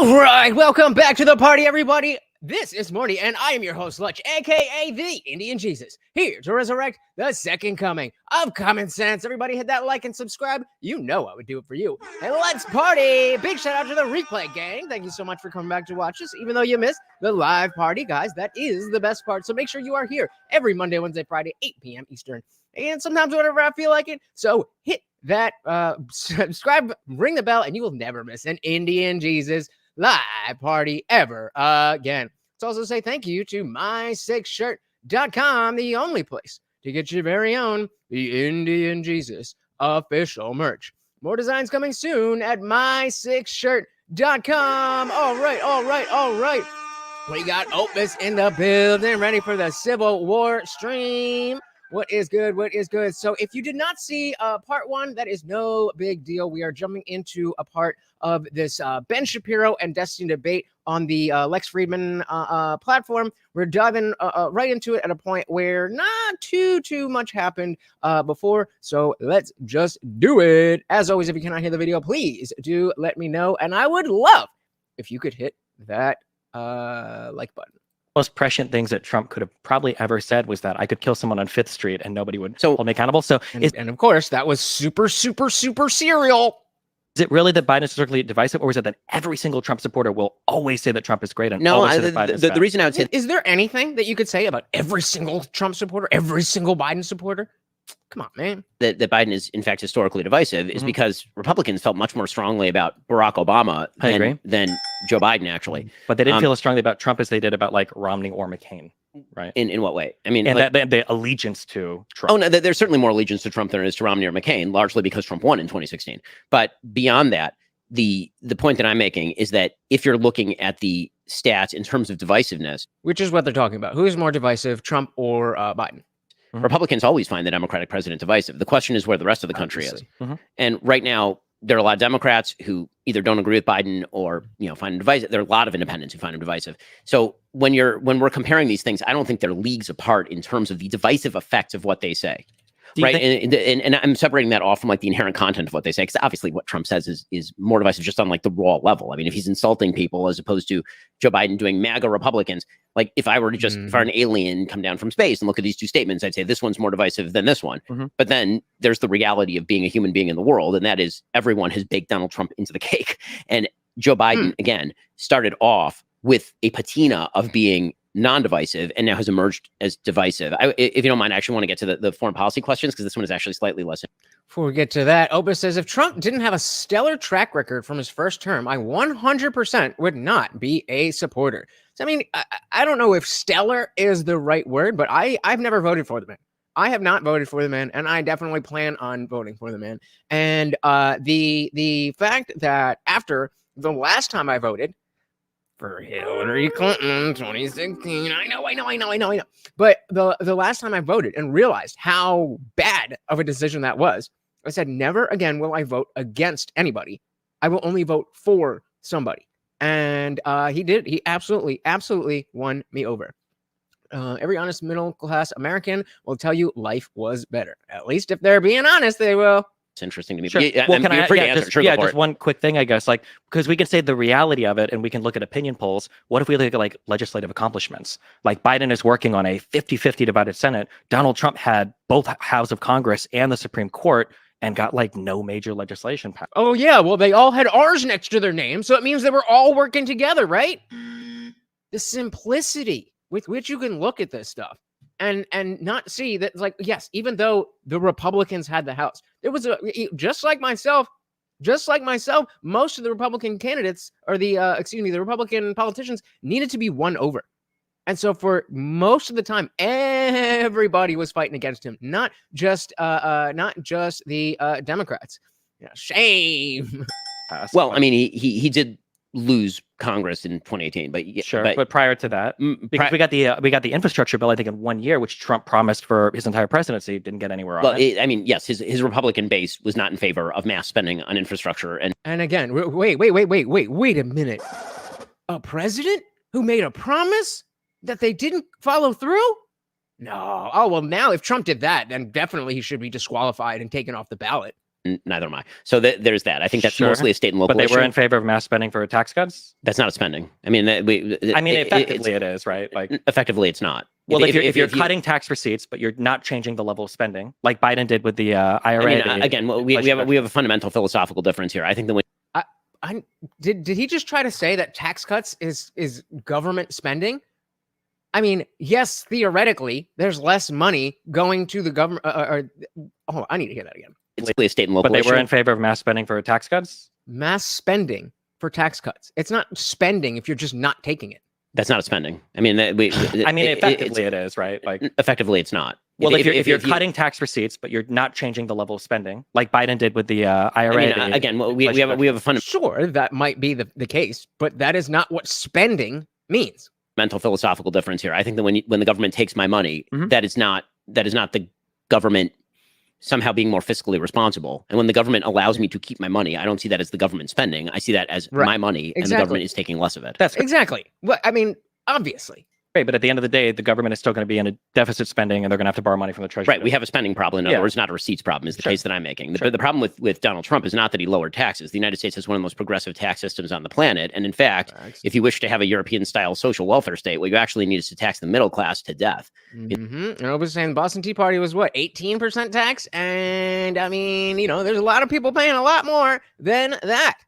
All right, welcome back to the party, everybody. This is Morty, and I am your host, Lex, aka the Indian Jesus, here to resurrect the second coming of common sense. Everybody hit that like and subscribe. You know I would do it for you. And let's party. Big shout out to the replay gang. Thank you so much for coming back to watch us, even though you missed the live party, guys. That is the best part. So make sure you are here every Monday, Wednesday, Friday, 8 p.m. Eastern, and sometimes whenever I feel like it. So hit that subscribe, ring the bell, and you will never miss an Indian Jesus live party ever again. Let's also say thank you to my6shirt.com, the only place to get your very own The Indian Jesus official merch. More designs coming soon at my6shirt.com. All right. We got Opus in the building, ready for the Civil War stream. What is good? So if you did not see part one, that is no big deal. We are jumping into a part of this Ben Shapiro and Destiny debate on the Lex Fridman platform. We're diving right into it at a point where not too much happened before. So let's just do it. As always, if you cannot hear the video, please do let me know. And I would love if you could hit that like button. Most prescient things that Trump could have probably ever said was that I could kill someone on 5th Street and nobody would hold me accountable. So, and of course, that was super serial. Is it really that Biden is historically divisive, or is it that every single Trump supporter will always say that Trump is great? And no, the reason I would say, is there anything that you could say about every single Trump supporter, every single Biden supporter? Come on, man. That Biden is, in fact, historically divisive is because Republicans felt much more strongly about Barack Obama than Joe Biden, actually. But they didn't feel as strongly about Trump as they did about, like, Romney or McCain, right? In what way? I mean, and like, the allegiance to Trump. Oh, no, there's certainly more allegiance to Trump than there is to Romney or McCain, largely because Trump won in 2016. But beyond that, the point that I'm making is that if you're looking at the stats in terms of divisiveness, which is what they're talking about, who is more divisive, Trump or Biden? Republicans always find the Democratic president divisive. The question is where the rest of the country is. And right now, there are a lot of Democrats who either don't agree with Biden or, find him divisive. There are a lot of independents who find him divisive. So when we're comparing these things, I don't think they're leagues apart in terms of the divisive effects of what they say. Right. And I'm separating that off from like the inherent content of what they say, because obviously what Trump says is more divisive just on like the raw level. I mean, if he's insulting people as opposed to Joe Biden doing MAGA Republicans, like if I were to just, for an alien come down from space and look at these two statements, I'd say this one's more divisive than this one. But then there's the reality of being a human being in the world. And that is everyone has baked Donald Trump into the cake. And Joe Biden, again, started off with a patina of being non-divisive and now has emerged as divisive. If you don't mind, I actually want to get to the foreign policy questions because this one is actually slightly less. Before we get to that, Opus says, if Trump didn't have a stellar track record from his first term, I 100% would not be a supporter. So, I mean, I don't know if stellar is the right word, but I've never voted for the man. I have not voted for the man, and I definitely plan on voting for the man. And the fact that after the last time I voted, for Hillary Clinton, 2016. I know. But the last time I voted and realized how bad of a decision that was, I said, never again will I vote against anybody. I will only vote for somebody. And he did. He absolutely won me over. Every honest middle-class American will tell you life was better. At least if they're being honest, they will. It's interesting to me. Sure. Well, just one quick thing, I guess, like, because we can say the reality of it and we can look at opinion polls. What if we look at like legislative accomplishments? Like Biden is working on a 50-50 divided Senate. Donald Trump had both houses of Congress and the Supreme Court and got like no major legislation passed. Oh, yeah. Well, they all had R's next to their name. So it means they were all working together, right? The simplicity with which you can look at this stuff. And not see that, like, yes, even though the Republicans had the House, there was just like myself, most of the Republican candidates or the Republican politicians needed to be won over. And so for most of the time, everybody was fighting against him, not just the Democrats. Shame. Well, I mean, he did lose Congress in 2018, but but prior to that, because we got the infrastructure bill, I think in 1 year, which Trump promised for his entire presidency, didn't get anywhere on it. I mean, yes, his Republican base was not in favor of mass spending on infrastructure. And again, wait a minute. A president who made a promise that they didn't follow through? No. Oh, well, now if Trump did that, then definitely he should be disqualified and taken off the ballot. Neither am I. So there's that. I think that's mostly a state and local But they issue. were in favor of mass spending for tax cuts? That's not a spending. I mean, effectively it is, right? Like, effectively, it's not. Well, if you're cutting tax receipts, but you're not changing the level of spending, like Biden did with the IRA. Again, we have a fundamental philosophical difference here. I think that when did he just try to say that tax cuts is government spending? I mean, yes, theoretically, there's less money going to the government. I need to hear that again. It's a state and local But they were issue. in favor of mass spending for tax cuts? Mass spending for tax cuts. It's not spending if you're just not taking it. That's not a spending. I mean, effectively it is, right? Like, effectively, it's not. Well, if you're cutting tax receipts, but you're not changing the level of spending, like Biden did with the IRA. Again, we have a fundamental. Sure, that might be the case, but that is not what spending means. Mental philosophical difference here. I think that when the government takes my money, that is not the government somehow being more fiscally responsible. And when the government allows me to keep my money, I don't see that as the government spending. I see that as my money, and the government is taking less of it. That's exactly. Well, I mean, obviously. Right, but at the end of the day, the government is still going to be in a deficit spending, and they're going to have to borrow money from the treasury. Right, we have a spending problem. In other words, not a receipts problem, is the case that I'm making. The problem with Donald Trump is not that he lowered taxes. The United States has one of the most progressive tax systems on the planet. And in fact, if you wish to have a European-style social welfare state, what you actually need is to tax the middle class to death. And I was saying the Boston Tea Party was what, 18% tax? And I mean, there's a lot of people paying a lot more than that.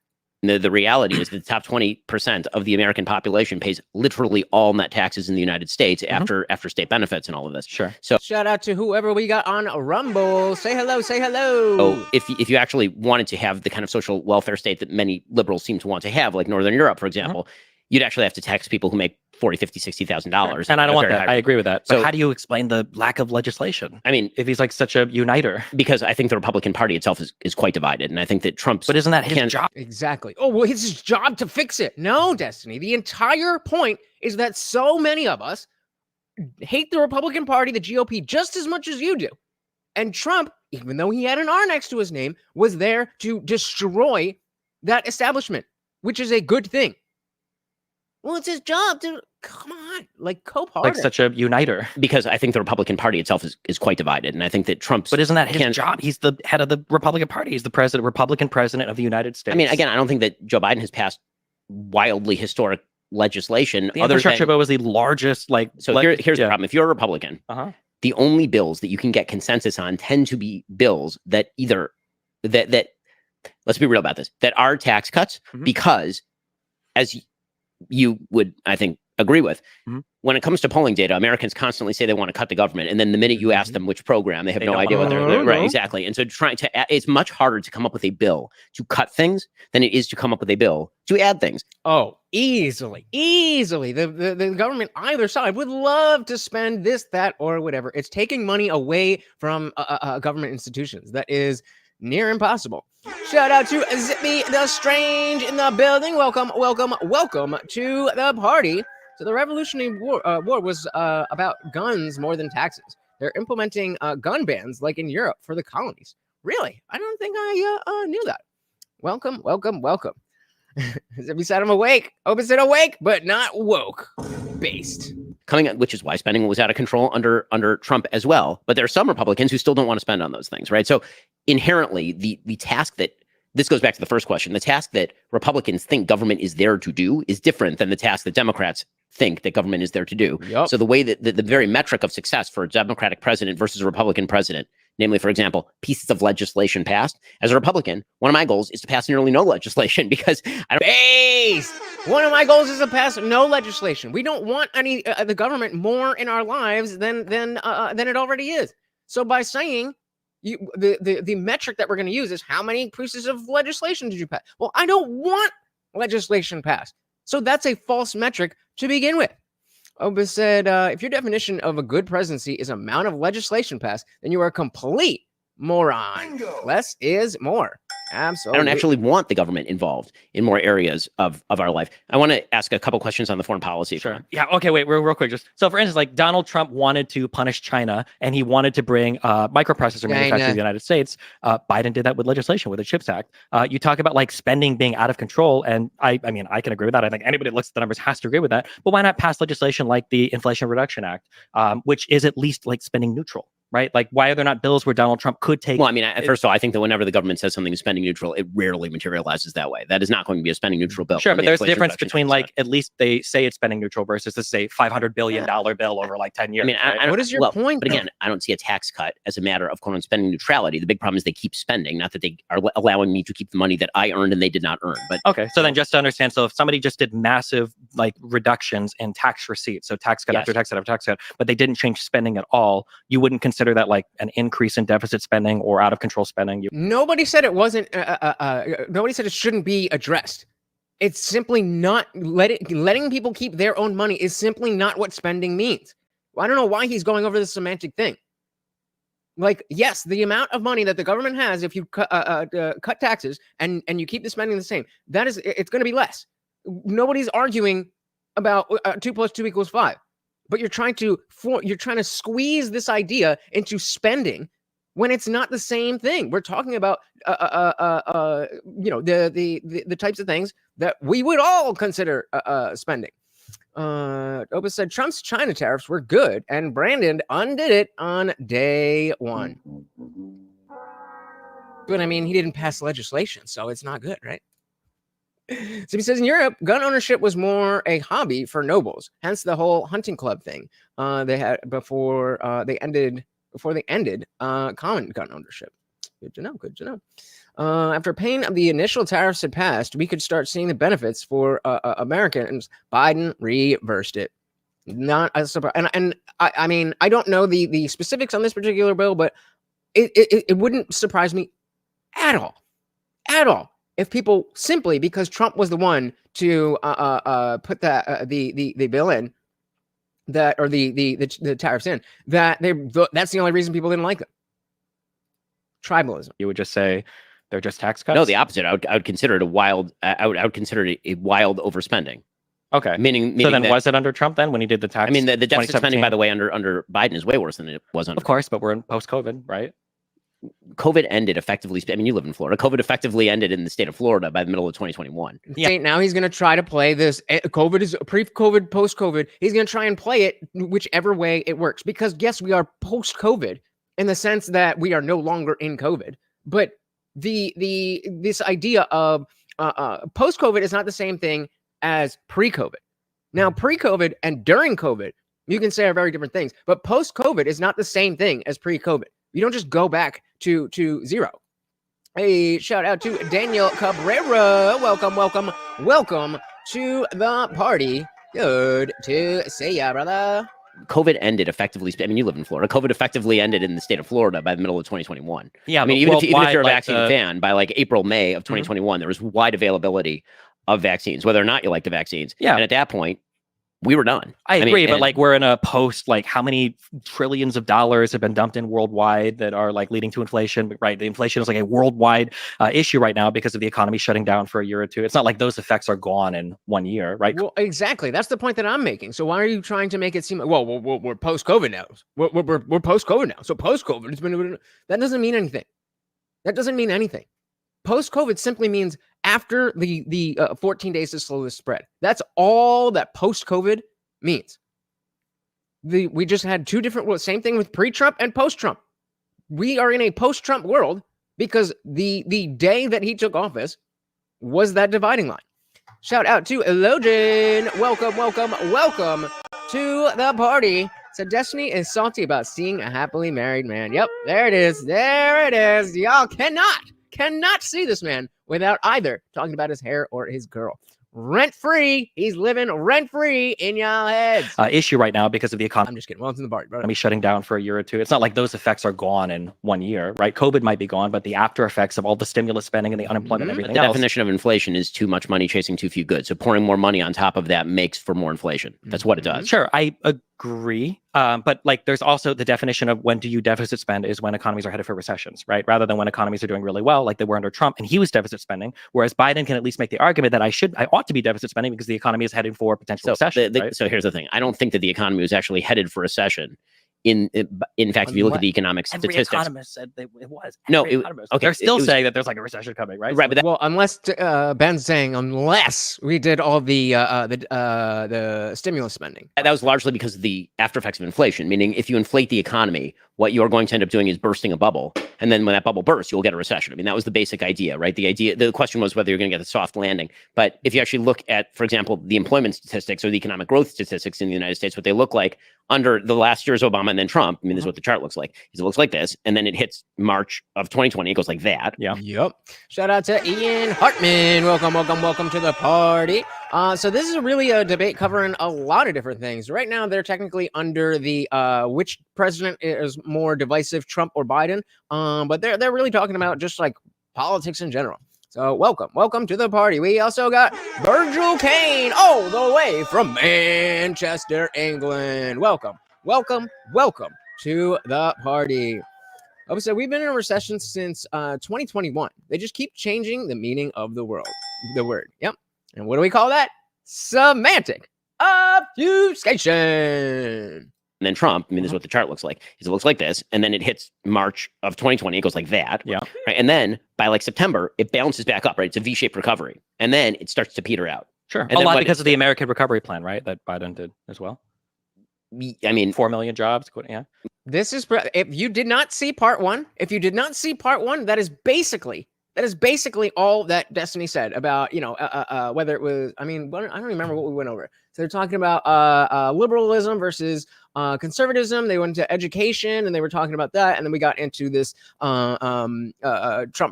The reality is that the top 20% of the American population pays literally all net taxes in the United States after state benefits and all of this. Sure. So shout out to whoever we got on Rumble. Say hello, say hello. So if you actually wanted to have the kind of social welfare state that many liberals seem to want to have, like Northern Europe, for example, you'd actually have to tax people who make $40,000, $50,000, $60,000. And I don't want that. I agree with that. So but how do you explain the lack of legislation? I mean, if he's like such a uniter, because I think the Republican Party itself is quite divided, and I think that Trump's. But isn't that his job? Exactly. Oh, well, it's his job to fix it. No, Destiny. The entire point is that so many of us hate the Republican Party, the GOP, just as much as you do. And Trump, even though he had an R next to his name, was there to destroy that establishment, which is a good thing. Well, it's his job to, come on, like cope harder. Like such a uniter. Because I think the Republican Party itself is quite divided. And I think that Trump's. But isn't that his job? He's the head of the Republican Party. He's the Republican president of the United States. I mean, again, I don't think that Joe Biden has passed wildly historic legislation. The infrastructure bill was the largest, here's the problem. If you're a Republican, the only bills that you can get consensus on tend to be bills that either, that let's be real about this, that are tax cuts because, as you would, I think, agree with. When it comes to polling data, Americans constantly say they want to cut the government, and then the minute you ask them which program, they have no idea what they're right. Exactly, and so it's much harder to come up with a bill to cut things than it is to come up with a bill to add things. Oh, easily. The government, either side, would love to spend this, that, or whatever. It's taking money away from government institutions. That is near impossible. Shout out to Zippy the Strange in the building. Welcome to the party. So the Revolutionary War was about guns more than taxes. They're implementing gun bans like in Europe for the colonies. Really? I don't think I knew that. Welcome. Zippy said I'm awake. Open said awake, but not woke. Based. Which is why spending was out of control under Trump as well. But there are some Republicans who still don't want to spend on those things, right? So inherently, the task that, this goes back to the first question, the task that Republicans think government is there to do is different than the task that Democrats think that government is there to do. Yep. So the way that the very metric of success for a Democratic president versus a Republican president, namely, for example, pieces of legislation passed. As a Republican, one of my goals is to pass nearly no legislation because I don't. One of my goals is to pass no legislation. We don't want any the government more in our lives than it already is. So by saying the metric that we're going to use is how many pieces of legislation did you pass? Well, I don't want legislation passed. So that's a false metric to begin with. Oba said, if your definition of a good presidency is amount of legislation passed, then you are a complete moron. Bingo. Less is more. Absolutely. I don't actually want the government involved in more areas of our life. I want to ask a couple questions on the foreign policy. Sure. Yeah. Okay. Wait. Real quick. So, for instance, like Donald Trump wanted to punish China, and he wanted to bring microprocessor manufacturing to the United States. Biden did that with legislation, with the CHIPS Act. You talk about like spending being out of control, and I mean, I can agree with that. I think anybody that looks at the numbers has to agree with that. But why not pass legislation like the Inflation Reduction Act, which is at least like spending neutral? right? Like, why are there not bills where Donald Trump could take? Well, I mean, first of all, I think that whenever the government says something is spending neutral, it rarely materializes that way. That is not going to be a spending neutral bill. Sure, but there's a difference between like, at least they say it's spending neutral versus this is a $500 billion bill over like 10 years. I mean, right? What is your point? But again, I don't see a tax cut as a matter of quote spending neutrality. The big problem is they keep spending, not that they are allowing me to keep the money that I earned and they did not earn. But okay, so then just to understand, so if somebody just did massive like reductions in tax receipts, so tax cut after tax cut after tax cut, but they didn't change spending at all, you wouldn't consider that like an increase in deficit spending or out of control spending? Nobody said it wasn't. Nobody said it shouldn't be addressed. It's simply not letting people keep their own money is simply not what spending means. I don't know why he's going over this semantic thing. Like, yes, the amount of money that the government has, if you cut taxes and you keep the spending the same, it's going to be less. Nobody's arguing about 2 + 2 = 5. But you're trying to squeeze this idea into spending when it's not the same thing. We're talking about the types of things that we would all consider spending. Opus said Trump's China tariffs were good, and Brandon undid it on day one. But I mean, he didn't pass legislation, so it's not good, right? So he says in Europe, gun ownership was more a hobby for nobles, hence the whole hunting club thing they had before they ended common gun ownership. Good to know. Good to know. After pain of the initial tariffs had passed, we could start seeing the benefits for Americans. Biden reversed it. Not a surprise. And I mean, I don't know the specifics on this particular bill, but it wouldn't surprise me at all if people, simply because Trump was the one to put the bill in, that, or the tariffs in, that's the only reason people didn't like them. Tribalism. You would just say they're just tax cuts? No, the opposite. I would consider it a wild. I would consider it a wild overspending. Okay. Meaning so then, that, was it under Trump then when he did the tax? I mean, the deficit spending, by the way, under Biden is way worse than it was under. Of course, but we're in post-COVID, right? COVID ended effectively. I mean, you live in Florida. COVID effectively ended in the state of Florida by the middle of 2021. Yeah. Now he's going to try to play this. COVID is pre-COVID, post-COVID. He's going to try and play it whichever way it works. Because yes, we are post-COVID in the sense that we are no longer in COVID. But this idea of post-COVID is not the same thing as pre-COVID. Now, pre-COVID and during COVID, you can say are very different things. But post-COVID is not the same thing as pre-COVID. You don't just go back to zero. Hey, shout out to Daniel Cabrera. Welcome to the party. Good to see ya, brother. COVID ended effectively. I mean, you live in Florida. COVID effectively ended in the state of Florida by the middle of 2021. Yeah, I mean, even if you're a vaccine fan, by like April, May of 2021, there was wide availability of vaccines, whether or not you like the vaccines. Yeah. And at that point, we were done. I agree, but like we're in a post, like how many trillions of dollars have been dumped in worldwide that are like leading to inflation, right? The inflation is like a worldwide issue right now because of the economy shutting down for a year or two. It's not like those effects are gone in 1 year, right? Well, exactly. That's the point that I'm making. So why are you trying to make it seem like, well, we're post-COVID now. We're post-COVID now. So post-COVID, that doesn't mean anything. That doesn't mean anything. Post-COVID simply means after the 14 days to slow the spread. That's all that post-COVID means. We just had two different worlds. Same thing with pre-Trump and post-Trump. We are in a post-Trump world because the day that he took office was that dividing line. Shout out to Elogen. Welcome to the party. So Destiny is salty about seeing a happily married man. Yep, there it is. Y'all cannot see this man without either talking about his hair or his girl. Rent-free. He's living rent-free in y'all heads. Issue right now because of the economy. I'm just kidding. Well, it's in the party, bro. Shutting down for a year or two. It's not like those effects are gone in 1 year, right? COVID might be gone, but the after effects of all the stimulus spending and the unemployment and everything The else. definition of inflation is too much money chasing too few goods. So pouring more money on top of that makes for more inflation. That's what it does. Sure, I agree. But like there's also the definition of when do you deficit spend is when economies are headed for recessions, right? Rather than when economies are doing really well, like they were under Trump and he was deficit spending. Whereas Biden can at least make the argument that I ought to be deficit spending because the economy is heading for potential recession. So here's the thing. I don't think that the economy was actually headed for recession in fact, if you look at the economic statistics, every economist said that it was. Okay, they're still saying that there's like a recession coming, right? Right, but well, unless Ben's saying unless we did all the stimulus spending. That was largely because of the after effects of inflation, meaning if you inflate the economy, what you're going to end up doing is bursting a bubble. And then when that bubble bursts, you'll get a recession. I mean, that was the basic idea, right? The question was whether you're going to get a soft landing. But if you actually look at, for example, the employment statistics or the economic growth statistics in the United States, what they look like under the last year's Obama and then Trump, I mean, this is what the chart looks like. It looks like this. And then it hits March of 2020. It goes like that. Yeah. Yep. Shout out to Ian Hartman. Welcome to the party. So this is really a debate covering a lot of different things. Right now, they're technically under the which president is more divisive, Trump or Biden. But they're really talking about just like politics in general. So welcome to the party. We also got Virgil Kane, all the way from Manchester, England. Welcome to the party. So we've been in a recession since 2021. They just keep changing the meaning of the word. Yep. And what do we call that? Semantic obfuscation. And then Trump, I mean, this is what the chart looks like. It looks like this. And then it hits March of 2020. It goes like that. Yeah. Right? And then by like September, it bounces back up, right? It's a V-shaped recovery. And then it starts to peter out. Sure. And a lot because of the American Recovery Plan, right? That Biden did as well. I mean, 4 million jobs. Yeah. This is, if you did not see part one, that is basically all that Destiny said about, whether it was, I don't remember what we went over. So they're talking about liberalism versus conservatism. They went to education and they were talking about that. And then we got into this Trump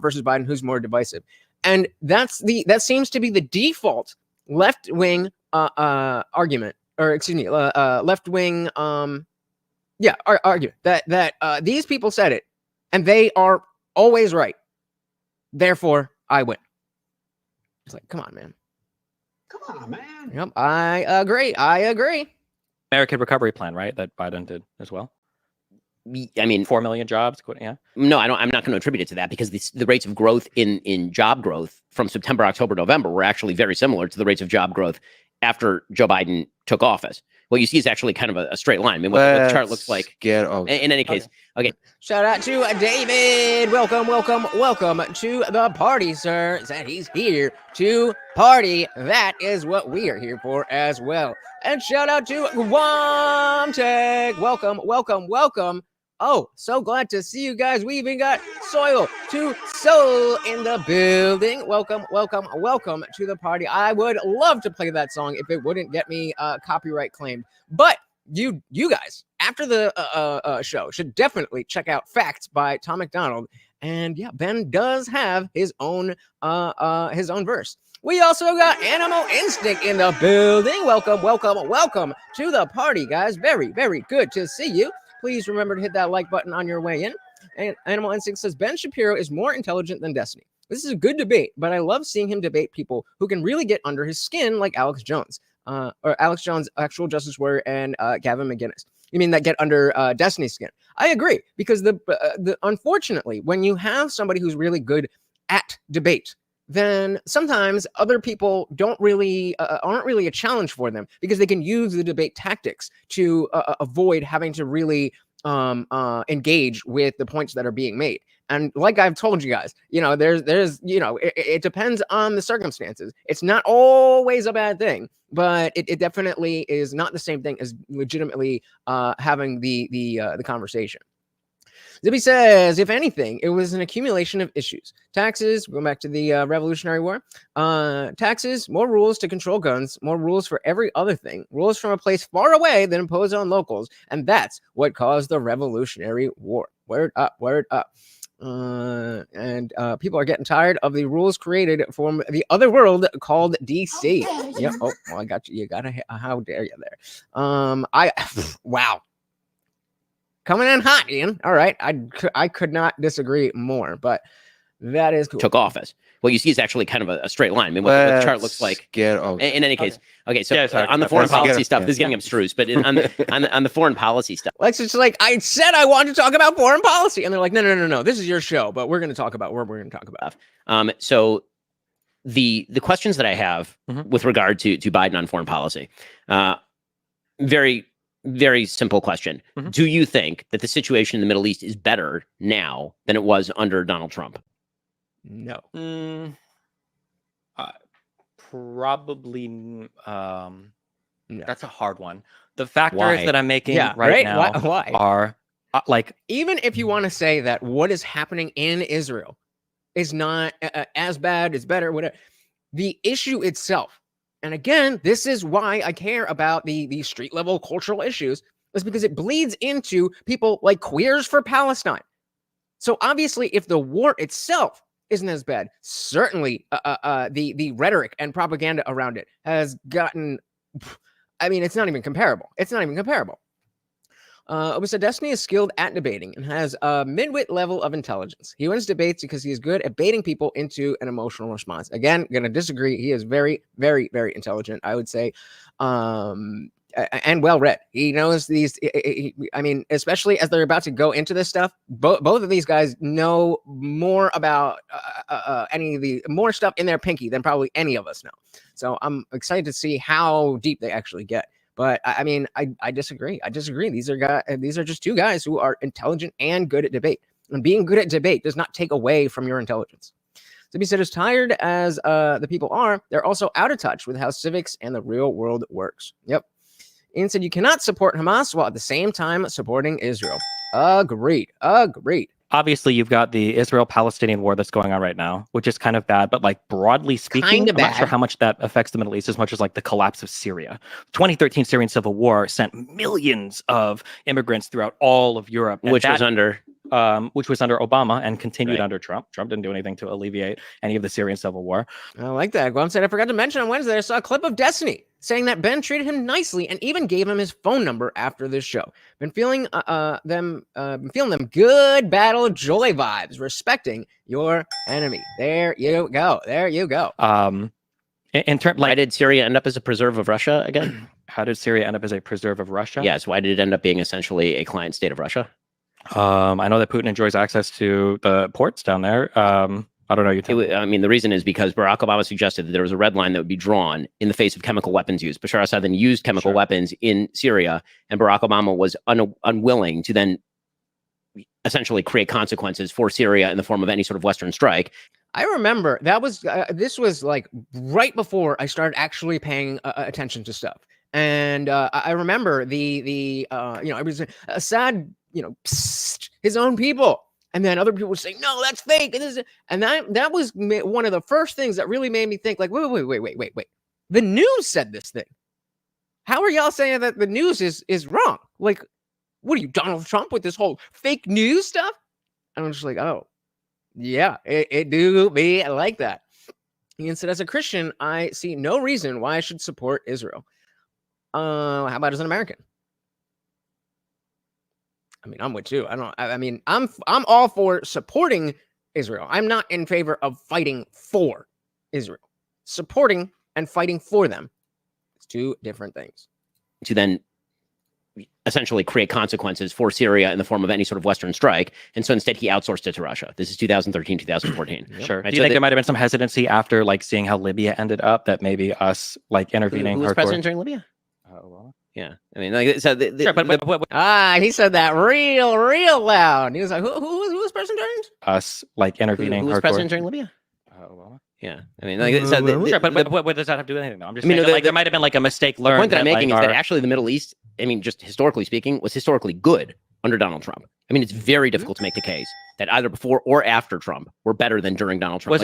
versus Biden, who's more divisive. And that seems to be the default left-wing argument, or excuse me, left-wing argument that these people said it and they are always right. Therefore, I win. It's like, come on, man. Yep, I agree. American Recovery Plan, right? That Biden did as well. I mean, 4 million jobs. Yeah. No, I'm not going to attribute it to that because the rates of growth in job growth from September, October, November were actually very similar to the rates of job growth after Joe Biden took office. What you see is actually kind of a straight line. I mean, what the chart looks like. In any case, okay. Shout out to David. Welcome to the party, sir. Said he's here to party. That is what we are here for as well. And shout out to Guamtech. Welcome. Oh, so glad to see you guys. We even got Soil to Soul in the building. Welcome to the party. I would love to play that song if it wouldn't get me copyright claimed. But you guys, after the show, should definitely check out Facts by Tom McDonald. And yeah, Ben does have his own verse. We also got Animal Instinct in the building. Welcome to the party, guys. Very, very good to see you. Please remember to hit that like button on your way in. And Animal Instinct says, Ben Shapiro is more intelligent than Destiny. This is a good debate, but I love seeing him debate people who can really get under his skin, like Alex Jones, or Alex Jones, Actual Justice Warrior, and Gavin McInnes. You mean that get under Destiny's skin? I agree, because the unfortunately, when you have somebody who's really good at debate, then sometimes other people aren't really a challenge for them because they can use the debate tactics to avoid having to really engage with the points that are being made. And like I've told you guys, it depends on the circumstances. It's not always a bad thing, but it definitely is not the same thing as legitimately having the conversation. Zippy says, if anything, it was an accumulation of issues. Taxes, going back to the Revolutionary War, taxes, more rules to control guns, more rules for every other thing, rules from a place far away that impose on locals, and that's what caused the Revolutionary War. Word up. And people are getting tired of the rules created from the other world called DC. Yep. Oh, well, I got you. You got to, how dare you there? Wow. Coming in hot, Ian. All right. I could not disagree more, but that is cool. Took office. What you see is actually kind of a straight line. I mean, what the chart looks like. In any case. Okay, so on the foreign policy stuff, this is getting abstruse, but on the foreign policy stuff. Lex, it's like, I said I wanted to talk about foreign policy. And they're like, no. This is your show, but we're going to talk about what we're going to talk about. So the questions that I have with regard to Biden on foreign policy, very Very simple question. Do you think that the situation in the Middle East is better now than it was under Donald Trump? No. Probably. No. That's a hard one. The factors that I'm making now Why? are even if you want to say that what is happening in Israel is not as bad, it's better, whatever. The issue itself, and again, this is why I care about the street level cultural issues, is because it bleeds into people like Queers for Palestine. So obviously, if the war itself isn't as bad, certainly the rhetoric and propaganda around it has gotten, I mean, it's not even comparable. Obisa Destiny is skilled at debating and has a midwit level of intelligence. He wins debates because he is good at baiting people into an emotional response. Again, gonna disagree. He is very, very, very intelligent, I would say, and well-read. He knows these. I mean, especially as they're about to go into this stuff, both of these guys know more about any of the more stuff in their pinky than probably any of us know. So I'm excited to see how deep they actually get. But I mean, I disagree. These are just two guys who are intelligent and good at debate. And being good at debate does not take away from your intelligence. To be said, as tired as the people are, they're also out of touch with how civics and the real world works. Yep. Ian said you cannot support Hamas while at the same time supporting Israel. Agreed. Obviously, you've got the Israel-Palestinian war that's going on right now, which is kind of bad. But like broadly speaking, I'm not sure how much that affects the Middle East as much as like the collapse of Syria. 2013 Syrian civil war sent millions of immigrants throughout all of Europe, which was under Obama and continued under Trump. Trump didn't do anything to alleviate any of the Syrian civil war. I like that. Guam said, I forgot to mention on Wednesday, I saw a clip of Destiny saying that Ben treated him nicely and even gave him his phone number after this show. Been feeling them good battle joy vibes, respecting your enemy. There you go. Why did Syria end up as a preserve of Russia again? How did Syria end up as a preserve of Russia? Yes. Why did it end up being essentially a client state of Russia? I know that Putin enjoys access to the ports down there. I don't know. The reason is because Barack Obama suggested that there was a red line that would be drawn in the face of chemical weapons use. Bashar Assad then used chemical weapons in Syria, and Barack Obama was unwilling to then essentially create consequences for Syria in the form of any sort of Western strike. I remember that was this was like right before I started actually paying attention to stuff, and I remember it was Assad, his own people. And then other people would say, no, that's fake. And that was one of the first things that really made me think, like, wait. The news said this thing. How are y'all saying that the news is wrong? Like, what are you, Donald Trump, with this whole fake news stuff? And I'm just like, oh, yeah, it do be like that. Ian said, as a Christian, I see no reason why I should support Israel. How about as an American? I mean, I'm with you. I'm all for supporting Israel. I'm not in favor of fighting for Israel. Supporting and fighting for them is two different things. To then essentially create consequences for Syria in the form of any sort of Western strike. And so instead he outsourced it to Russia. This is 2013, 2014. Sure. Right? Do you think there might have been some hesitancy after like seeing how Libya ended up, that maybe us like intervening? Who was president during Libya? Yeah, I mean, like, so sure, he said that real loud. He was like, who was president during? Us, like intervening. Who was president during Libya? Yeah, I mean, like, sure, but what does that have to do with anything? I'm just saying, like, there might have been like a mistake learned. The point that I'm making is that actually the Middle East, I mean, just historically speaking, was historically good under Donald Trump. I mean, it's very difficult to make the case that either before or after Trump were better than during Donald Trump.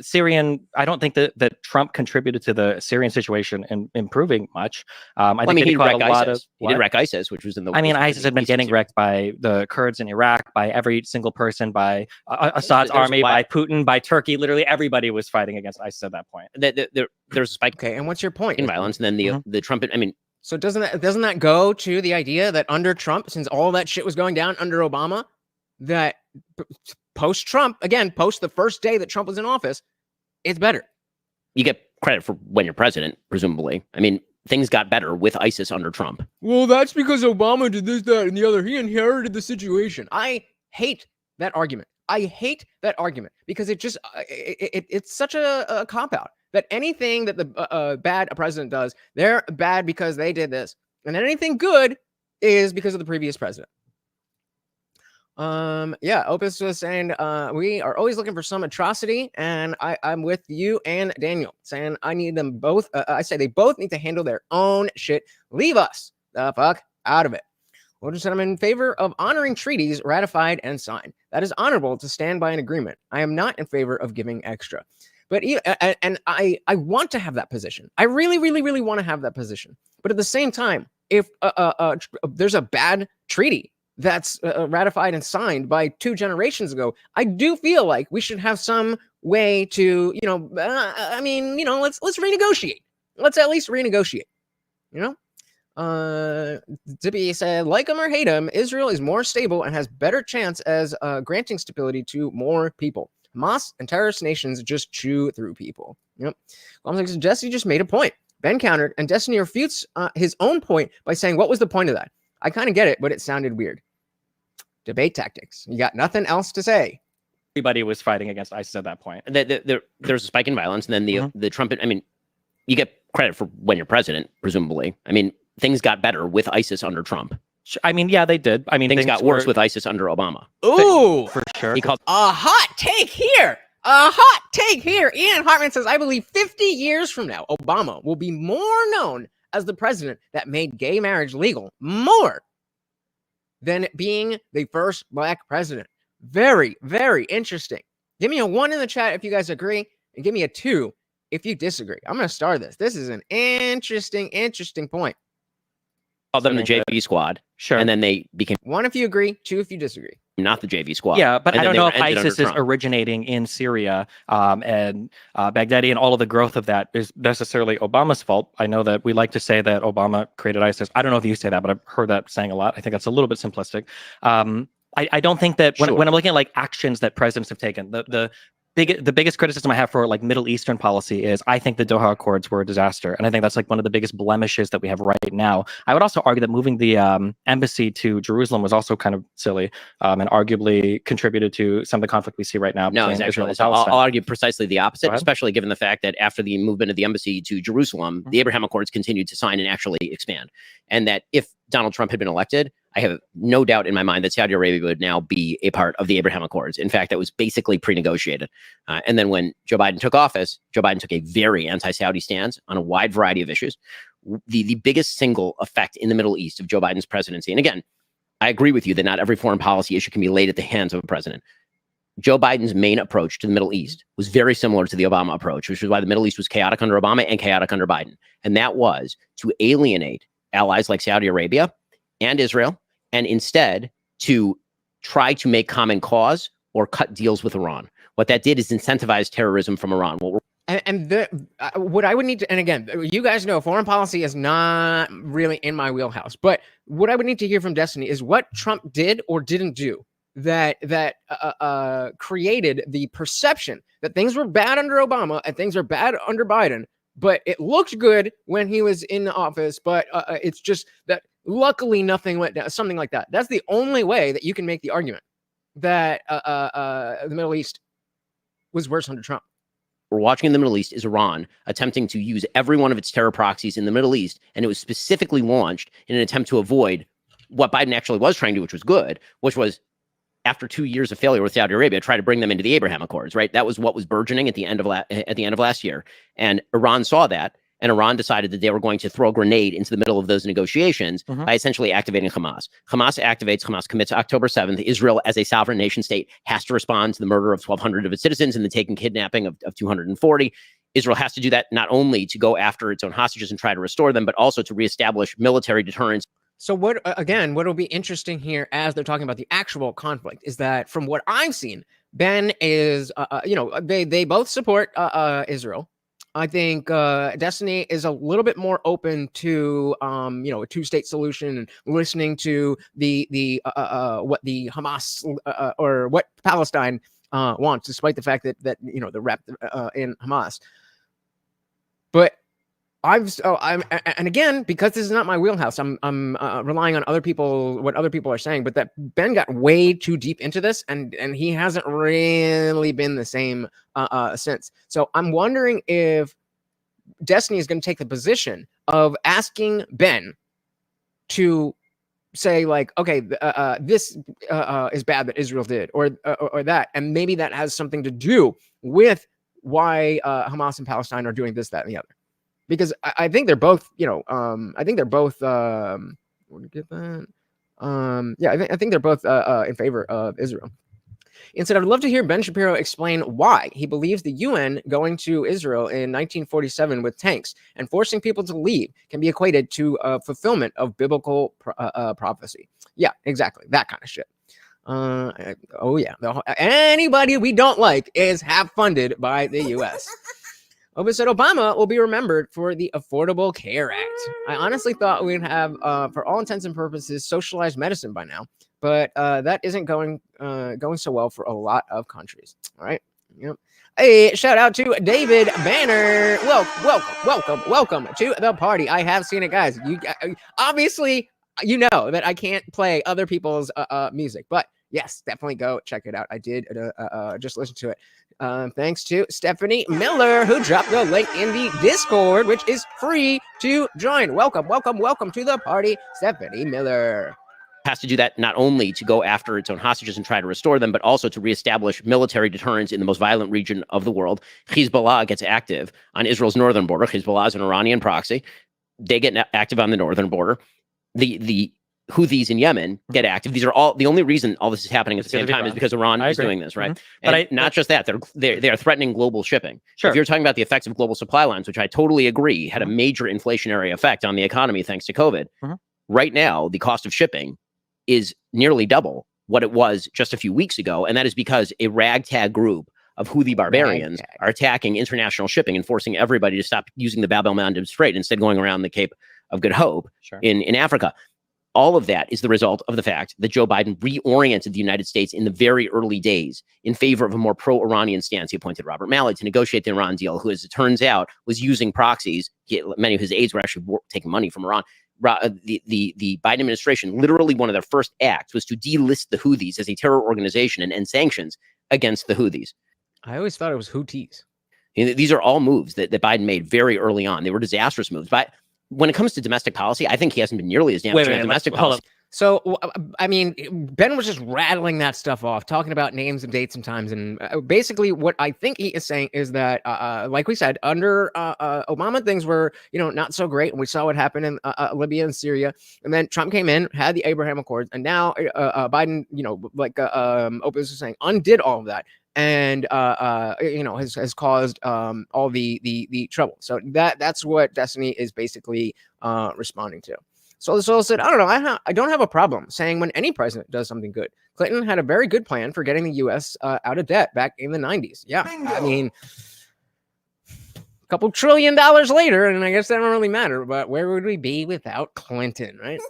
Syrian, I don't think that Trump contributed to the Syrian situation in improving much. I think he wrecked ISIS. He did wreck ISIS, which was in the... ISIS had been getting wrecked by the Kurds in Iraq, by every single person, by Assad's army, by Putin, by Turkey. Literally everybody was fighting against ISIS at that point. There's a spike. Okay, and what's your point? In violence, and then the Trump... So doesn't that go to the idea that under Trump, since all that shit was going down under Obama, that post-Trump, again, post the first day that Trump was in office, it's better? You get credit for when you're president, presumably. I mean, things got better with ISIS under Trump. Well, that's because Obama did this, that, and the other. He inherited the situation. I hate that argument. Because it just it's such a cop-out. That anything that the bad president does, they're bad because they did this. And then anything good is because of the previous president. Opus was saying we are always looking for some atrocity, and I'm with you and Daniel saying I need them both. I say they both need to handle their own shit. Leave us the fuck out of it. Woodruff said I'm in favor of honoring treaties ratified and signed. That is honorable to stand by an agreement. I am not in favor of giving extra. But I want to have that position. I really, really, really want to have that position. But at the same time, if there's a bad treaty that's ratified and signed by 2 generations ago, I do feel like we should have some way to, let's renegotiate. Let's at least renegotiate, Zippy said, like him or hate him, Israel is more stable and has better chance as granting stability to more people. Hamas and terrorist nations just chew through people. Jesse just made a point. Ben countered, and Destiny refutes his own point by saying, what was the point of that? I kind of get it, but it sounded weird. Debate tactics. You got nothing else to say. Everybody was fighting against ISIS at that point. There's a spike in violence, and then the Trump. I mean, you get credit for when you're president, presumably. I mean, things got better with ISIS under Trump. I mean, yeah, they did. I mean, things got worse with ISIS under Obama. Ooh, for sure. He called a hot take here. A hot take here. Ian Hartman says, I believe 50 years from now, Obama will be more known as the president that made gay marriage legal more than being the first Black president. Very, very interesting. Give me a 1 in the chat if you guys agree, and give me a 2 if you disagree. I'm going to start this. This is an interesting point. Called them the JV squad. Sure. And then they became 1 if you agree, 2 if you disagree. Not the JV squad. Yeah, but I don't know if ISIS is Trump. originating in Syria and Baghdadi, and all of the growth of that is necessarily Obama's fault. I know that we like to say that Obama created ISIS. I don't know if you say that, but I've heard that saying a lot. I think that's a little bit simplistic. I don't think that when I'm looking at like actions that presidents have taken, the biggest criticism I have for like Middle Eastern policy is I think the Doha Accords were a disaster. And I think that's like one of the biggest blemishes that we have right now. I would also argue that moving the embassy to Jerusalem was also kind of silly and arguably contributed to some of the conflict we see right now. No, exactly. So I'll argue precisely the opposite, especially given the fact that after the movement of the embassy to Jerusalem, the Abraham Accords continued to sign and actually expand. And that if Donald Trump had been elected, I have no doubt in my mind that Saudi Arabia would now be a part of the Abraham Accords. In fact, that was basically pre-negotiated. And then when Joe Biden took office, Joe Biden took a very anti-Saudi stance on a wide variety of issues. The biggest single effect in the Middle East of Joe Biden's presidency, and again, I agree with you that not every foreign policy issue can be laid at the hands of a president. Joe Biden's main approach to the Middle East was very similar to the Obama approach, which is why the Middle East was chaotic under Obama and chaotic under Biden. And that was to alienate allies like Saudi Arabia and Israel, and instead to try to make common cause or cut deals with Iran. What that did is incentivize terrorism from Iran. What I would need to, and again, you guys know foreign policy is not really in my wheelhouse, but what I would need to hear from Destiny is what Trump did or didn't do that created the perception that things were bad under Obama and things are bad under Biden, but it looked good when he was in office, but it's just that luckily nothing went down, something like that. That's the only way that you can make the argument that the Middle East was worse under Trump. We're watching in the Middle East is Iran attempting to use every one of its terror proxies in the Middle East, and it was specifically launched in an attempt to avoid what Biden actually was trying to do, which was good, which was after 2 years of failure with Saudi Arabia, try to bring them into the Abraham Accords, right? That was what was burgeoning at the end of last year. And Iran saw that, and Iran decided that they were going to throw a grenade into the middle of those negotiations by essentially activating Hamas. Hamas commits October 7th. Israel, as a sovereign nation state, has to respond to the murder of 1,200 of its citizens and the taking kidnapping of 240. Israel has to do that not only to go after its own hostages and try to restore them, but also to reestablish military deterrence. So what will be interesting here as they're talking about the actual conflict is that from what I've seen, Ben is, they both support Israel. I think Destiny is a little bit more open to, a two-state solution and listening to what the Hamas or what Palestine wants, despite the fact that the rep in Hamas. But and again, because this is not my wheelhouse, I'm relying on what other people are saying. But that Ben got way too deep into this, and he hasn't really been the same since. So I'm wondering if Destiny is going to take the position of asking Ben to say like, okay, this is bad that Israel did, or that, and maybe that has something to do with why Hamas and Palestine are doing this, that, and the other. Because I think they're both, I think they're both. I think they're both in favor of Israel. Instead, I'd love to hear Ben Shapiro explain why he believes the UN going to Israel in 1947 with tanks and forcing people to leave can be equated to fulfillment of biblical prophecy. Yeah, exactly. That kind of shit. Anybody we don't like is half funded by the U.S. Oba said Obama will be remembered for the Affordable Care Act. I honestly thought we'd have, for all intents and purposes, socialized medicine by now, but that isn't going so well for a lot of countries. All right. Yep. Hey, shout out to David Banner. Welcome to the party. I have seen it, guys. You obviously, you know that I can't play other people's music, but yes, definitely go check it out. I did just listen to it. Thanks to Stephanie Miller, who dropped the link in the Discord, which is free to join. Welcome to the party, Stephanie Miller. Has to do that not only to go after its own hostages and try to restore them, but also to reestablish military deterrence in the most violent region of the world. Hezbollah gets active on Israel's northern border. Hezbollah is an Iranian proxy. They get active on the northern border. The Houthis in Yemen get active. These are all the only reason all this is happening at the same time is because Iran is doing this, right? And not just that, they are threatening global shipping. Sure. If you're talking about the effects of global supply lines, which I totally agree had a major inflationary effect on the economy thanks to COVID, right now the cost of shipping is nearly double what it was just a few weeks ago, and that is because a ragtag group of Houthi barbarians are attacking international shipping and forcing everybody to stop using the Bab el-Mandeb Strait, instead going around the Cape of Good Hope in Africa. All of that is the result of the fact that Joe Biden reoriented the United States in the very early days in favor of a more pro-Iranian stance. He appointed Robert Malley to negotiate the Iran deal, who, as it turns out, was using proxies. Many of his aides were actually taking money from Iran. The Biden administration, literally one of their first acts was to delist the Houthis as a terror organization and end sanctions against the Houthis. I always thought it was Houthis. These are all moves that Biden made very early on. They were disastrous moves. But when it comes to domestic policy, I think he hasn't been nearly as damaging as domestic policy. So, I mean, Ben was just rattling that stuff off, talking about names and dates and times. And basically what I think he is saying is that, like we said, under Obama, things were, not so great. And we saw what happened in Libya and Syria. And then Trump came in, had the Abraham Accords. And now Biden, like Opus is saying, undid all of that. And has caused all the trouble. So that's what Destiny is basically responding to. So said, I don't know. I don't have a problem saying when any president does something good. Clinton had a very good plan for getting the U.S. Out of debt back in the 90s. Yeah, bingo. I mean, a couple $1 trillion later, and I guess that don't really matter. But where would we be without Clinton, right?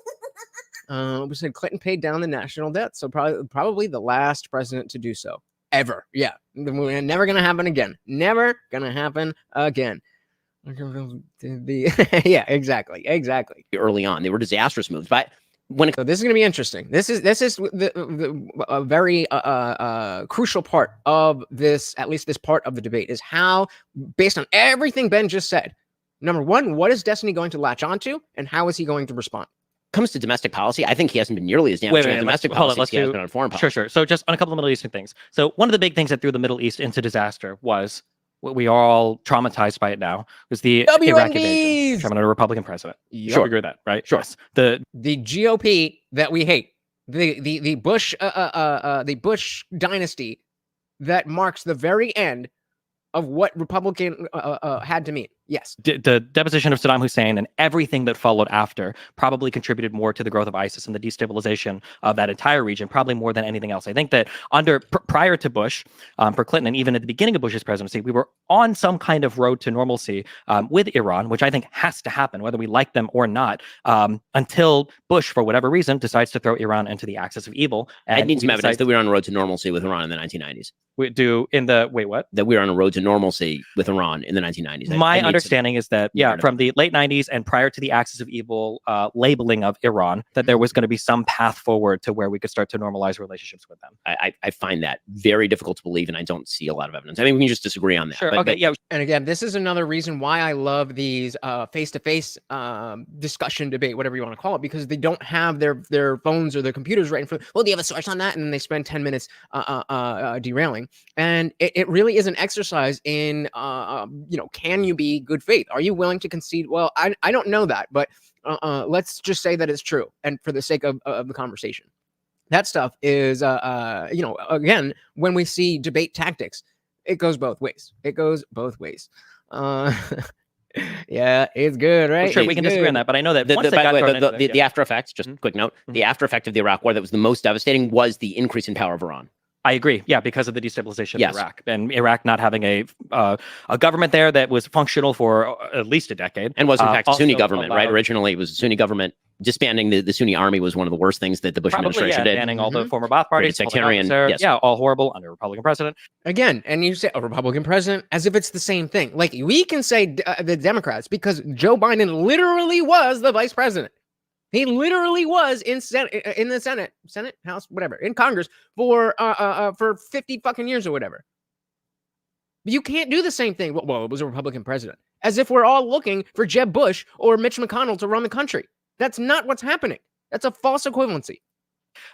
We said Clinton paid down the national debt, so probably the last president to do so ever. Yeah, never gonna happen again. Never gonna happen again. Yeah, exactly. Early on, they were disastrous moves, but so this is going to be interesting. This is a very crucial part of this, at least this part of the debate, is how, based on everything Ben just said, number one, what is Destiny going to latch onto, and how is he going to respond? Comes to domestic policy, I think he hasn't been nearly as damaging on domestic policy as he has been on foreign policy. Sure. So just on a couple of Middle Eastern things. So one of the big things that threw the Middle East into disaster was what we are all traumatized by it now, was the Iraq invasion from a Republican president. Yep. Sure, agree with that, right? Sure. Yes. The GOP that we hate, the Bush dynasty that marks the very end of what Republican had to mean. Yes. The deposition of Saddam Hussein and everything that followed after probably contributed more to the growth of ISIS and the destabilization of that entire region, probably more than anything else. I think that prior to Bush, for Clinton, and even at the beginning of Bush's presidency, we were on some kind of road to normalcy with Iran, which I think has to happen, whether we like them or not, until Bush, for whatever reason, decides to throw Iran into the axis of evil. And I need some evidence that we were on a road to normalcy with Iran in the 1990s. We do in the, wait, what? That we were on a road to normalcy with Iran in the 1990s. understanding is that, from the late 90s and prior to the axis of evil labeling of Iran, that there was going to be some path forward to where we could start to normalize relationships with them. I find that very difficult to believe, and I don't see a lot of evidence. I mean, we can just disagree on that. Sure. Okay. Yeah. And again, this is another reason why I love these face-to-face discussion debate, whatever you want to call it, because they don't have their phones or their computers right in front. Well, do you have a source on that? And then they spend 10 minutes derailing. And it really is an exercise in, can you be good faith? Are you willing to concede? Well, I don't know that, but let's just say that it's true. And for the sake of the conversation, that stuff is, again, when we see debate tactics, it goes both ways. Yeah, it's good, right? Well, sure, we can disagree on that, but I know that the after effects, just a quick note, the after effect of the Iraq war that was the most devastating was the increase in power of Iran. I agree. Yeah, because of the destabilization of Iraq, and Iraq not having a government there that was functional for at least a decade, and was in fact a Sunni government, right? Originally, it was a Sunni government. Disbanding the Sunni army was one of the worst things that the Bush administration did. Banning all the former Ba'ath parties, sectarian, all horrible under a Republican president. Again, and you say a Republican president as if it's the same thing. Like we can say the Democrats because Joe Biden literally was the vice president. He literally was in the Senate, House, whatever, in Congress for 50 fucking years or whatever. But you can't do the same thing. Well, it was a Republican president. As if we're all looking for Jeb Bush or Mitch McConnell to run the country. That's not what's happening. That's a false equivalency.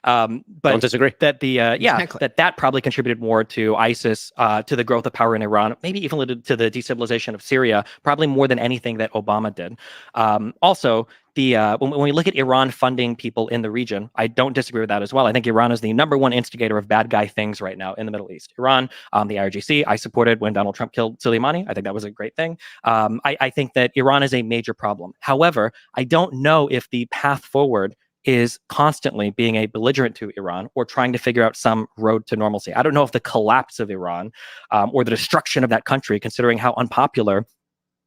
But don't disagree that that probably contributed more to ISIS, to the growth of power in Iran, maybe even to the destabilization of Syria, probably more than anything that Obama did. Also, when we look at Iran funding people in the region, I don't disagree with that as well. I think Iran is the number one instigator of bad guy things right now in the Middle East. Iran, the IRGC, I supported when Donald Trump killed Soleimani. I think that was a great thing. I think that Iran is a major problem. However, I don't know if the path forward is constantly being a belligerent to Iran or trying to figure out some road to normalcy. I don't know if the collapse of Iran or the destruction of that country, considering how unpopular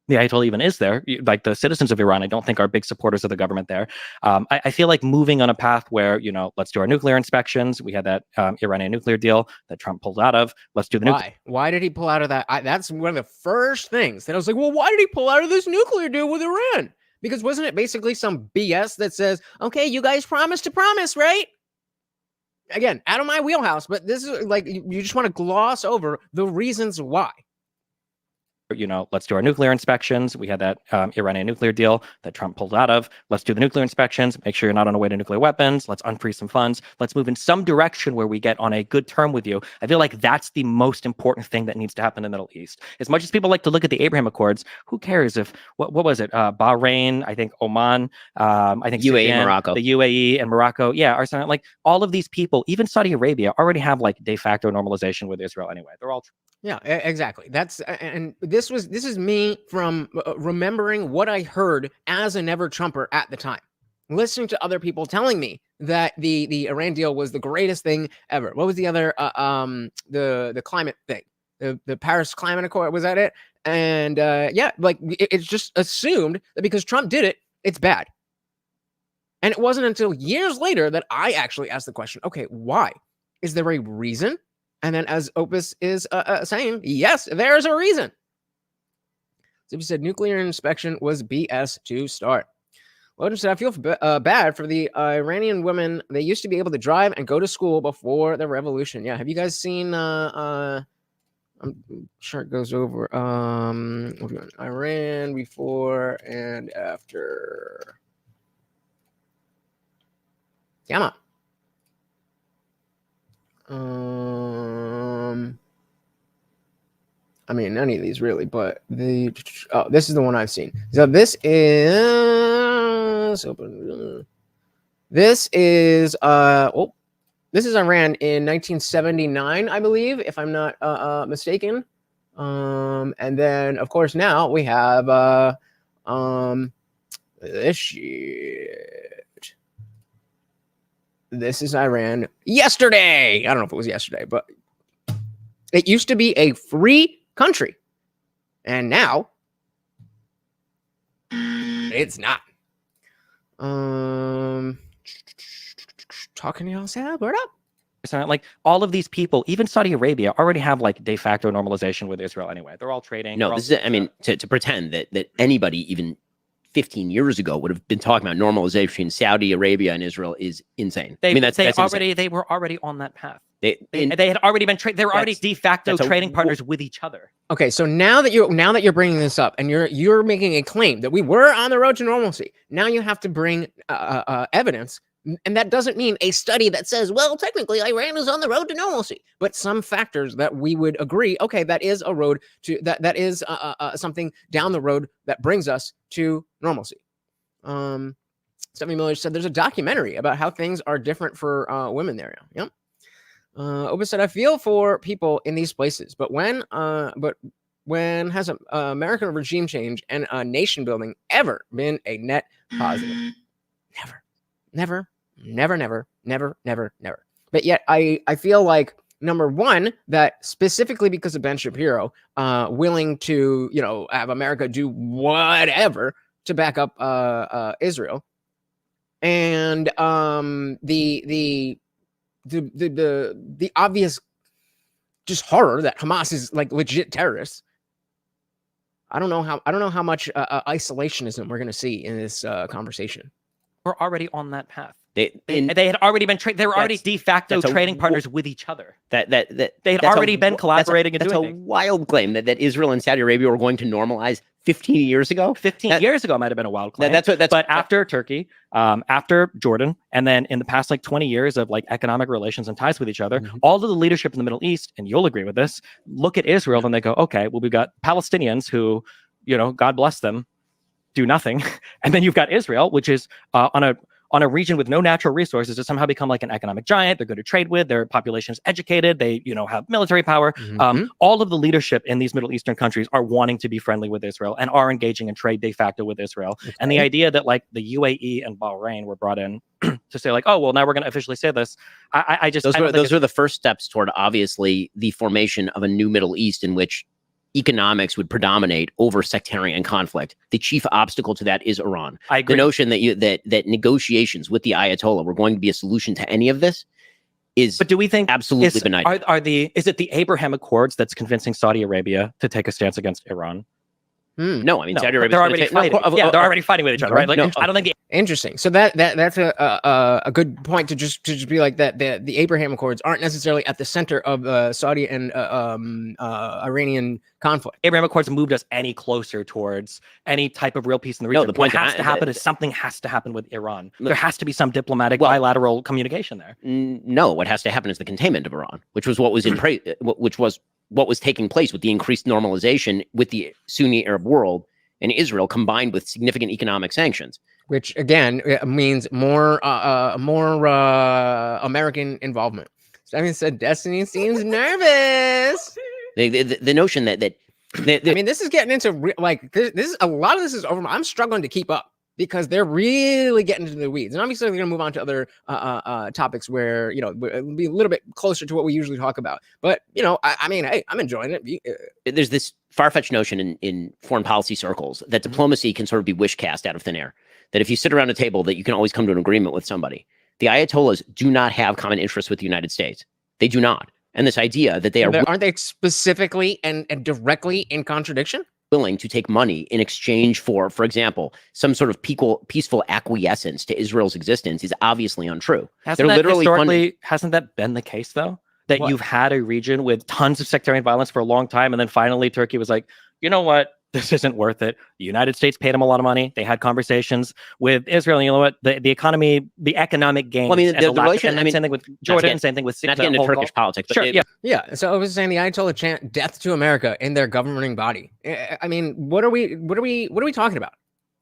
the Ayatollah even is there, like the citizens of Iran, I don't think are big supporters of the government there. I feel like moving on a path where, let's do our nuclear inspections. We had that Iranian nuclear deal that Trump pulled out of. Let's do the Why did he pull out of that? That's one of the first things that I was like, well, why did he pull out of this nuclear deal with Iran? Because wasn't it basically some BS that says, okay, you guys promised to promise, right? Again, out of my wheelhouse, but this is like, you just want to gloss over the reasons why. Let's do our nuclear inspections. We had that Iranian nuclear deal that Trump pulled out of. Let's do the nuclear inspections. Make sure you're not on a way to nuclear weapons. Let's unfreeze some funds. Let's move in some direction where we get on a good term with you. I feel like that's the most important thing that needs to happen in the Middle East. As much as people like to look at the Abraham Accords, who cares if, what was it? Bahrain, I think Oman, I think UAE, Sudan, Morocco. The UAE and Morocco. Yeah, are like all of these people, even Saudi Arabia, already have like de facto normalization with Israel anyway. They're all Yeah, exactly. And this is me from remembering what I heard as a never Trumper at the time, listening to other people telling me that the Iran deal was the greatest thing ever. What was the other the climate thing, the Paris Climate Accord, was that it? And it's just assumed that because Trump did it, it's bad. And it wasn't until years later that I actually asked the question, okay, why? Is there a reason? And then, as Opus is saying, yes, there's a reason. So he said nuclear inspection was BS to start. Loden said, I feel bad for the Iranian women. They used to be able to drive and go to school before the revolution. Yeah, have you guys seen? I'm sure it goes over. Iran before and after. Come on. I mean, none of these really, but this is the one I've seen. So this is this is Iran in 1979, I believe, if I'm not mistaken. And then of course now we have this shit. This is Iran yesterday. I don't know if it was yesterday, but it used to be a free country. And now it's not. Talking to y'all, say, word up. Like all of these people, even Saudi Arabia, already have like de facto normalization with Israel anyway. They're all trading. No, this is, I mean, to pretend that anybody even 15 years ago would have been talking about normalization in Saudi Arabia and Israel is insane. They they were already on that path. They had already been they were already de facto trading partners with each other. Okay, so now that you're bringing this up and you're making a claim that we were on the road to normalcy, now you have to bring evidence. And that doesn't mean a study that says, well, technically Iran is on the road to normalcy, but some factors that we would agree, okay, that is a road to that is something down the road that brings us to normalcy. Stephanie Miller said there's a documentary about how things are different for women there. Yep. Oba said, I feel for people in these places, but when has an American regime change and nation building ever been a net positive? Never. But yet I feel like, number one, that specifically because of Ben Shapiro willing to, have America do whatever to back up Israel, and the obvious just horror that Hamas is like legit terrorists. I don't know how much isolationism we're going to see in this conversation. We're already on that path. They had already been they were already de facto trading partners with each other. They had already been collaborating and doing things. That's a wild claim that Israel and Saudi Arabia were going to normalize 15 years ago. 15 years ago might have been a wild claim. But after Turkey, after Jordan, and then in the past like 20 years of like economic relations and ties with each other, all of the leadership in the Middle East, and you'll agree with this, look at Israel and they go, okay, well, we've got Palestinians who, God bless them, do nothing. And then you've got Israel, which is on a region with no natural resources to somehow become like an economic giant. They're good to trade with. Their population is educated. They, have military power. All of the leadership in these Middle Eastern countries are wanting to be friendly with Israel and are engaging in trade de facto with Israel. Okay. And the idea that like the UAE and Bahrain were brought in to say like, oh, well, now we're going to officially say this. Those were the first steps toward obviously the formation of a new Middle East in which economics would predominate over sectarian conflict. The chief obstacle to that is Iran. I agree. The notion that negotiations with the Ayatollah were going to be a solution to any of this is, but do we think absolutely benighted. Is it the Abraham Accords that's convincing Saudi Arabia to take a stance against Iran? No, I mean, Saudi Arabia. They're already fighting. They're already fighting with each other, right? Like, I don't think. Interesting. So that's a good point to just be like that. The Abraham Accords aren't necessarily at the center of Saudi and Iranian conflict. Abraham Accords moved us any closer towards any type of real peace in the region. No, the point what has to happen is something has to happen with Iran. There has to be some diplomatic bilateral communication there. No, what has to happen is the containment of Iran, which was what was what was taking place with the increased normalization with the Sunni Arab world and Israel, combined with significant economic sanctions. Which again means more American involvement. Stephanie said, "Destiny seems nervous." The notion that I mean, this is getting into this is a lot of this is over. I'm struggling to keep up because they're really getting into the weeds, and obviously we're going to move on to other topics where it'll be a little bit closer to what we usually talk about. But I mean, hey, I'm enjoying it. There's this far-fetched notion in foreign policy circles that diplomacy can sort of be wish cast out of thin air. That if you sit around a table, that you can always come to an agreement with somebody. The Ayatollahs do not have common interests with the United States. They do not. And this idea that aren't they specifically and directly in contradiction? Willing to take money in exchange for example, some sort of peaceful acquiescence to Israel's existence is obviously untrue. Hasn't that been the case though? That you've had a region with tons of sectarian violence for a long time, and then finally Turkey was like, you know what? This isn't worth it. The United States paid them a lot of money. They had conversations with Israel. And you know what? The economy, the economic gains. Well, I mean, the relation. Same thing with Jordan. Same thing with not getting into Turkish politics. But sure. Yeah. So I was saying the Ayatollah chant "Death to America" in their governing body. I mean, what are we talking about?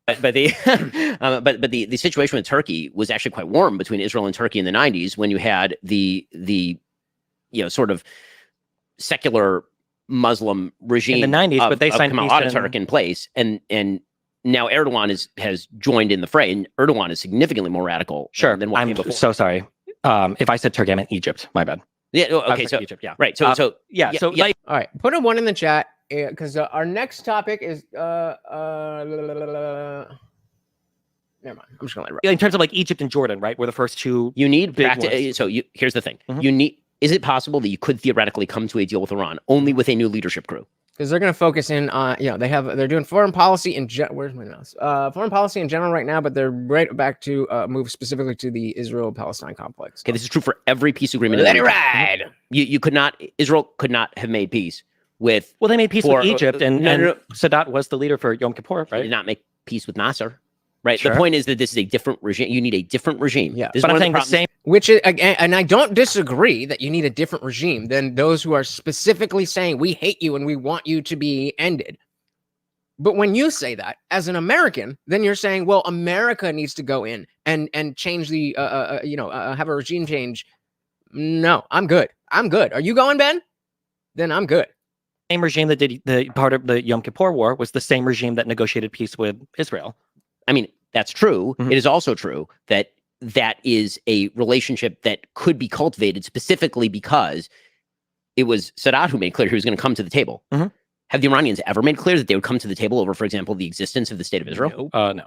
But the situation with Turkey was actually quite warm between Israel and Turkey in the 90s when you had the sort of secular Muslim regime in the 90s, but they signed Kemal Ataturk in place, and now Erdogan has joined in the fray, and Erdogan is significantly more radical. Than what came before. So sorry. If I said Turkey, I meant Egypt. My bad. Yeah. Okay. So Egypt. Yeah. Right. So all right. Put a 1 in the chat because our next topic is never mind. I'm just gonna let it run. In terms of like Egypt and Jordan, right? We're the first two. You need practice. So here's the thing. Is it possible that you could theoretically come to a deal with Iran only with a new leadership crew? Because they're going to focus in on, they're doing foreign policy in where's my notes? Foreign policy in general right now, but they're right back to move specifically to the Israel-Palestine complex. Okay, this is true for every peace agreement. Let it ride. Israel could not have made peace with. Well, they made peace with Egypt, and Sadat was the leader for Yom Kippur, right? They did not make peace with Nasser. Right. Sure. The point is that this is a different regime. You need a different regime. Yeah. But I'm saying the same. Which is, and I don't disagree that you need a different regime than those who are specifically saying we hate you and we want you to be ended. But when you say that as an American, then you're saying, well, America needs to go in and change the, have a regime change. No, I'm good. I'm good. Are you going, Ben? Then I'm good. Same regime that did the part of the Yom Kippur War was the same regime that negotiated peace with Israel. I mean, that's true. It is also true that is a relationship that could be cultivated specifically because it was Sadat who made clear he was going to come to the table. Have the Iranians ever made clear that they would come to the table over, for example, the existence of the state of Israel? No.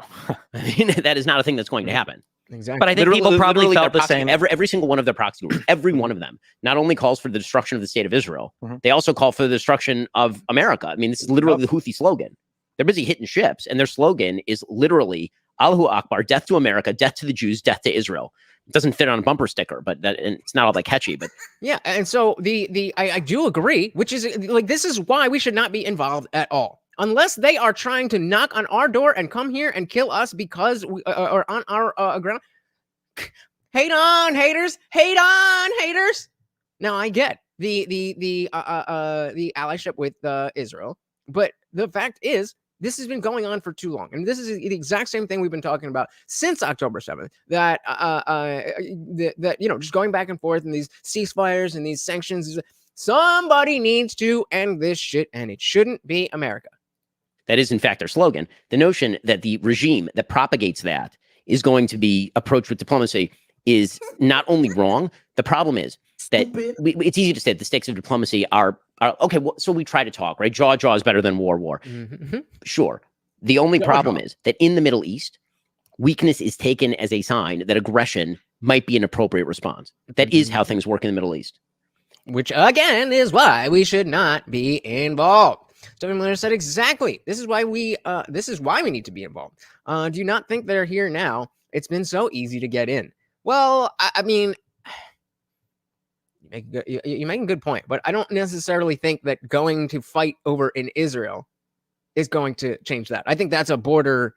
I mean, that is not a thing that's going to happen. Exactly. But I think people probably felt the same. Every single one of their proxy groups, every one of them, not only calls for the destruction of the state of Israel, they also call for the destruction of America. I mean, this is literally the Houthi slogan. They're busy hitting ships, and their slogan is literally Allahu Akbar, death to America, death to the Jews, death to Israel. It doesn't fit on a bumper sticker, and it's not all that catchy. But yeah, and so I do agree, which is like this is why we should not be involved at all, unless they are trying to knock on our door and come here and kill us because we are on our ground. Hate on haters, hate on haters. Now I get the allyship with Israel, but the fact is, this has been going on for too long. And this is the exact same thing we've been talking about since October 7th, that just going back and forth and these ceasefires and these sanctions. Somebody needs to end this shit, and it shouldn't be America. That is, in fact, their slogan. The notion that the regime that propagates that is going to be approached with diplomacy is not only wrong. The problem is that it's easy to say that the stakes of diplomacy are okay. Well, so we try to talk, right? Jaw is better than war. Sure. The only problem is that in the Middle East, weakness is taken as a sign that aggression might be an appropriate response. That is how things work in the Middle East. Which, again, is why we should not be involved. Stephen Bonnell said exactly. This is why we need to be involved. Do you not think they're here now? It's been so easy to get in. Well, I mean, you make a good point, but I don't necessarily think that going to fight over in Israel is going to change that. I think that's a border,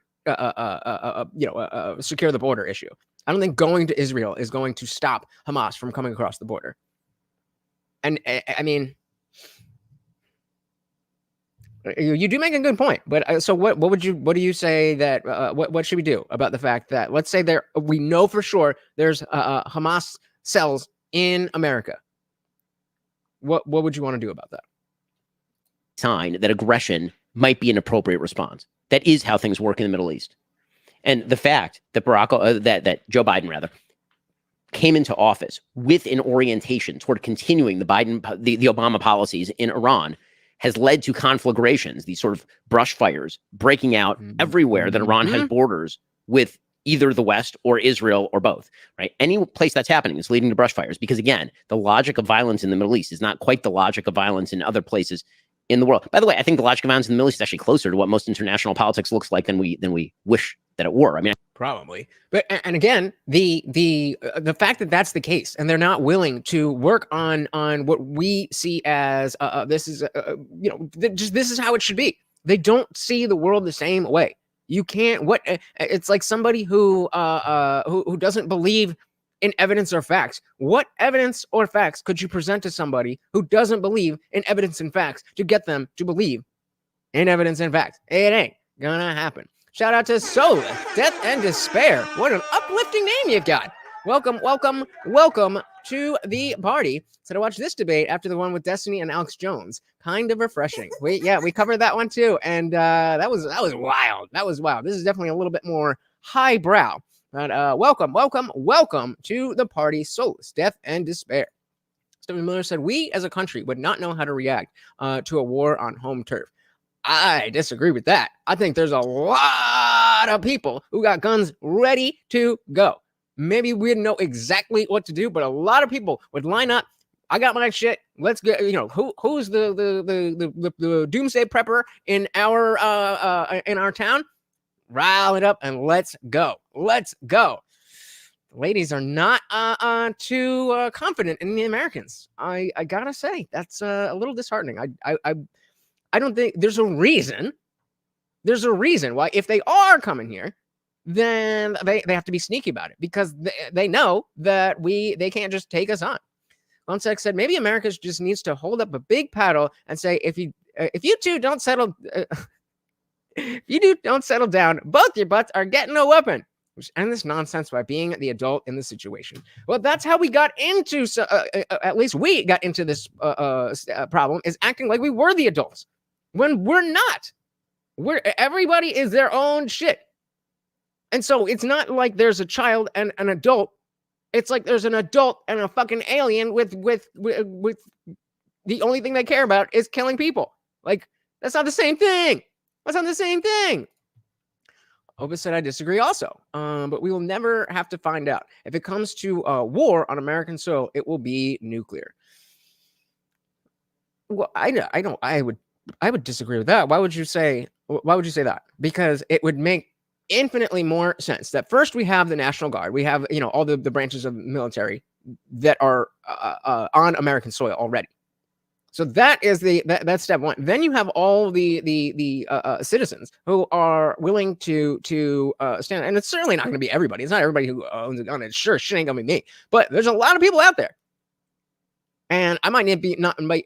secure the border issue. I don't think going to Israel is going to stop Hamas from coming across the border. And I mean, you do make a good point, but so what do you say that what should we do about the fact that, let's say we know for sure there's Hamas cells in America? What would you want to do about that? Sign that aggression might be an appropriate response. That is how things work in the Middle East. And the fact that that Joe Biden came into office with an orientation toward continuing the Obama policies in Iran has led to conflagrations, these sort of brush fires breaking out everywhere that Iran has borders with either the West or Israel or both, right? Any place that's happening is leading to brush fires because, again, the logic of violence in the Middle East is not quite the logic of violence in other places in the world. By the way, I think the logic of violence in the Middle East is actually closer to what most international politics looks like than we wish that it were. I mean, probably. But and again, the fact that that's the case, and they're not willing to work on what we see as this is this is how it should be. They don't see the world the same way. You can't. It's like somebody who doesn't believe in evidence or facts. What evidence or facts could you present to somebody who doesn't believe in evidence and facts to get them to believe in evidence and facts? It ain't gonna happen. Shout out to Soul, Death and Despair. What an uplifting name you've got. Welcome to the party. So to watch this debate after the one with Destiny and Alex Jones, kind of refreshing. We covered that one too, and that was wild. That was wild. This is definitely a little bit more highbrow. But welcome to the party, Soulless, Death and Despair. Stephen Miller said, we as a country would not know how to react to a war on home turf. I disagree with that. I think there's a lot lot of people who got guns ready to go. Maybe we didn't know exactly what to do, but a lot of people would line up. I got my shit. Let's get, who's the doomsday prepper in our town? Rile it up and let's go. Let's go. Ladies are not too confident in the Americans. I gotta say that's a little disheartening. I don't think there's a reason. There's a reason why if they are coming here, then they have to be sneaky about it because they know that they can't just take us on. Lonsek said maybe America just needs to hold up a big paddle and say if you two don't settle down, both your butts are getting a weapon. Which end this nonsense by being the adult in the situation. Well, that's how we got into. At least we got into this problem is acting like we were the adults when we're not. Everybody is their own shit, and so it's not like there's a child and an adult. It's like there's an adult and a fucking alien with the only thing they care about is killing people. Like that's not the same thing. That's not the same thing. Obis said, I disagree also, but we will never have to find out. If it comes to war on American soil, it will be nuclear. Well, I would disagree with that. Why would you say that? Because it would make infinitely more sense that first we have the National Guard. We have, all the branches of the military that are on American soil already. So that is that's step one. Then you have all the citizens who are willing to stand, and it's certainly not going to be everybody. It's not everybody who owns a gun. It's sure shit ain't gonna be me, but there's a lot of people out there, and I might not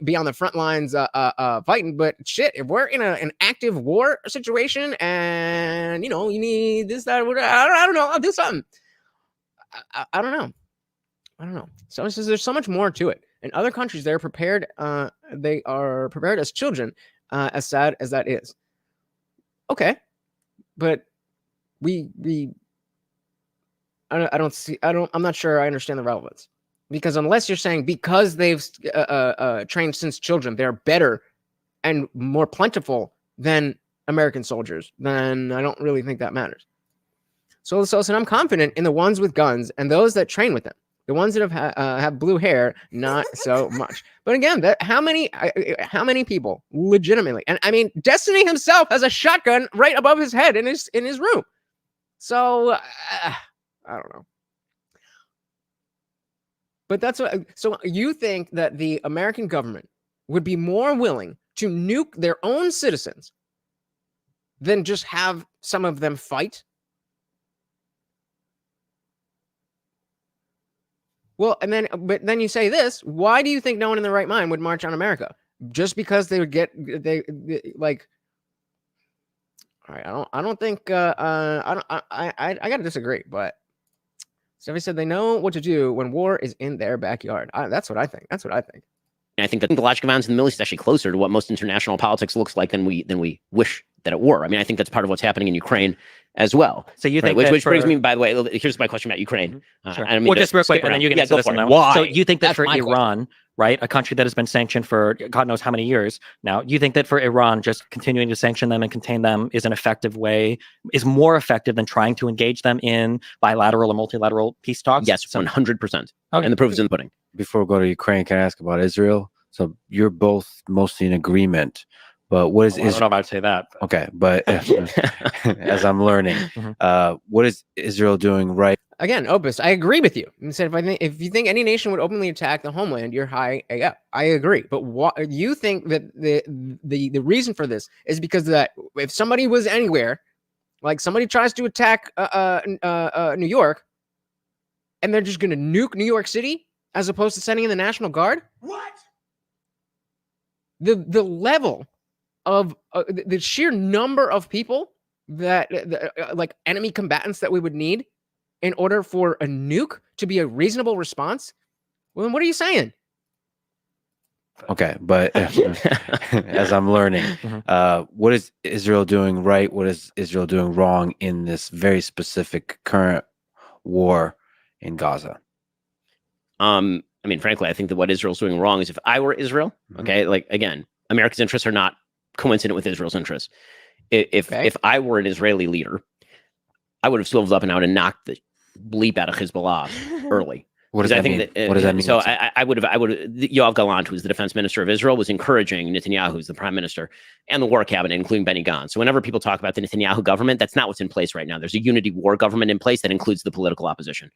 be on the front lines fighting, but shit, if we're in an active war situation, and you need this, that, whatever, I don't know, I'll do something. I don't know. So there's so much more to it. In other countries, they're prepared. They are prepared as children, as sad as that is. Okay, but I'm not sure I understand the relevance, because unless you're saying because they've trained since children, they're better and more plentiful than American soldiers, then I don't really think that matters. So I'm confident in the ones with guns and those that train with them. The ones that have blue hair, not so much. But again, how many people legitimately? And I mean, Destiny himself has a shotgun right above his head in his room. So I don't know. But that's what. So you think that the American government would be more willing to nuke their own citizens than just have some of them fight? Well, but then you say this, why do you think no one in their right mind would march on America? Just because they would they like, all right, I gotta disagree, but Steffi said they know what to do when war is in their backyard. That's what I think. And I think that the logic of violence in the Middle East is actually closer to what most international politics looks like than we wish that it were. I mean, I think that's part of what's happening in Ukraine as well. So you think, which brings me, by the way, here's my question about Ukraine. Sure. Well, just real quick, and then you can answer this one. Why? So you think that That's for Iran, right, a country that has been sanctioned for God knows how many years now, you think that for Iran, just continuing to sanction them and contain them is an effective way, is more effective than trying to engage them in bilateral or multilateral peace talks? Yes, 100%. Okay. And the proof is in the pudding. Before we go to Ukraine, can I ask about Israel? So you're both mostly in agreement. But what is I don't know if I'd say that. Okay, but as I'm learning, what is Israel doing right? Again, Opus, I agree with you. And said if you think any nation would openly attack the homeland, you're high AF. I agree. But what you think that the reason for this is because that if somebody was anywhere, like somebody tries to attack New York, and they're just going to nuke New York City as opposed to sending in the National Guard? What? The level of the sheer number of people that like enemy combatants that we would need in order for a nuke to be a reasonable response. Well, then what are you saying? Okay, but as I'm learning, what is Israel doing right? What is Israel doing wrong in this very specific current war in Gaza? I mean, frankly, I think that what Israel's doing wrong is if I were Israel, okay, like again, America's interests are not coincident with Israel's interests. If I were an Israeli leader, I would have swiveled up and I would have knocked the bleep out of Hezbollah early. What does that mean? What does that mean? So I would have, Yoav Gallant, who's the defense minister of Israel, was encouraging Netanyahu, who's the prime minister, and the war cabinet, including Benny Gantz. So whenever people talk about the Netanyahu government, that's not what's in place right now. There's a unity war government in place that includes the political opposition.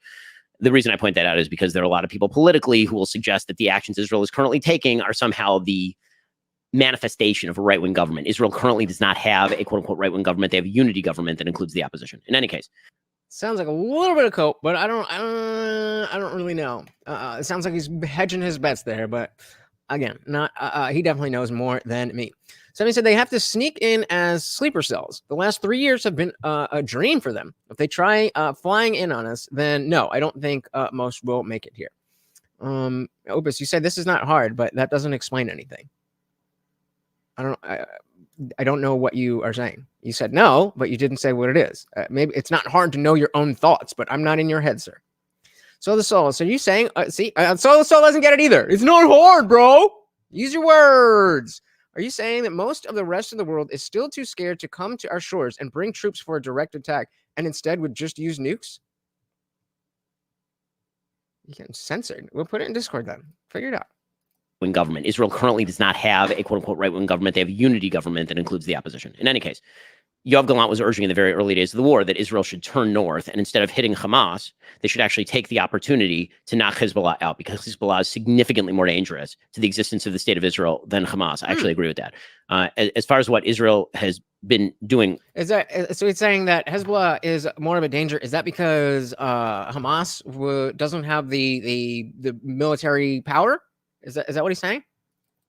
The reason I point that out is because there are a lot of people politically who will suggest that the actions Israel is currently taking are somehow the manifestation of a right-wing government. Israel currently does not have a quote-unquote right-wing government. They have a unity government that includes the opposition. In any case, sounds like a little bit of cope, but I don't really know. It sounds like he's hedging his bets there, but again, not. He definitely knows more than me. Somebody said they have to sneak in as sleeper cells. The last 3 years have been a dream for them. If they try flying in on us, then no, I don't think most will make it here. Opus, you said this is not hard, but that doesn't explain anything. I don't know what you are saying. You said no, but you didn't say what it is. Maybe it's not hard to know your own thoughts, but I'm not in your head, sir. So the soul. So you saying, so the soul doesn't get it either. It's not hard, bro. Use your words. Are you saying that most of the rest of the world is still too scared to come to our shores and bring troops for a direct attack and instead would just use nukes? You can censor it. We'll put it in Discord then. Figure it out. Government. Israel currently does not have a quote-unquote right-wing government. They have a unity government that includes the opposition. In any case, Yoav Gallant was urging in the very early days of the war that Israel should turn north, and instead of hitting Hamas, they should actually take the opportunity to knock Hezbollah out, because Hezbollah is significantly more dangerous to the existence of the state of Israel than Hamas. I actually agree with that. As far as what Israel has been doing, is that so? It's saying that Hezbollah is more of a danger. Is that because Hamas doesn't have the military power? Is that what he's saying?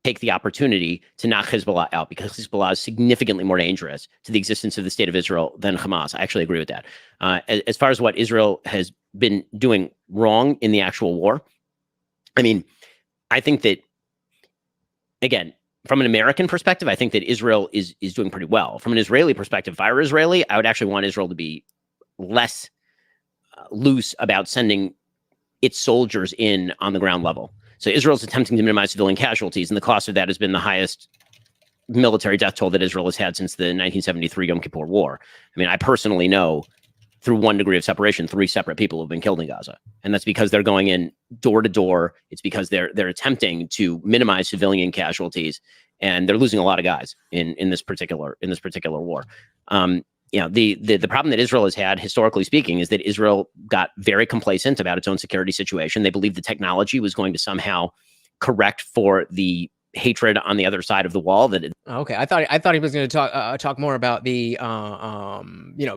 Take the opportunity to knock Hezbollah out, because Hezbollah is significantly more dangerous to the existence of the state of Israel than Hamas. I actually agree with that. As far as what Israel has been doing wrong in the actual war, I mean, I think that, again, from an American perspective, I think that Israel is doing pretty well. From an Israeli perspective, if I were Israeli, I would actually want Israel to be less loose about sending its soldiers in on the ground level. So Israel's attempting to minimize civilian casualties, and the cost of that has been the highest military death toll that Israel has had since the 1973 Yom Kippur War. I mean, I personally know, through 1 degree of separation, 3 separate people have been killed in Gaza, and that's because they're going in door to door. It's because they're attempting to minimize civilian casualties, and they're losing a lot of guys in this particular war. You know, the problem that Israel has had, historically speaking, is that Israel got very complacent about its own security situation. They believed the technology was going to somehow correct for the hatred on the other side of the wall. Okay, I thought he was going to talk more about the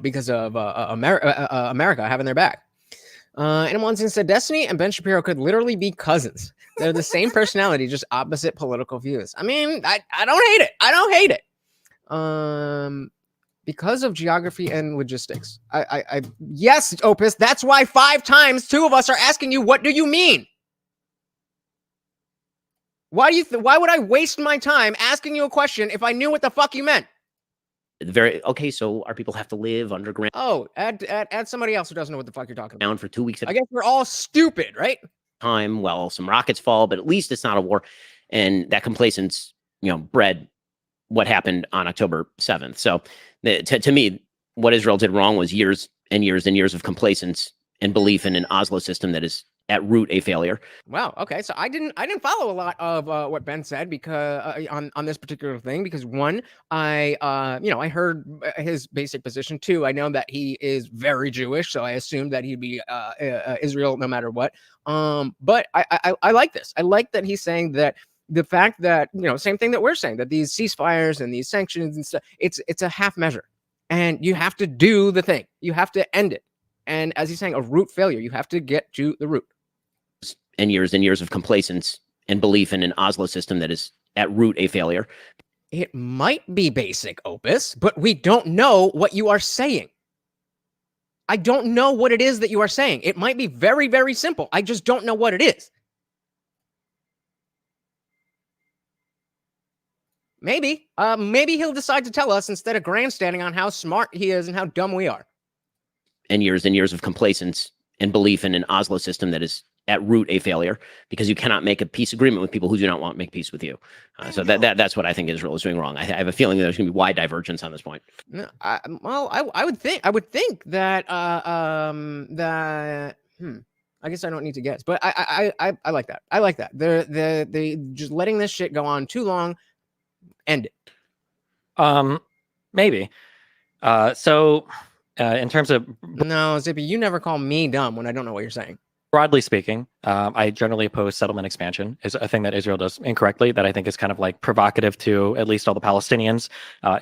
because of America having their back. And one said Destiny and Ben Shapiro could literally be cousins. They're the same personality, just opposite political views. I mean, I don't hate it. I don't hate it. Because of geography and logistics. Yes, Opus, that's why 5 times 2 of us are asking you, what do you mean? Why would I waste my time asking you a question if I knew what the fuck you meant? Okay, so our people have to live underground. Oh, add somebody else who doesn't know what the fuck you're talking about. Down for 2 weeks. I guess we're all stupid, right? Time, well, some rockets fall, but at least it's not a war. And that complacence, bred what happened on October 7th. So to me, what Israel did wrong was years and years and years of complacence and belief in an Oslo system that is at root a failure. Wow. Okay. So I didn't follow a lot of what Ben said because on this particular thing, because one, I heard his basic position. 2, I know that he is very Jewish, so I assumed that he'd be Israel no matter what. But I like this. I like that he's saying that the fact that, same thing that we're saying, that these ceasefires and these sanctions and stuff, it's a half measure, and you have to do the thing. You have to end it. And as he's saying, a root failure, you have to get to the root. And years of complacence and belief in an Oslo system that is at root a failure. It might be basic, Opus, but we don't know what you are saying. I don't know what it is that you are saying. It might be very, very simple. I just don't know what it is. Maybe he'll decide to tell us instead of grandstanding on how smart he is and how dumb we are. And years of complacence and belief in an Oslo system that is at root a failure, because you cannot make a peace agreement with people who do not want to make peace with you. So that's what I think Israel is doing wrong. I have a feeling that there's going to be wide divergence on this point. No, I would think that I guess I don't need to guess, but I like that. I like that. They just letting this shit go on too long. End it. Maybe. In terms of no, Zippy, you never call me dumb when I don't know what you're saying. Broadly speaking, I generally oppose settlement expansion. Is a thing that Israel does incorrectly that I think is kind of like provocative to at least all the Palestinians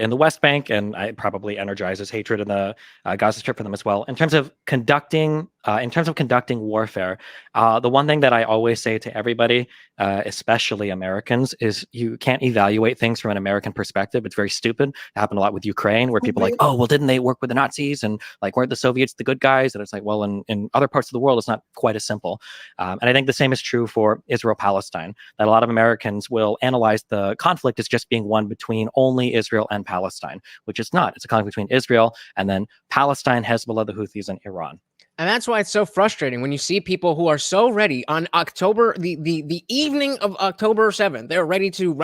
in the West Bank, and it probably energizes hatred in the Gaza Strip for them as well. In terms of conducting warfare, the one thing that I always say to everybody, especially Americans, is you can't evaluate things from an American perspective. It's very stupid. It happened a lot with Ukraine, where people are like, oh, well, didn't they work with the Nazis? And like, weren't the Soviets the good guys? And it's like, well, in other parts of the world, it's not quite as simple. And I think the same is true for Israel-Palestine, that a lot of Americans will analyze the conflict as just being one between only Israel and Palestine, which it's not. It's a conflict between Israel and then Palestine, Hezbollah, the Houthis, and Iran. And that's why it's so frustrating when you see people who are so ready on October, the evening of October 7th, they're ready to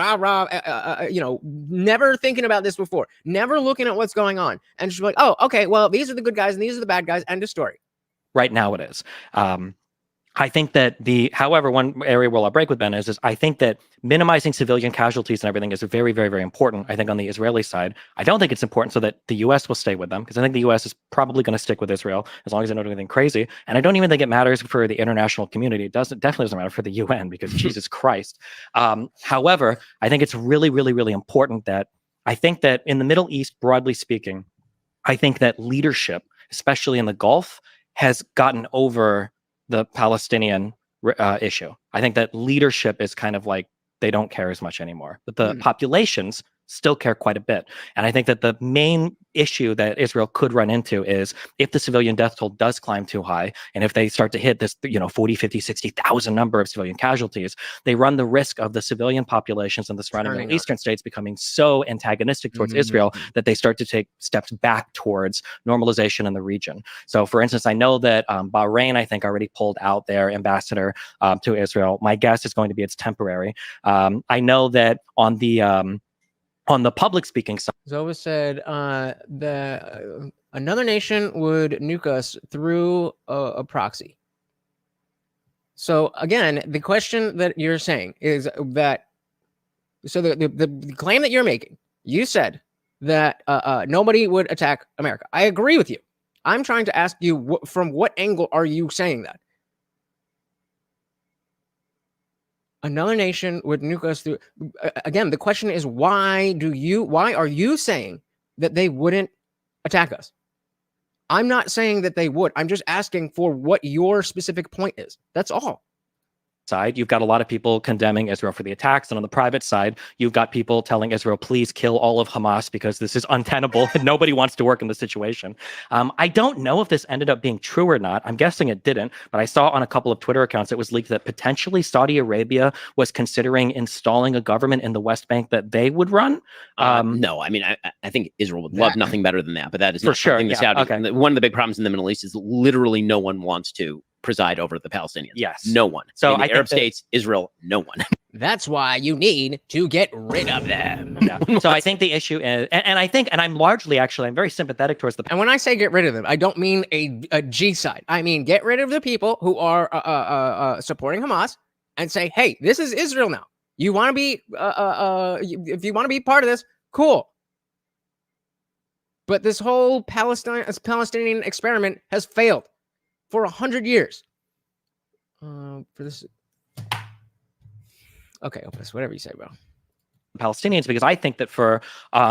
never thinking about this before, never looking at what's going on, and just like, oh, okay, well, these are the good guys and these are the bad guys, end of story. Right now it is. I think that however, one area where I'll break with Ben is I think that minimizing civilian casualties and everything is very, very, very important. I think on the Israeli side, I don't think it's important so that the U.S. will stay with them, because I think the U.S. is probably going to stick with Israel as long as they don't do anything crazy. And I don't even think it matters for the international community. It definitely doesn't matter for the UN, because Jesus Christ. However, I think it's really, really, really important that I think that in the Middle East, broadly speaking, I think that leadership, especially in the Gulf, has gotten over the Palestinian issue. I think that leadership is kind of like, they don't care as much anymore, but the populations still care quite a bit. And I think that the main issue that Israel could run into is if the civilian death toll does climb too high, and if they start to hit this 40, 50, 60,000 number of civilian casualties, they run the risk of the civilian populations in the surrounding Middle Eastern states becoming so antagonistic towards Israel that they start to take steps back towards normalization in the region. So for instance, I know that Bahrain, I think, already pulled out their ambassador to Israel. My guess is going to be it's temporary. I know that on the public speaking side, Zova said another nation would nuke us through a proxy. So again, the question that you're saying is that, so the claim that you're making, you said that nobody would attack America. I agree with you. I'm trying to ask you, from what angle are you saying that? Another nation would nuke us through. Again, the question is, why are you saying that they wouldn't attack us? I'm not saying that they would. I'm just asking for what your specific point is. That's all. Side, you've got a lot of people condemning Israel for the attacks, and on the private side, you've got people telling Israel, please kill all of Hamas because this is untenable and nobody wants to work in this situation. I don't know if this ended up being true or not. I'm guessing it didn't, but I saw on a couple of Twitter accounts it was leaked that potentially Saudi Arabia was considering installing a government in the West Bank that they would run. No, I mean, I think Israel would love nothing better than that, but that is for not sure. Something the Saudis, okay. One of the big problems in the Middle East is literally no one wants to preside over the Palestinians. Yes. No one. So in the Arab states, Israel, no one. That's why you need to get rid of them. Yeah. So I think the issue is, and I'm largely, actually, I'm very sympathetic towards the. And when I say get rid of them, I don't mean a G side. I mean, get rid of the people who are supporting Hamas and say, hey, this is Israel now. You want to be, if you want to be part of this, cool. But this whole Palestinian experiment has failed for 100 years. For this, okay, Opus, whatever you say, bro. Palestinians, because I think that for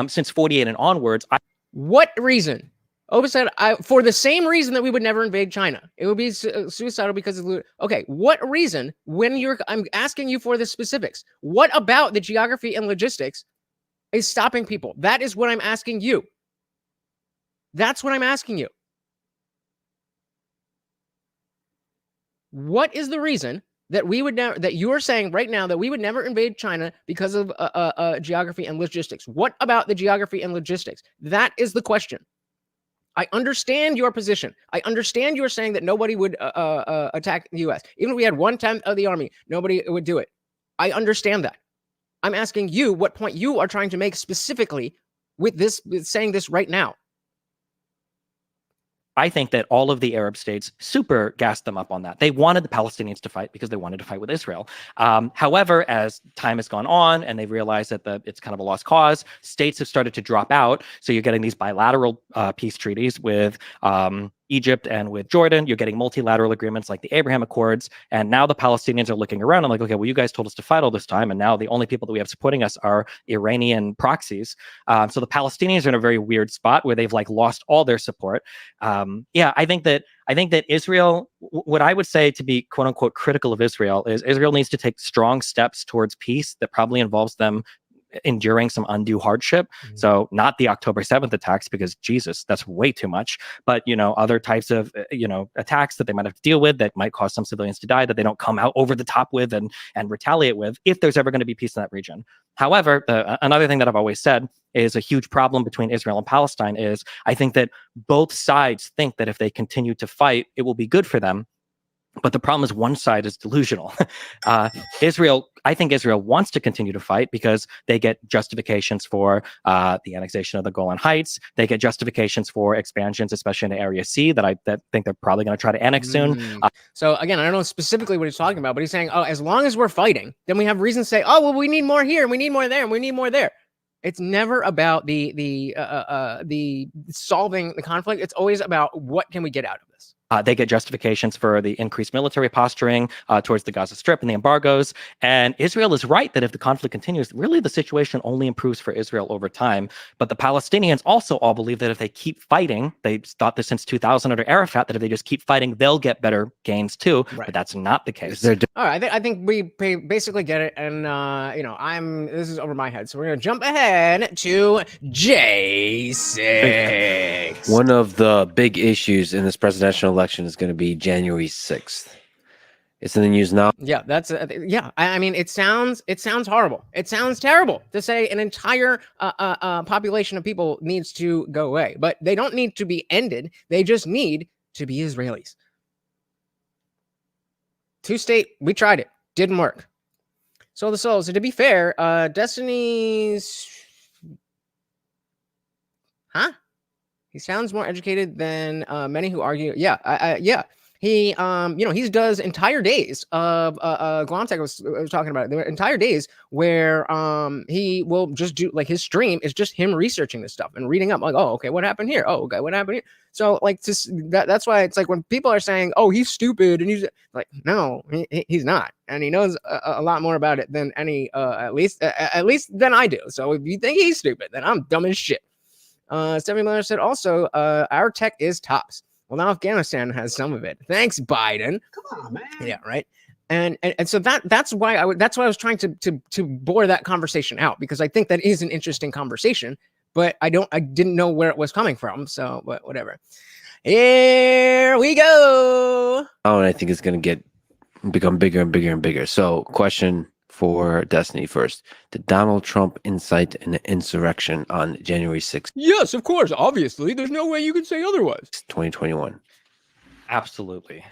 since 48 and onwards, what reason? Opus said, for the same reason that we would never invade China. It would be suicidal because of. Okay, what reason? I'm asking you for the specifics. What about the geography and logistics is stopping people? That is what I'm asking you. That's what I'm asking you. What is the reason that we would never, that you are saying right now that we would never invade China because of geography and logistics? What about the geography and logistics? That is the question. I understand your position. I understand you're saying that nobody would attack the U.S. Even if we had 1/10 of the army, nobody would do it. I understand that. I'm asking you what point you are trying to make specifically with this, with saying this right now. I think that all of the Arab states super gassed them up on that. They wanted the Palestinians to fight because they wanted to fight with Israel. However, as time has gone on and they realized that it's kind of a lost cause, states have started to drop out. So you're getting these bilateral peace treaties with Egypt and with Jordan. You're getting multilateral agreements like the Abraham Accords. And now the Palestinians are looking around and like, okay, well, you guys told us to fight all this time. And now the only people that we have supporting us are Iranian proxies. So the Palestinians are in a very weird spot where they've like lost all their support. I think that Israel, what I would say to be quote unquote critical of Israel is Israel needs to take strong steps towards peace that probably involves them enduring some undue hardship. Mm-hmm. So not the October 7th attacks, because Jesus, that's way too much, but other types of attacks that they might have to deal with that might cause some civilians to die that they don't come out over the top with and retaliate with if there's ever going to be peace in that region. However, another thing that I've always said is a huge problem between Israel and Palestine is I think that both sides think that if they continue to fight, it will be good for them. But the problem is one side is delusional. I think Israel wants to continue to fight because they get justifications for the annexation of the Golan Heights. They get justifications for expansions, especially in Area C, that I think they're probably going to try to annex soon. So again, I don't know specifically what he's talking about, but he's saying, as long as we're fighting, then we have reason to say, we need more here, and we need more there, and we need more there. It's never about the solving the conflict. It's always about what can we get out of this. They get justifications for the increased military posturing towards the Gaza Strip and the embargoes. And Israel is right that if the conflict continues, really the situation only improves for Israel over time. But the Palestinians also all believe that if they keep fighting, they thought this since 2000 under Arafat, that if they just keep fighting, they'll get better gains too. Right. But that's not the case. All right, I think we basically get it. And, this is over my head. So we're going to jump ahead to J6. One of the big issues in this presidential election is going to be January 6th. It's in the news now. Yeah, that's I mean, it sounds horrible. It sounds terrible to say an entire population of people needs to go away, but they don't need to be ended. They just need to be Israelis. Two-state, we tried it, didn't work. So to be fair, Destiny's, he sounds more educated than many who argue. He, he does entire days of Glomtech was talking about it. There were entire days where he will just do like his stream is just him researching this stuff and reading up like, oh, okay, what happened here? Oh, okay, what happened here? So like that's why it's like when people are saying, oh, he's stupid, and he's like, no, he's not, and he knows a lot more about it than any at least than I do. So if you think he's stupid, then I'm dumb as shit. Stephanie Miller said also, our tech is tops. Well, now Afghanistan has some of it. Thanks, Biden. Come on, man. Yeah, right. And so that's why I was trying to bore that conversation out, because I think that is an interesting conversation, but I didn't know where it was coming from. So, but whatever. Here we go. Oh, and I think it's going to become bigger and bigger and bigger. So, question for Destiny first. Did Donald Trump incite an insurrection on January 6th? Yes, of course. Obviously, there's no way you can say otherwise. 2021. Absolutely.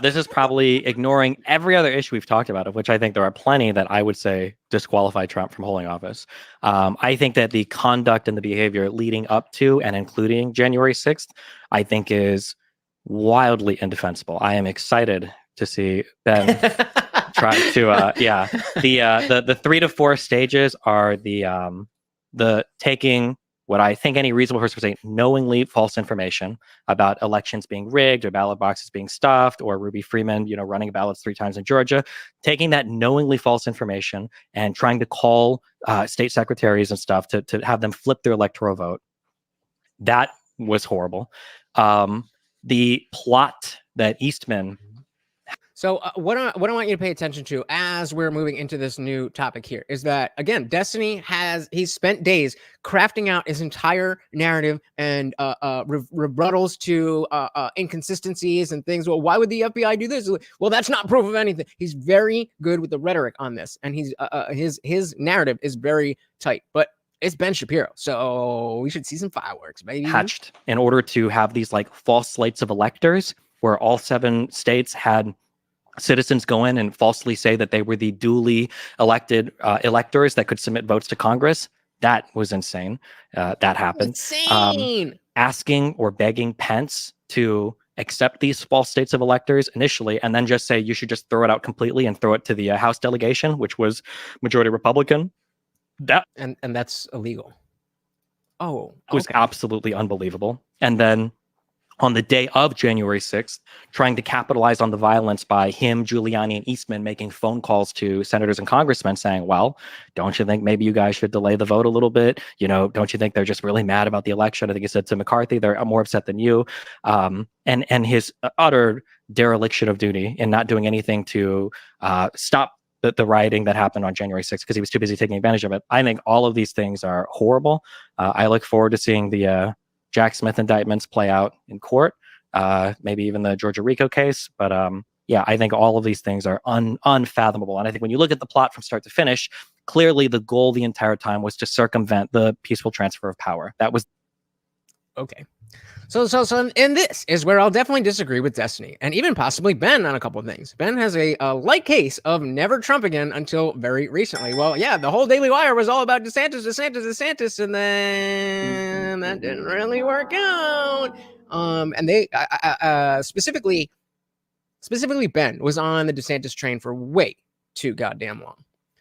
This is probably ignoring every other issue we've talked about, of which I think there are plenty that I would say disqualify Trump from holding office. I think that the conduct and the behavior leading up to and including January 6th, I think is wildly indefensible. I am excited to see Ben try to the 3 to 4 stages are the taking what I think any reasonable person would say knowingly false information about elections being rigged or ballot boxes being stuffed or Ruby Freeman running ballots 3 times in Georgia, taking that knowingly false information and trying to call state secretaries and stuff to have them flip their electoral vote. That was horrible. The plot that Eastman. So what I want you to pay attention to as we're moving into this new topic here is that, again, Destiny he's spent days crafting out his entire narrative and rebuttals to inconsistencies and things. Well, why would the FBI do this? Well, that's not proof of anything. He's very good with the rhetoric on this, and he's his narrative is very tight. But it's Ben Shapiro. So we should see some fireworks, baby. Hatched in order to have these like false slates of electors where all 7 states had citizens go in and falsely say that they were the duly elected electors that could submit votes to Congress. That was insane. That happened. Insane. Asking or begging Pence to accept these false states of electors initially, and then just say you should just throw it out completely and throw it to the House delegation, which was majority Republican. That and that's illegal. Oh, it was absolutely unbelievable. And then on the day of January 6th, trying to capitalize on the violence by him, Giuliani, and Eastman making phone calls to senators and congressmen saying, well, don't you think maybe you guys should delay the vote a little bit? You know, don't you think they're just really mad about the election? I think he said to McCarthy, they're more upset than you. And his utter dereliction of duty in not doing anything to stop the rioting that happened on January 6th because he was too busy taking advantage of it. I think all of these things are horrible. I look forward to seeing the Jack Smith indictments play out in court, maybe even the Georgia RICO case. But yeah, I think all of these things are unfathomable. And I think when you look at the plot from start to finish, clearly the goal the entire time was to circumvent the peaceful transfer of power. That was okay. So and this is where I'll definitely disagree with Destiny and even possibly Ben on a couple of things. Ben has a light case of never Trump again until very recently. Well, yeah, the whole Daily Wire was all about DeSantis, and then that didn't really work out. And they specifically Ben was on the DeSantis train for way too goddamn long.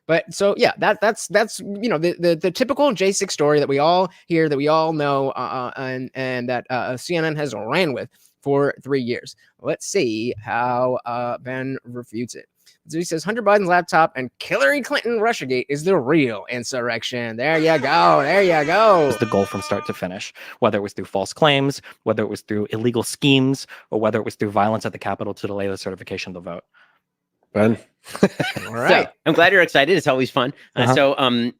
But so yeah, that's you know the typical J6 story that we all hear, that we all know, and that CNN has ran with for 3 years. Let's see how Ben refutes it. So he says Hunter Biden's laptop and Hillary Clinton Russiagate is the real insurrection. There you go. There you go. It was the goal from start to finish, whether it was through false claims, whether it was through illegal schemes, or whether it was through violence at the Capitol to delay the certification of the vote. Ben. All right. So, I'm glad you're excited. It's always fun. So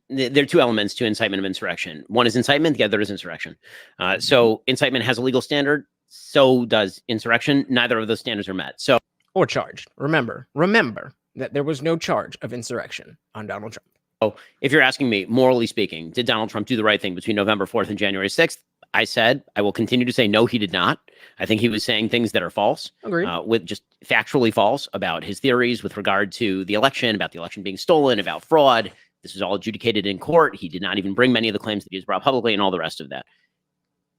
there are 2 elements to incitement of insurrection. One is incitement. The other is insurrection. So incitement has a legal standard. So does insurrection. Neither of those standards are met. So or charged. Remember that there was no charge of insurrection on Donald Trump. So if you're asking me, morally speaking, did Donald Trump do the right thing between November 4th and January 6th? I said, I will continue to say, no, he did not. I think he was saying things that are false, with just factually false about his theories with regard to the election, about the election being stolen, about fraud. This was all adjudicated in court. He did not even bring many of the claims that he has brought publicly and all the rest of that.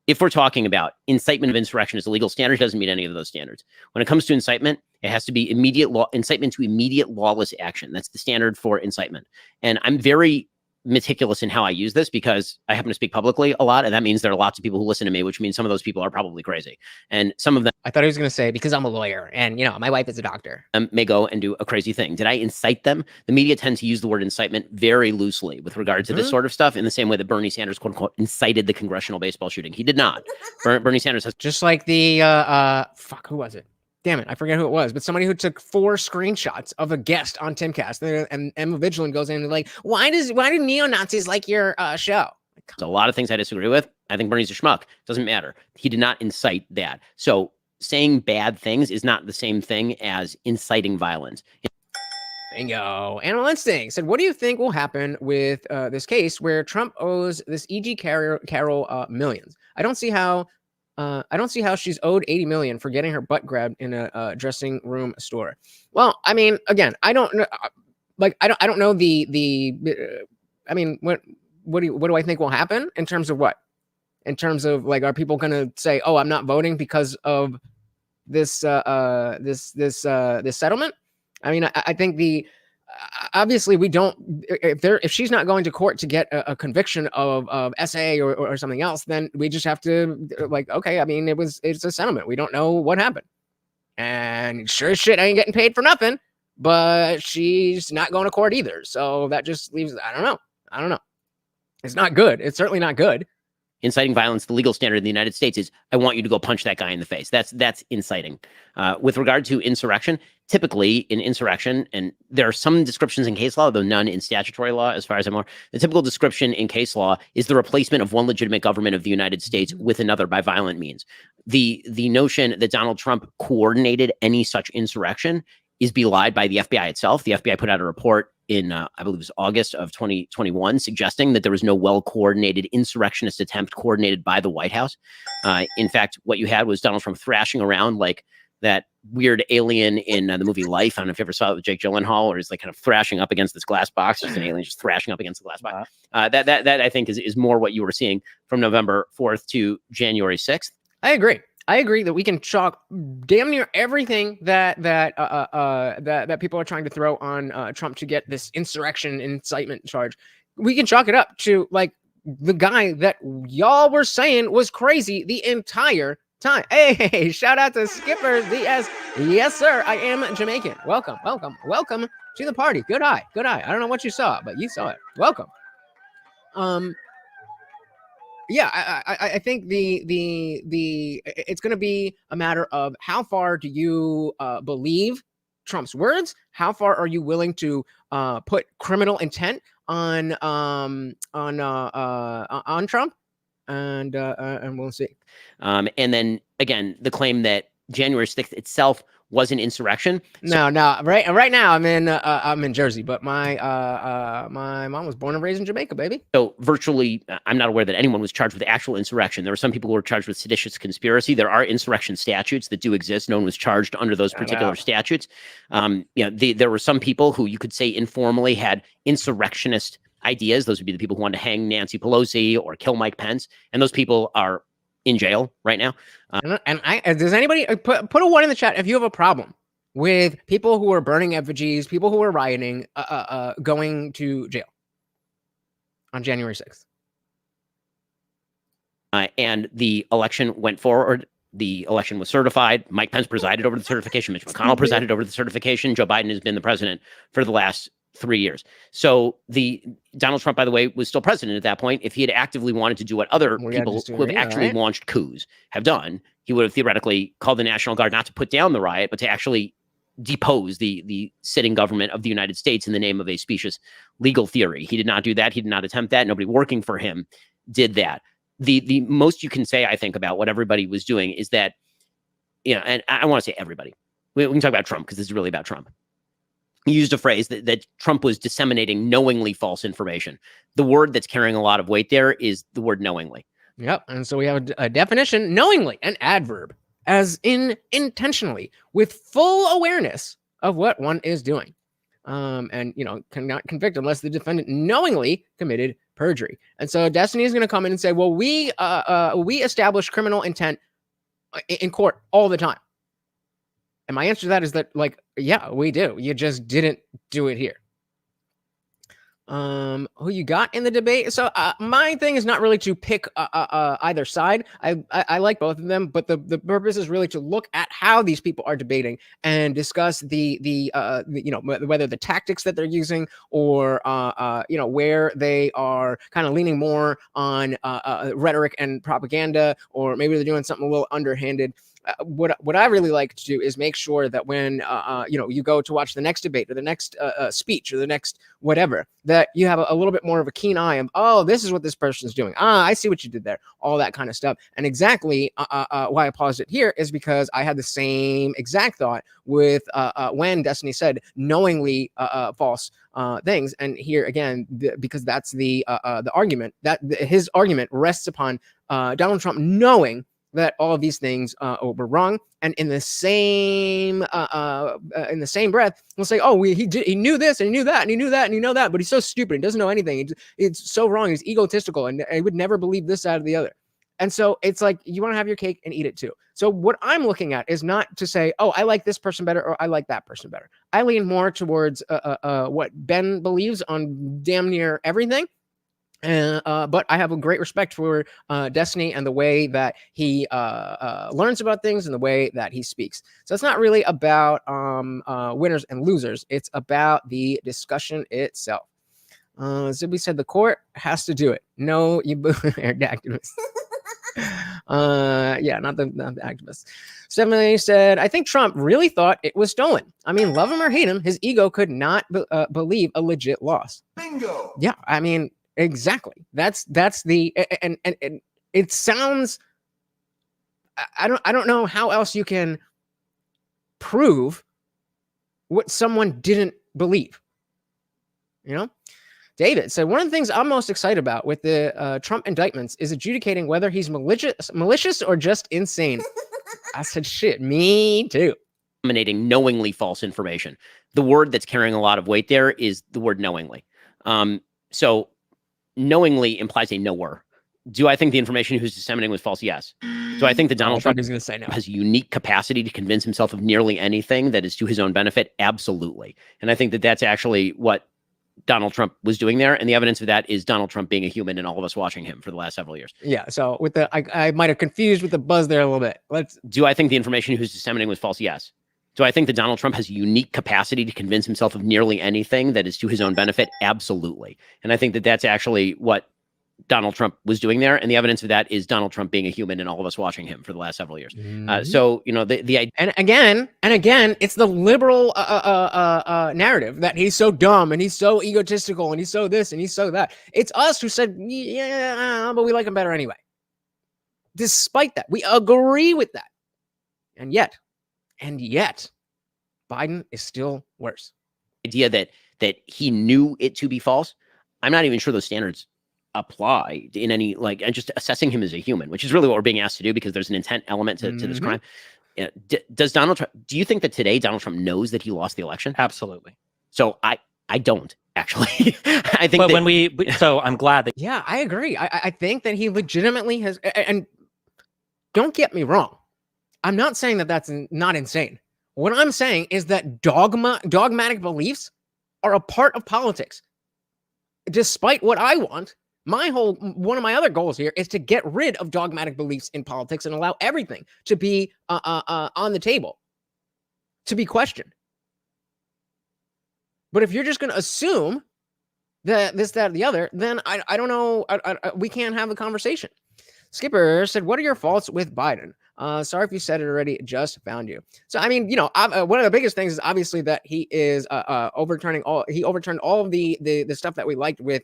If we're talking about incitement of insurrection as a legal standard, it doesn't meet any of those standards. When it comes to incitement, it has to be incitement to immediate lawless action. That's the standard for incitement. And I'm very meticulous in how I use this because I happen to speak publicly a lot, and that means there are lots of people who listen to me, which means some of those people are probably crazy, and some of them, I thought he was going to say, because I'm a lawyer and you know my wife is a doctor, may go and do a crazy thing. Did I incite them? The media tends to use the word incitement very loosely with regard to this sort of stuff, in the same way that Bernie Sanders, quote unquote, incited the congressional baseball shooting. He did not. Bernie Sanders has just like the who was it? Damn it, I forget who it was, but somebody who took 4 screenshots of a guest on Timcast, and Emma Vigilant goes in and like, why do neo-Nazis like your show? There's a lot of things I disagree with. I think Bernie's a schmuck. Doesn't matter. He did not incite that. So saying bad things is not the same thing as inciting violence. Bingo. Animal Instinct said, what do you think will happen with this case where Trump owes this E.G. Carroll millions? I don't see how she's owed $80 million for getting her butt grabbed in a dressing room store. Well, I mean, again, I don't know. Like, I don't know I mean, what do I think will happen in terms of what? In terms of like, are people going to say, "Oh, I'm not voting because of this this settlement"? I mean, I think obviously we don't. If she's not going to court to get a conviction of SA or something else, then we just have to like, okay. I mean, it's a settlement. We don't know what happened, and sure as shit, I ain't getting paid for nothing. But she's not going to court either, so that just leaves. I don't know. It's not good. It's certainly not good. Inciting violence, the legal standard in the United States is, I want you to go punch that guy in the face. That's inciting. With regard to insurrection, typically in insurrection, and there are some descriptions in case law, though none in statutory law, as far as I'm aware, the typical description in case law is the replacement of one legitimate government of the United States with another by violent means. The notion that Donald Trump coordinated any such insurrection is belied by the FBI itself. The FBI put out a report in, I believe it was August of 2021, suggesting that there was no well-coordinated insurrectionist attempt coordinated by the White House. In fact, what you had was Donald Trump thrashing around like that weird alien in the movie Life. I don't know if you ever saw it with Jake Gyllenhaal, where he's like kind of thrashing up against this glass box. Just an alien just thrashing up against the glass box. That I think is more what you were seeing from November 4th to January 6th. I agree that we can chalk damn near everything that people are trying to throw on Trump to get this insurrection incitement charge. We can chalk it up to like the guy that y'all were saying was crazy the entire time. Hey, shout out to Skipper DS. Yes, sir. I am Jamaican. Welcome to the party. Good eye. I don't know what you saw, but you saw it. Welcome. Yeah, I think the it's going to be a matter of how far do you believe Trump's words? How far are you willing to put criminal intent on Trump? And we'll see. And then again, the claim that January 6th itself was an insurrection. No. Right now I'm in Jersey, but my mom was born and raised in Jamaica, baby. So virtually, I'm not aware that anyone was charged with actual insurrection. There were some people who were charged with seditious conspiracy. There are insurrection statutes that do exist. No one was charged under those particular statutes. There were some people who you could say informally had insurrectionist ideas. Those would be the people who wanted to hang Nancy Pelosi or kill Mike Pence, and those people are in jail right now. Does anybody put a 1 in the chat if you have a problem with people who are burning effigies, people who are rioting, going to jail on January 6th? And the election went forward. The election was certified. Mike Pence presided over the certification. Mitch McConnell presided over the certification. Joe Biden has been the president for the last 3 years. So Donald Trump, by the way, was still president at that point. If he had actively wanted to do what other people who have actually launched coups have done, he would have theoretically called the National Guard not to put down the riot, but to actually depose the sitting government of the United States in the name of a specious legal theory. He did not do that. He did not attempt that. Nobody working for him did that. The most you can say, I think, about what everybody was doing is that, and I want to say everybody. We can talk about Trump because this is really about Trump. He used a phrase that Trump was disseminating knowingly false information. The word that's carrying a lot of weight there is the word knowingly. Yep. And so we have a definition, knowingly, an adverb, as in intentionally, with full awareness of what one is doing. And, cannot convict unless the defendant knowingly committed perjury. And so Destiny is going to come in and say, well, we establish criminal intent in court all the time. And my answer to that is that, yeah, we do. You just didn't do it here. Who you got in the debate? So my thing is not really to pick either side. I like both of them, but the purpose is really to look at how these people are debating and discuss the whether the tactics that they're using or where they are kind of leaning more on rhetoric and propaganda, or maybe they're doing something a little underhanded. What I really like to do is make sure that when you go to watch the next debate or the next speech or the next whatever, that you have a little bit more of a keen eye of, oh, this is what this person's doing. I see what you did there, all that kind of stuff. And exactly why I paused it here is because I had the same exact thought with when Destiny said knowingly false things. And here again, because that's the argument, that his argument rests upon Donald Trump knowing that all of these things were wrong, and in the same breath, we'll say, "Oh, he knew this, and he knew that, and he knew that, and he knew that, but he's so stupid, he doesn't know anything. It's so wrong. He's egotistical, and he would never believe this out of the other." And so it's like you want to have your cake and eat it too. So what I'm looking at is not to say, "Oh, I like this person better," or "I like that person better." I lean more towards what Ben believes on damn near everything. But I have a great respect for Destiny and the way that he learns about things and the way that he speaks. So it's not really about winners and losers. It's about the discussion itself. So we said the court has to do it. No, you activists. Yeah, not the activists. Stephanie said, I think Trump really thought it was stolen. I mean, love him or hate him, his ego could not believe a legit loss. Bingo. Yeah, I mean, exactly. That's the and it sounds. I don't know how else you can prove what someone didn't believe. You know, David said, one of the things I'm most excited about with the Trump indictments is adjudicating whether he's malicious or just insane. I said, shit, me too. Disseminating knowingly false information. The word that's carrying a lot of weight there is the word knowingly. So knowingly implies a knower. Do I think the information who's disseminating was false? Yes. Do I think that Donald Trump is going to say no. Has unique capacity to convince himself of nearly anything that is to his own benefit? Absolutely. And I think that that's actually what Donald Trump was doing there. And the evidence of that is Donald Trump being a human and all of us watching him for the last several years. Yeah. So with the, I might have confused with the buzz there a little bit. Do I think the information who's disseminating was false? Yes. Do I think that Donald Trump has unique capacity to convince himself of nearly anything that is to his own benefit? Absolutely. And I think that that's actually what Donald Trump was doing there. And the evidence of that is Donald Trump being a human and all of us watching him for the last several years. So, you know, the idea. And again, it's the liberal narrative that he's so dumb and he's so egotistical and he's so this and he's so that. It's us who said, yeah, but we like him better anyway. Despite that, we agree with that. And yet, Biden is still worse. Idea that he knew it to be false. I'm not even sure those standards apply in any, like, and just assessing him as a human, which is really what we're being asked to do because there's an intent element to this crime. Does Donald Trump, do you think that today Donald Trump knows that he lost the election? Absolutely. So I don't actually. I think but so I'm glad that. Yeah, I agree. I think that he legitimately has, and don't get me wrong. I'm not saying that that's not insane. What I'm saying is that dogmatic beliefs are a part of politics. Despite what I want, one of my other goals here is to get rid of dogmatic beliefs in politics and allow everything to be on the table, to be questioned. But if you're just going to assume that this, that, or the other, then I don't know. We can't have the conversation. Skipper said, what are your faults with Biden? Sorry if you said it already, just found you. So, I mean, you know, one of the biggest things is obviously that he is overturned all of the stuff that we liked with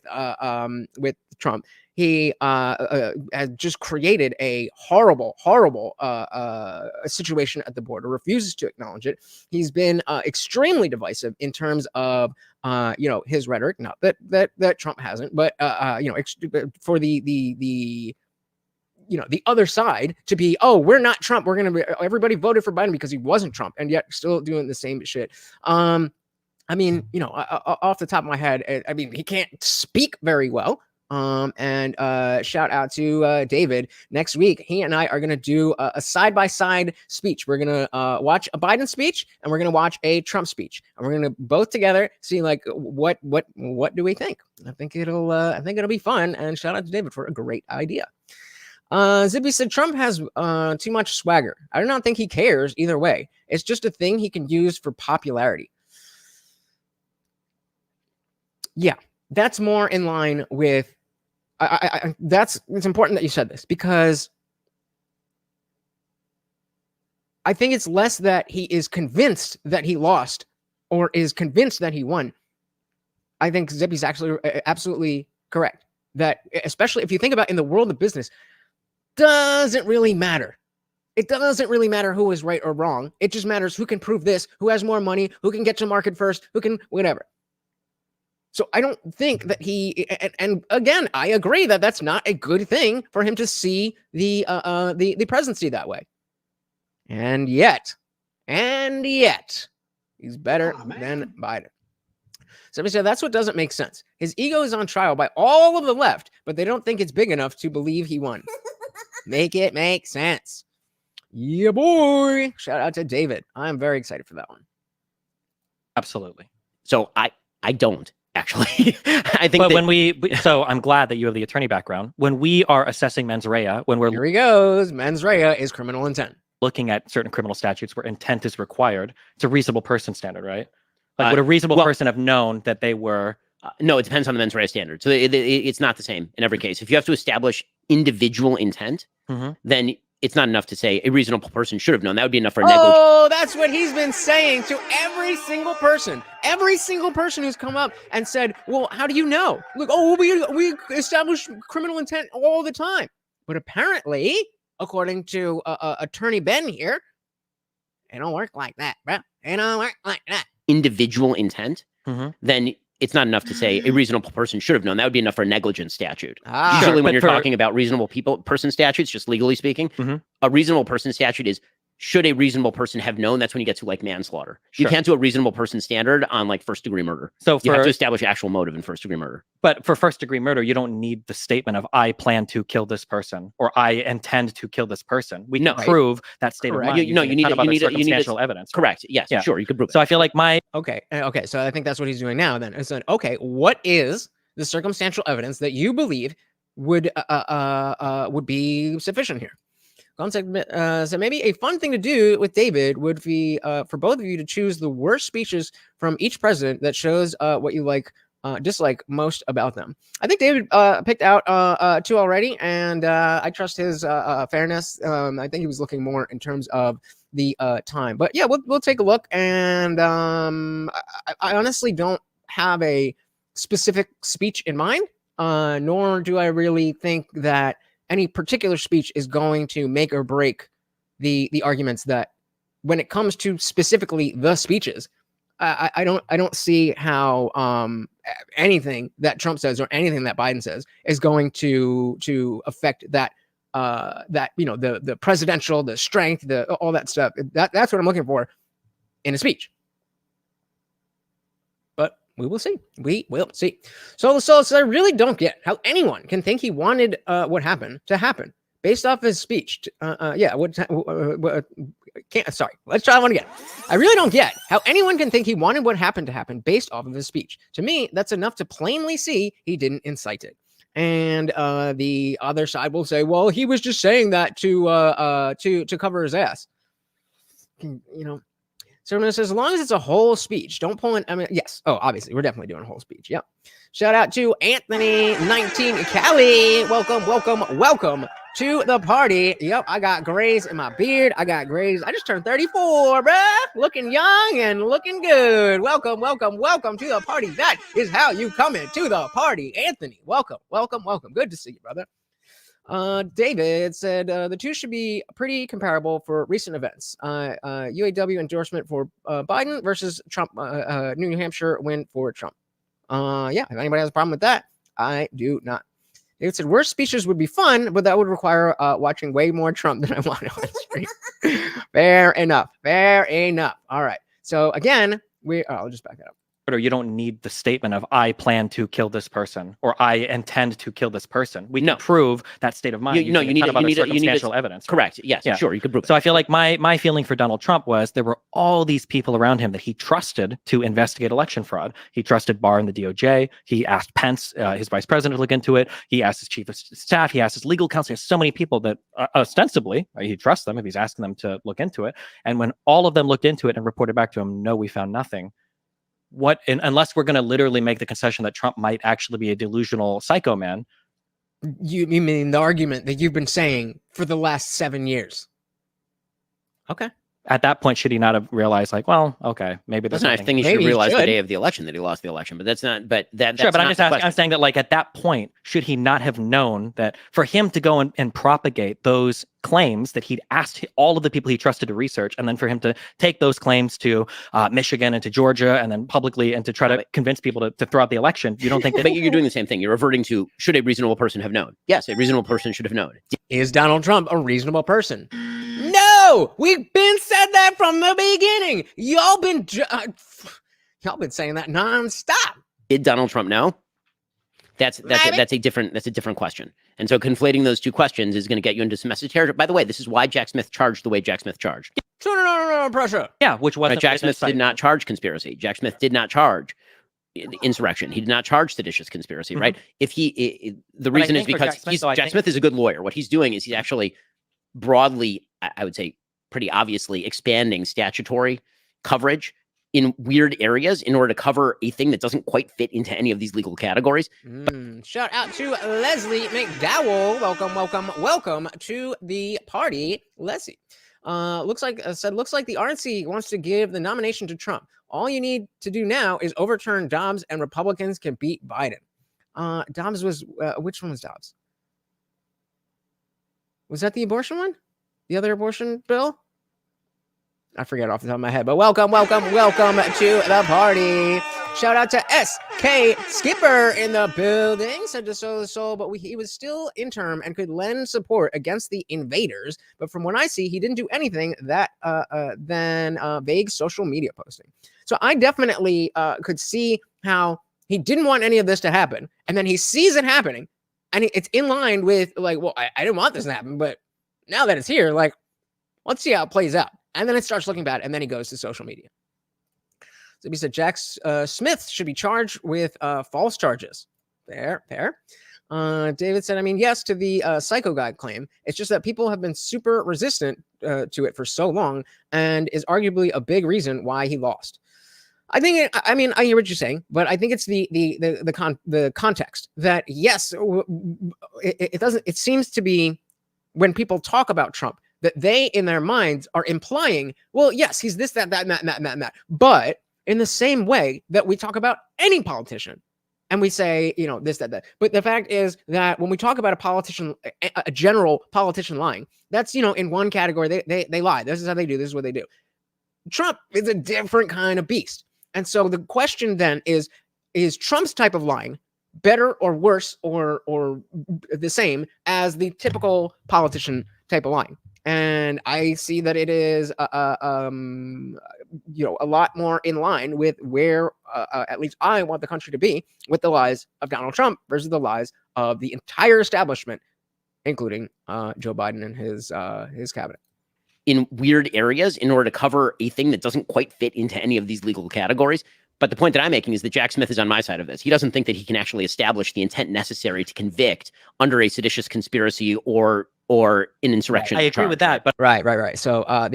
Trump. He has just created a horrible situation at the border, refuses to acknowledge it. He's been extremely divisive in terms of his rhetoric. Not that Trump hasn't, but for the other side to be, oh, we're not Trump. We're going to be, everybody voted for Biden because he wasn't Trump and yet still doing the same shit. I mean, off the top of my head, I mean, he can't speak very well. And shout out to David. Next week, he and I are going to do a side-by-side speech. We're going to watch a Biden speech and we're going to watch a Trump speech. And we're going to both together see like what do we think? I think it'll be fun. And shout out to David for a great idea. Zippy said Trump has too much swagger. I do not think he cares either way. It's just a thing he can use for popularity. Yeah, that's more in line with. It's important that you said this because I think it's less that he is convinced that he lost or is convinced that he won. I think Zippy's actually absolutely correct that, especially if you think about in the world of business. Doesn't really matter. It doesn't really matter who is right or wrong. It just matters who can prove this, who has more money, who can get to market first, who can whatever. So I don't think that and again, I agree that that's not a good thing for him to see the presidency that way. And yet, he's better than Biden. Somebody said that's what doesn't make sense. His ego is on trial by all of the left, but they don't think it's big enough to believe he won. Make it make sense. Yeah, boy. Shout out to David. I'm very excited for that one. Absolutely. So I don't actually. I think. But so I'm glad that you have the attorney background. When we are assessing mens rea, here he goes. Mens rea is criminal intent. Looking at certain criminal statutes where intent is required, it's a reasonable person standard, right? Like, would a reasonable person have known that they were? No, it depends on the mens rea standard. So it's not the same in every case. If you have to establish individual intent, then it's not enough to say a reasonable person should have known. That would be enough for negligence. Oh, that's what he's been saying to every single person. Every single person who's come up and said, well, how do you know? Look, we establish criminal intent all the time. But apparently, according to attorney Ben here, it don't work like that, bro. It don't work like that. Individual intent, then it's not enough to say a reasonable person should have known. That would be enough for a negligence statute. Ah, Usually sure, when but you're for- talking about reasonable person statutes, just legally speaking, Mhm. a reasonable person statute is, should a reasonable person have known? That's when you get to like manslaughter. You Sure. can't do a reasonable person standard on like first degree murder. So You have to for establish actual motive in first degree murder. but for first degree murder, you don't need the statement of "I plan to kill this person" or "I intend to kill this person." We No. can prove that state of Correct. mind. You know, using you a need ton to- of other you need to- circumstantial evidence. Correct. Yes. Yeah. Sure. You could prove it. So I feel like my Okay. Okay. So I think that's what he's doing now. Then it's like, okay, what is the circumstantial evidence that you believe would be sufficient here? So maybe a fun thing to do with David would be for both of you to choose the worst speeches from each president that shows what you dislike most about them. I think David picked out 2 already, and I trust his fairness. I think he was looking more in terms of the time, but yeah, we'll take a look. And I honestly don't have a specific speech in mind, nor do I really think that any particular speech is going to make or break the arguments that, when it comes to specifically the speeches, I don't see how anything that Trump says or anything that Biden says is going to affect that the presidential, the strength, all that stuff. That's what I'm looking for in a speech. But we will see. We will see. So I really don't get how anyone can think he wanted what happened to happen based off his speech. Sorry, let's try one again. I really don't get how anyone can think he wanted what happened to happen based off of his speech. To me, that's enough to plainly see he didn't incite it. And the other side will say, well, he was just saying that to cover his ass. You know. So says, as long as it's a whole speech, don't pull in. I mean, yes. Oh, obviously, we're definitely doing a whole speech. Yep. Shout out to Anthony19 Cali. Welcome to the party. Yep, I got grays in my beard. I got grays. I just turned 34, bruh. Looking young and looking good. Welcome to the party. That is how you come into the party, Anthony. Welcome. Good to see you, brother. David said the 2 should be pretty comparable for recent events. UAW endorsement for Biden versus Trump. New Hampshire win for Trump. Yeah, if anybody has a problem with that, I do not. David said worst speeches would be fun, but that would require watching way more Trump than I want on stream. Fair enough. All right. So again, I'll just back it up. or you don't need the statement of "I plan to kill this person" or "I intend to kill this person." We can prove that state of mind. You need circumstantial evidence. Correct. Yes. Yeah. Sure. You could prove. So I feel like my feeling for Donald Trump was there were all these people around him that he trusted to investigate election fraud. He trusted Barr and the DOJ. He asked Pence, his vice president, to look into it. He asked his chief of staff. He asked his legal counsel. He has so many people that ostensibly he trusts them if he's asking them to look into it. And when all of them looked into it and reported back to him, no, we found nothing. Unless we're going to literally make the concession that Trump might actually be a delusional psycho man. You mean the argument that you've been saying for the last 7 years? Okay. At that point, should he not have realized, like, well, okay, maybe that's not. I think he should realize the day of the election that he lost the election. But that's not. But that's sure. But I'm just asking. I'm saying that, like, at that point, should he not have known that for him to go and propagate those claims that he'd asked all of the people he trusted to research, and then for him to take those claims to Michigan and to Georgia, and then publicly and to try to convince people to throw out the election? You don't think that? But you're doing the same thing. You're reverting to, should a reasonable person have known? Yes, a reasonable person should have known. Is Donald Trump a reasonable person? No, we've been said that from the beginning. Y'all been saying that nonstop. Did Donald Trump know? That's a different question. And so conflating those two questions is going to get you into some messy territory. By the way, this is why Jack Smith charged the way Jack Smith charged. No, pressure. Yeah, which wasn't. Jack Smith did not charge conspiracy. Jack Smith did not charge insurrection. He did not charge seditious conspiracy, right? If the reason is because Jack Smith is a good lawyer. What he's doing is he's actually broadly, I would say, pretty obviously expanding statutory coverage in weird areas in order to cover a thing that doesn't quite fit into any of these legal categories. Shout out to Leslie McDowell. Welcome to the party, Leslie. Looks like the RNC wants to give the nomination to Trump. All you need to do now is overturn Dobbs, and Republicans can beat Biden. Dobbs was which one was Dobbs? Was that the abortion one? The other abortion bill? I forget off the top of my head, but welcome to the party. Shout out to SK Skipper in the building. Said to soul, but he was still interim and could lend support against the invaders. But from what I see, he didn't do anything that than vague social media posting. So I definitely could see how he didn't want any of this to happen, and then he sees it happening, and it's in line with like, well, I didn't want this to happen, but now that it's here, like, let's see how it plays out. And then it starts looking bad, and then he goes to social media. So he said Jack Smith should be charged with false charges. Fair. David said, I mean, yes to the psycho guy claim. It's just that people have been super resistant to it for so long, and is arguably a big reason why he lost. I think, I hear what you're saying, but I think it's the context that, yes, it doesn't, it seems to be when people talk about Trump that they in their minds are implying, well, yes, he's this, that, and that. But in the same way that we talk about any politician and we say, this, that. But the fact is that when we talk about a politician, a general politician lying, that's, in one category, they lie. This is how they do. This is what they do. Trump is a different kind of beast. And so the question then is Trump's type of lying better or worse or the same as the typical politician type of lying? And I see that it is, a lot more in line with where at least I want the country to be, with the lies of Donald Trump versus the lies of the entire establishment, including Joe Biden and his cabinet. In weird areas in order to cover a thing that doesn't quite fit into any of these legal categories. But the point that I'm making is that Jack Smith is on my side of this. He doesn't think that he can actually establish the intent necessary to convict under a seditious conspiracy or an insurrection. I agree with that, but right. So I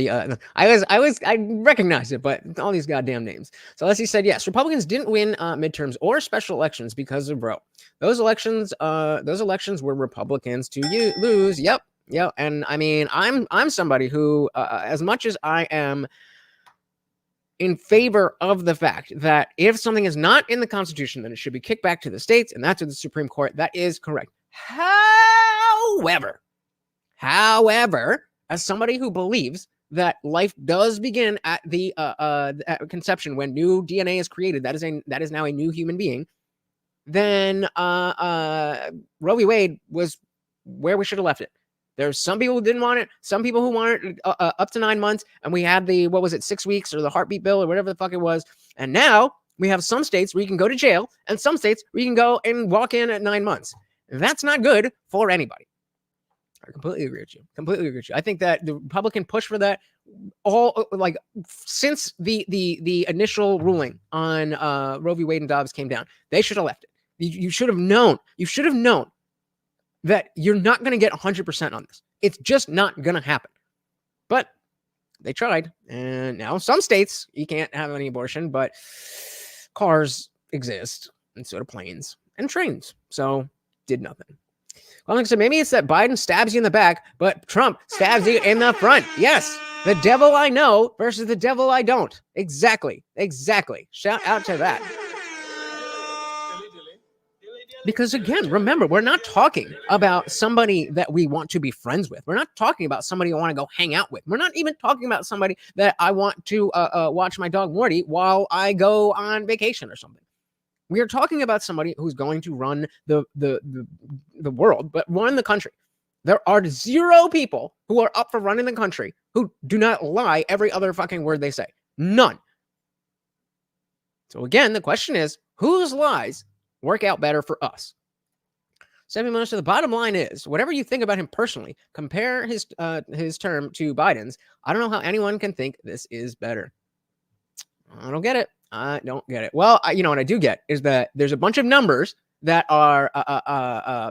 recognize it, but all these goddamn names. So Leslie said, yes, Republicans didn't win midterms or special elections because of Roe. Those elections were Republicans to lose. Yep. And I mean, I'm somebody who, as much as I am in favor of the fact that if something is not in the Constitution, then it should be kicked back to the states, and that's to the Supreme Court. That is correct. However, as somebody who believes that life does begin at the at conception when new DNA is created, that is now a new human being, then Roe v. Wade was where we should have left it. There's some people who didn't want it, some people who wanted it up to 9 months, and we had the 6 weeks or the heartbeat bill or whatever the fuck it was. And now we have some states where you can go to jail and some states where you can go and walk in at 9 months. That's not good for anybody. I completely agree with you. I think that the Republican push for that since the initial ruling on Roe v. Wade and Dobbs came down, they should have left it. You should have known. You should have known that you're not going to get 100% on this. It's just not going to happen. But they tried. And now some states, you can't have any abortion, but cars exist. And so do planes and trains. So did nothing. Well, like I said, maybe it's that Biden stabs you in the back, but Trump stabs you in the front. Yes. The devil I know versus the devil I don't. Exactly. Shout out to that. Because again, remember, we're not talking about somebody that we want to be friends with. We're not talking about somebody I want to go hang out with. We're not even talking about somebody that I want to watch my dog Morty while I go on vacation or something. We are talking about somebody who's going to run the world, but run the country. There are 0 people who are up for running the country who do not lie every other fucking word they say. None. So again, the question is, whose lies work out better for us? So the bottom line is, whatever you think about him personally, compare his term to Biden's. I don't know how anyone can think this is better. I don't get it. Well, what I do get is that there's a bunch of numbers that are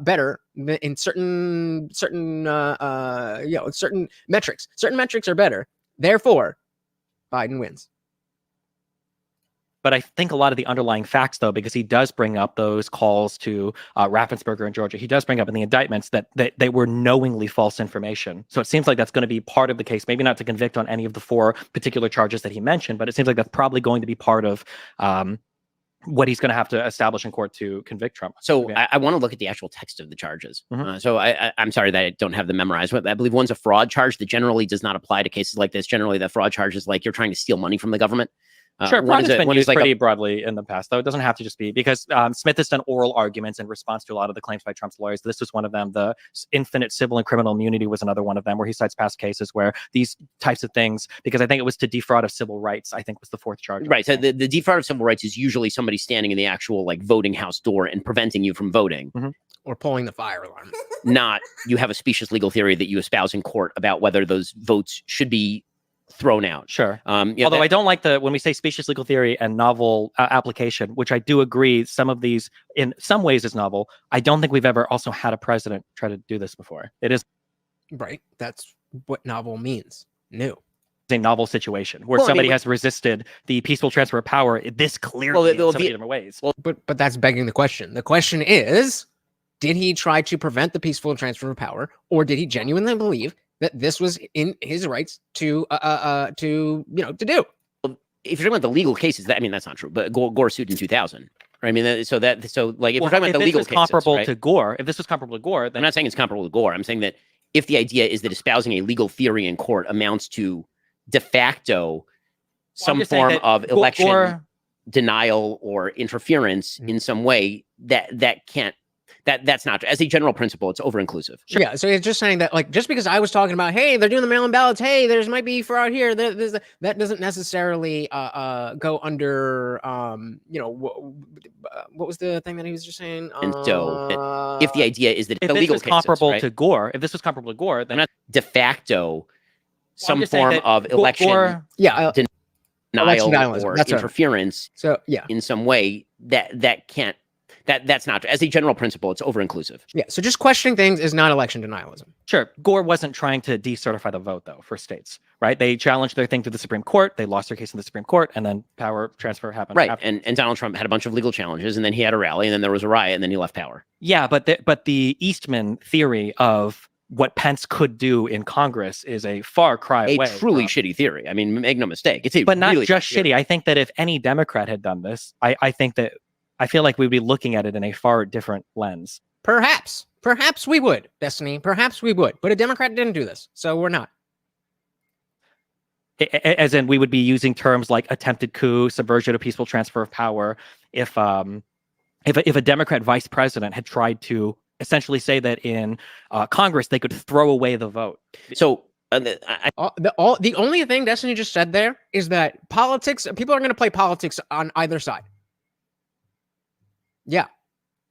better in certain metrics. Certain metrics are better. Therefore, Biden wins. But I think a lot of the underlying facts, though, because he does bring up those calls to Raffensperger in Georgia, he does bring up in the indictments that they were knowingly false information. So it seems like that's going to be part of the case, maybe not to convict on any of the 4 particular charges that he mentioned, but it seems like that's probably going to be part of what he's going to have to establish in court to convict Trump. So I want to look at the actual text of the charges. Mm-hmm. So I'm sorry that I don't have them memorized. I believe one's a fraud charge that generally does not apply to cases like this. Generally, the fraud charge is like you're trying to steal money from the government. Sure, Broad has been used pretty broadly in the past, though. It doesn't have to just be because Smith has done oral arguments in response to a lot of the claims by Trump's lawyers. This was one of them. The infinite civil and criminal immunity was another one of them, where he cites past cases where these types of things, because I think it was to defraud of civil rights, I think was the fourth charge. Right. So the defraud of civil rights is usually somebody standing in the actual voting house door and preventing you from voting. Or pulling the fire alarm. Not you have a specious legal theory that you espouse in court about whether those votes should be thrown out. Sure. Although I don't like when we say specious legal theory and novel application, which I do agree some of these in some ways is novel. I don't think we've ever also had a president try to do this before. It is right. That's what novel means. New. A novel situation where somebody has resisted the peaceful transfer of power this clearly in so many different ways. Well, but that's begging the question. The question is, did he try to prevent the peaceful transfer of power, or did he genuinely believe that this was in his rights to do? Well, if you're talking about the legal cases, that's not true. But Gore sued in 2000. Right? I mean, if we're talking about the legal cases, comparable to Gore, if this was comparable to Gore, then I'm not saying it's comparable to Gore. I'm saying that if the idea is that espousing a legal theory in court amounts to de facto some form of election denial or interference in some way, that's not, as a general principle, it's over-inclusive. Sure. Yeah, so it's just saying that, just because I was talking about, hey, they're doing the mail-in ballots, hey, there's might be fraud here, that doesn't necessarily go under, what was the thing that he was just saying? And so, if the idea is that if this was comparable to Gore, if this was comparable to Gore, then not de facto some form of election denial or interference. So yeah, in some way that's not, as a general principle, it's over-inclusive. Yeah, so just questioning things is not election denialism. Sure. Gore wasn't trying to decertify the vote, though, for states, right? They challenged their thing to the Supreme Court. They lost their case in the Supreme Court, and then power transfer happened. Right, and Donald Trump had a bunch of legal challenges, and then he had a rally, and then there was a riot, and then he left power. Yeah, but the Eastman theory of what Pence could do in Congress is a far cry away. A truly shitty theory. I mean, make no mistake. But not really just shitty. I think that if any Democrat had done this, I feel like we'd be looking at it in a far different lens. Perhaps we would, Destiny. Perhaps we would. But a Democrat didn't do this, so we're not. As in, we would be using terms like attempted coup, subversion of peaceful transfer of power. If a Democrat vice president had tried to essentially say that in Congress they could throw away the vote. So the only thing Destiny just said there is that people are going to play politics on either side. Yeah,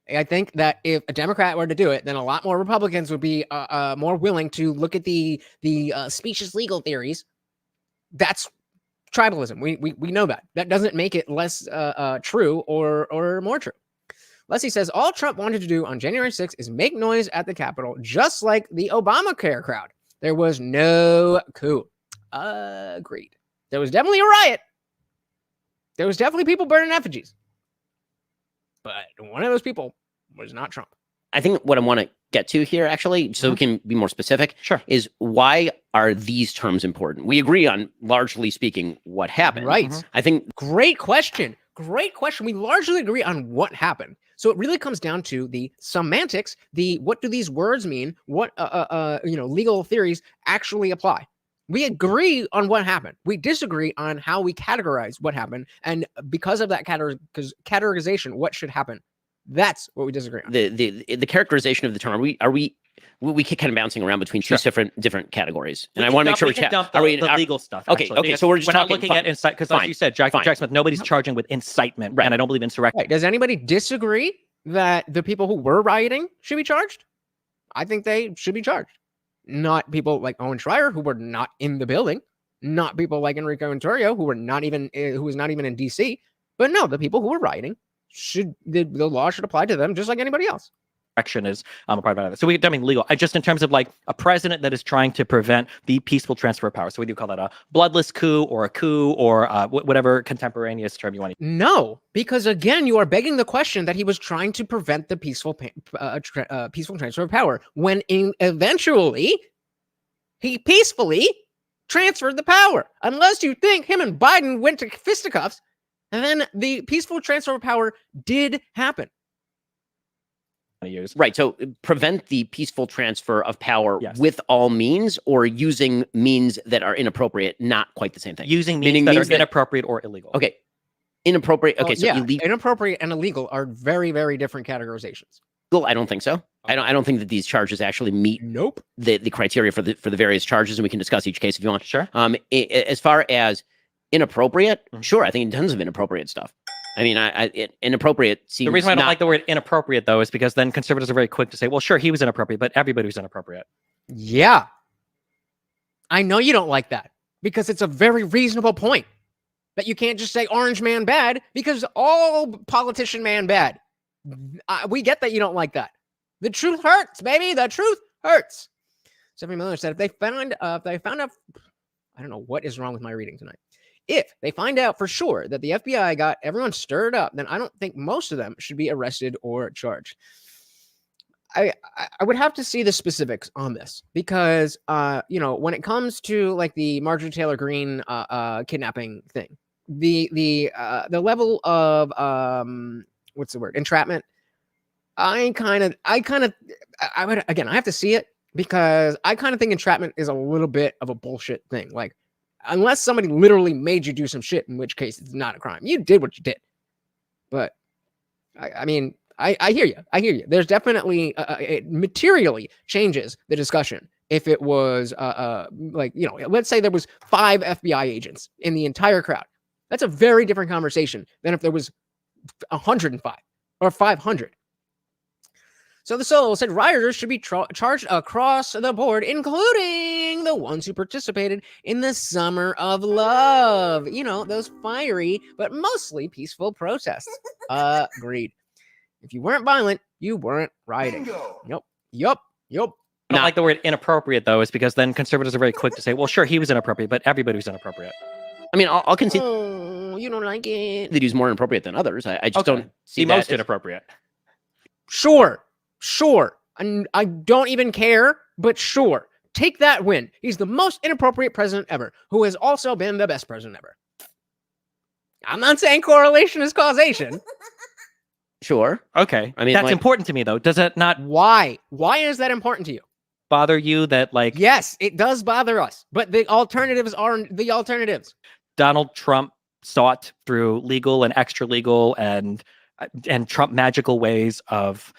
I think that if a Democrat were to do it, then a lot more Republicans would be more willing to look at the specious legal theories. That's tribalism. We know that. That doesn't make it less true or more true. Leslie says, all Trump wanted to do on January 6th is make noise at the Capitol, just like the Obamacare crowd. There was no coup. Agreed. There was definitely a riot. There was definitely people burning effigies. But one of those people was not Trump. I think what I want to get to here, actually, so we can be more specific, is why are these terms important? We agree on, largely speaking, what happened. Right. I think... Great question. We largely agree on what happened. So it really comes down to the semantics, what do these words mean? What, legal theories actually apply. We agree on what happened. We disagree on how we categorize what happened. And because of that categorization, what should happen? That's what we disagree on. The characterization of the term, we keep kind of bouncing around between two different categories. And I want to make sure we dump the legal stuff. Okay, so we're not looking at incite, because like you said, Jack Smith, nobody's charging with incitement, and I don't believe insurrection. Right. Does anybody disagree that the people who were rioting should be charged? I think they should be charged. Not people like Owen Schreier, who were not in the building. Not people like Enrico Antorio, who was not even in DC. But no, the people who were rioting, the law should apply to them just like anybody else. Action is a part of it. So legal. Just in terms of like a president that is trying to prevent the peaceful transfer of power. So we do call that a bloodless coup or whatever contemporaneous term you want to use. No, because again, you are begging the question that he was trying to prevent the peaceful transfer of power when eventually he peacefully transferred the power. Unless you think him and Biden went to fisticuffs, and then the peaceful transfer of power did happen. use. Right. So prevent the peaceful transfer of power with all means, or using means that are inappropriate, not quite the same thing. Using means that are inappropriate or illegal. Okay. Inappropriate. Okay. So inappropriate and illegal are very, very different categorizations. Well, I don't think so. I don't think that these charges actually meet the criteria for the various charges, and we can discuss each case if you want. Sure. As far as inappropriate, sure, I think tons of inappropriate stuff. I mean, inappropriate seems. The reason I don't like the word inappropriate, though, is because then conservatives are very quick to say, well, sure, he was inappropriate, but everybody was inappropriate. Yeah. I know you don't like that because it's a very reasonable point that you can't just say orange man bad because all politician man bad. We get that you don't like that. The truth hurts, baby. The truth hurts. Stephen Miller said if they found out, I don't know what is wrong with my reading tonight. If they find out for sure that the FBI got everyone stirred up, then I don't think most of them should be arrested or charged. I would have to see the specifics on this because, when it comes to like the Marjorie Taylor Greene kidnapping thing, the level of what's the word? Entrapment. I have to see it because I kind of think entrapment is a little bit of a bullshit thing. Like, unless somebody literally made you do some shit, in which case it's not a crime. You did what you did. But I mean, I hear you. I hear you. There's definitely it materially changes the discussion. If it was let's say there was 5 FBI agents in the entire crowd. That's a very different conversation than if there was 105 or 500. So the Soul said rioters should be charged across the board, including the ones who participated in the Summer of Love. Those fiery but mostly peaceful protests. Agreed. If you weren't violent, you weren't rioting. Yup. I don't like the word inappropriate, though, is because then conservatives are very quick to say, well, sure, he was inappropriate, but everybody was inappropriate. I mean, I'll concede. Oh, you don't like it. That he's more inappropriate than others. I just don't see the most inappropriate. Sure. And I don't even care, but sure. Take that win. He's the most inappropriate president ever, who has also been the best president ever. I'm not saying correlation is causation. Sure. Okay. I mean, that's important to me, though. Does it not? Why? Why is that important to you? Bother you that, Yes, it does bother us, but the alternatives are the alternatives. Donald Trump sought through legal and extra legal and Trump magical ways of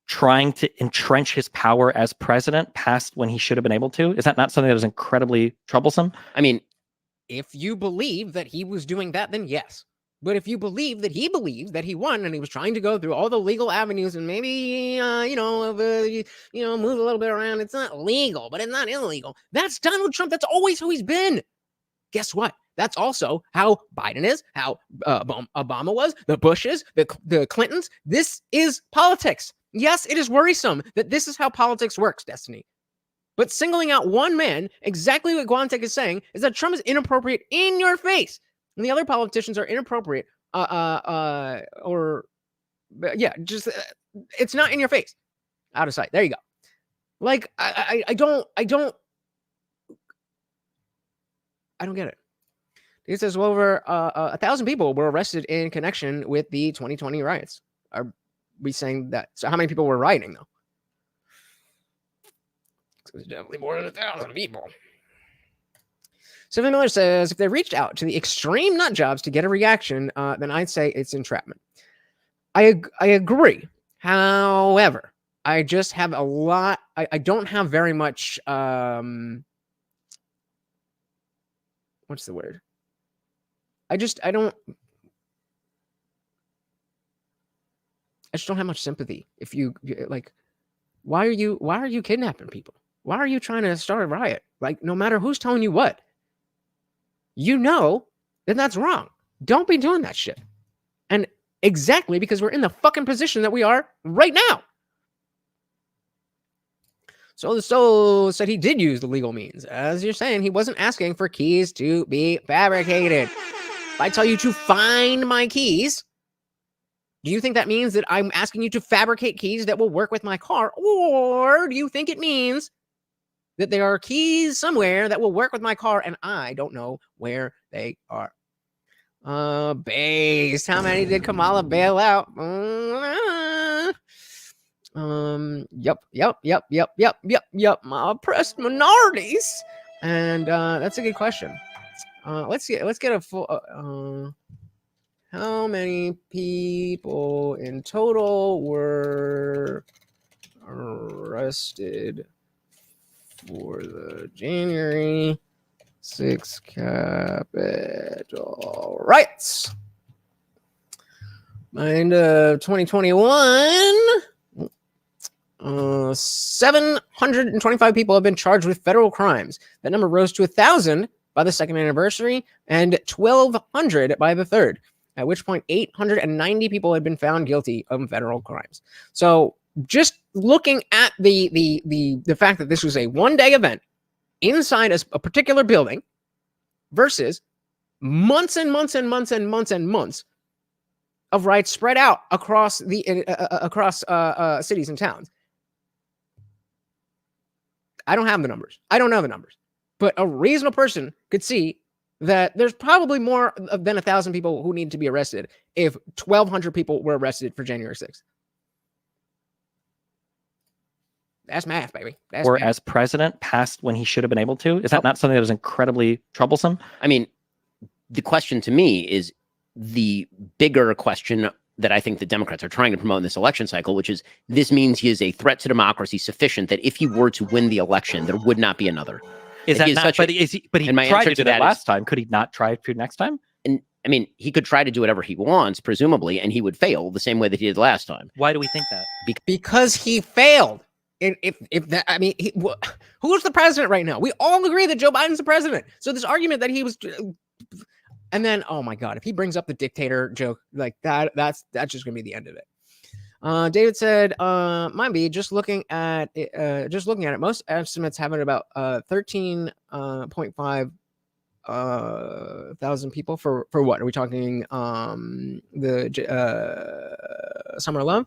trying to entrench his power as president past when he should have been able to. Is that not something that is incredibly troublesome? I mean, if you believe that he was doing that, then yes. But if you believe that he believes that he won and he was trying to go through all the legal avenues and maybe, move a little bit around, it's not legal, but it's not illegal. That's Donald Trump. That's always who he's been. Guess what? That's also how Biden is, how Obama was, the Bushes, the Clintons. This is politics. Yes, it is worrisome that this is how politics works, Destiny. But singling out one man, exactly what Guantek is saying, is that Trump is inappropriate in your face. And the other politicians are inappropriate, it's not in your face. Out of sight. There you go. Like, I don't get it. It says, well, over 1,000 people were arrested in connection with the 2020 riots. Are we saying that? So how many people were rioting, though? It was definitely more than 1,000 people. Stephen Miller says, if they reached out to the extreme nut jobs to get a reaction, then I'd say it's entrapment. I agree. However, I just have a lot. I don't have very much. What's the word? I just don't have much sympathy. If you like, why are you kidnapping people? Why are you trying to start a riot? Like, no matter who's telling you what, then that's wrong. Don't be doing that shit. And exactly because we're in the fucking position that we are right now. So the Soul said he did use the legal means. As you're saying, he wasn't asking for keys to be fabricated. If I tell you to find my keys, do you think that means that I'm asking you to fabricate keys that will work with my car? Or do you think it means that there are keys somewhere that will work with my car and I don't know where they are? Based. How many did Kamala bail out? Yep. Oppressed minorities, and that's a good question. Let's get a full. How many people in total were arrested for the January 6th Capitol riots? By end of 2021, 725 people have been charged with federal crimes. That number rose to 1,000 by the second anniversary and 1,200 by the third, at which point 890 people had been found guilty of federal crimes. So just looking at the fact that this was a one-day event inside a particular building versus months and months and months and months and months of riots spread out across cities and towns. I don't have the numbers. I don't know the numbers. But a reasonable person could see that there's probably more than 1,000 people who need to be arrested if 1,200 people were arrested for January 6th. That's math, baby. That's math. As president passed when he should have been able to? Is that not something that was incredibly troublesome? I mean, the question to me is the bigger question that I think the Democrats are trying to promote in this election cycle, which is this means he is a threat to democracy sufficient that if he were to win the election, there would not be another. Is that not? But he tried to do that last time. Could he not try to next time? And I mean, he could try to do whatever he wants, presumably, and he would fail the same way that he did last time. Why do we think that? Because he failed. If that, I mean, who's the president right now? We all agree that Joe Biden's the president. So this argument that he was, and then, oh my God, if he brings up the dictator joke like that, that's just gonna be the end of it. David said, might be just looking at it. Most estimates have it about 13.5 thousand people for what are we talking? The Summer of Love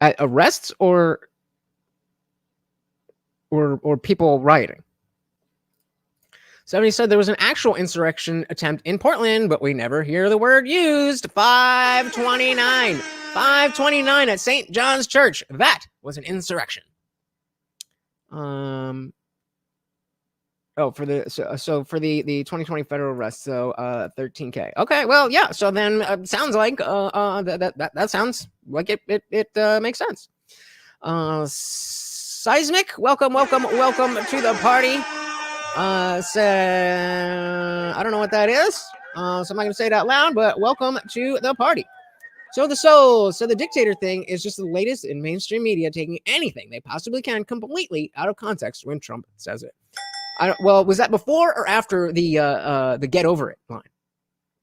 at arrests or people rioting. Somebody said there was an actual insurrection attempt in Portland, but we never hear the word used. 529 at St. John's Church. That was an insurrection. For the 2020 federal arrest, so 13K. Okay, well, yeah. So then sounds like that sounds like it makes sense. Seismic, welcome to the party. I don't know what that is, so I'm not gonna say it out loud, but welcome to the party. So the dictator thing is just the latest in mainstream media taking anything they possibly can completely out of context when Trump says it. Was that before or after the get over it line?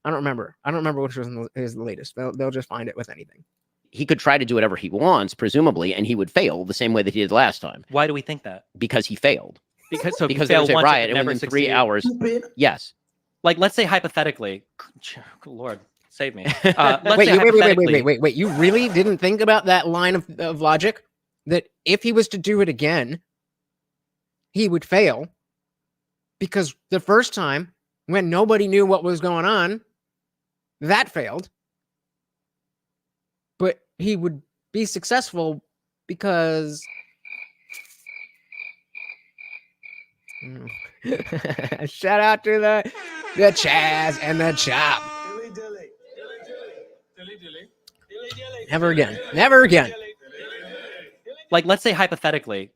I don't remember which is the latest. They'll just find it with anything. He could try to do whatever he wants, presumably, and he would fail the same way that he did last time. Why do we think that? Because he failed. Because there was a riot and within 3 hours. Yes. Like, let's say hypothetically, Lord, save me. Wait. You really didn't think about that line of logic? That if he was to do it again, he would fail? Because the first time, when nobody knew what was going on, that failed. But he would be successful because... Shout out to the Chaz and the Chop. Never again. Like, let's say hypothetically,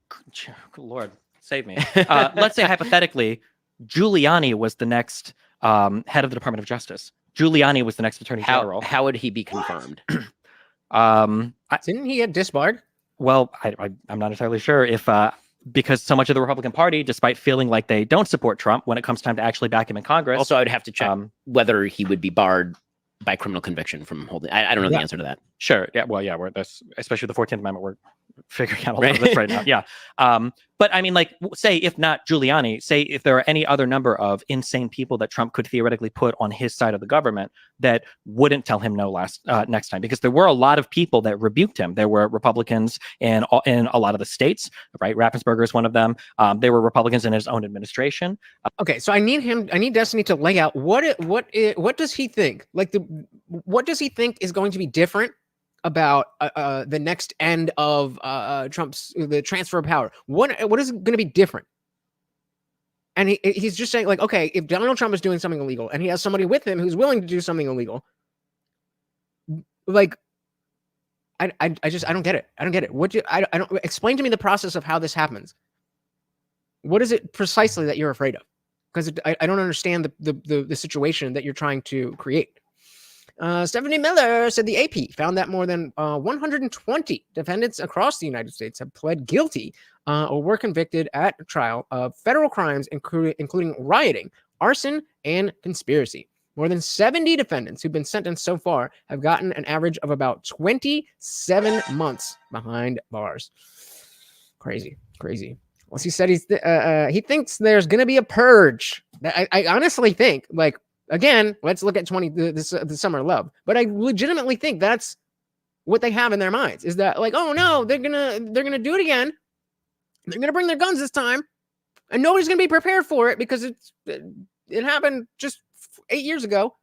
Lord, save me. Let's say hypothetically, Giuliani was the next head of the Department of Justice. Giuliani was the next Attorney General. How would he be confirmed? Didn't he get disbarred? Well, I'm not entirely sure if because so much of the Republican Party, despite feeling like they don't support Trump when it comes time to actually back him in Congress. Also, I would have to check whether he would be barred by criminal conviction from holding. I don't know the answer to that. Sure. Yeah. Well, yeah. Especially with the 14th Amendment, we're figuring out a lot of this right now. Yeah. But I mean, like, say if not Giuliani, say if there are any other number of insane people that Trump could theoretically put on his side of the government that wouldn't tell him no next time, because there were a lot of people that rebuked him. There were Republicans in a lot of the states, right? Raffensperger is one of them. There were Republicans in his own administration. Okay, so I need Destiny to lay out what does he think? Like what does he think is going to be different about the next end of the transfer of power. What is going to be different? And he's just saying, like, okay, if Donald Trump is doing something illegal and he has somebody with him who's willing to do something illegal, like, I don't get it. I don't get it. I don't explain to me the process of how this happens. What is it precisely that you're afraid of? Because I don't understand the situation that you're trying to create. Stephanie Miller said the AP found that more than 120 defendants across the United States have pled guilty or were convicted at trial of federal crimes, including rioting, arson, and conspiracy. More than 70 defendants who've been sentenced so far have gotten an average of about 27 months behind bars. Crazy. Well, he said he thinks there's going to be a purge. I honestly think, like, again, let's look at the Summer of Love. But I legitimately think that's what they have in their minds, is that, like, oh no, they're gonna do it again. They're gonna bring their guns this time, and nobody's gonna be prepared for it because it happened just 8 years ago.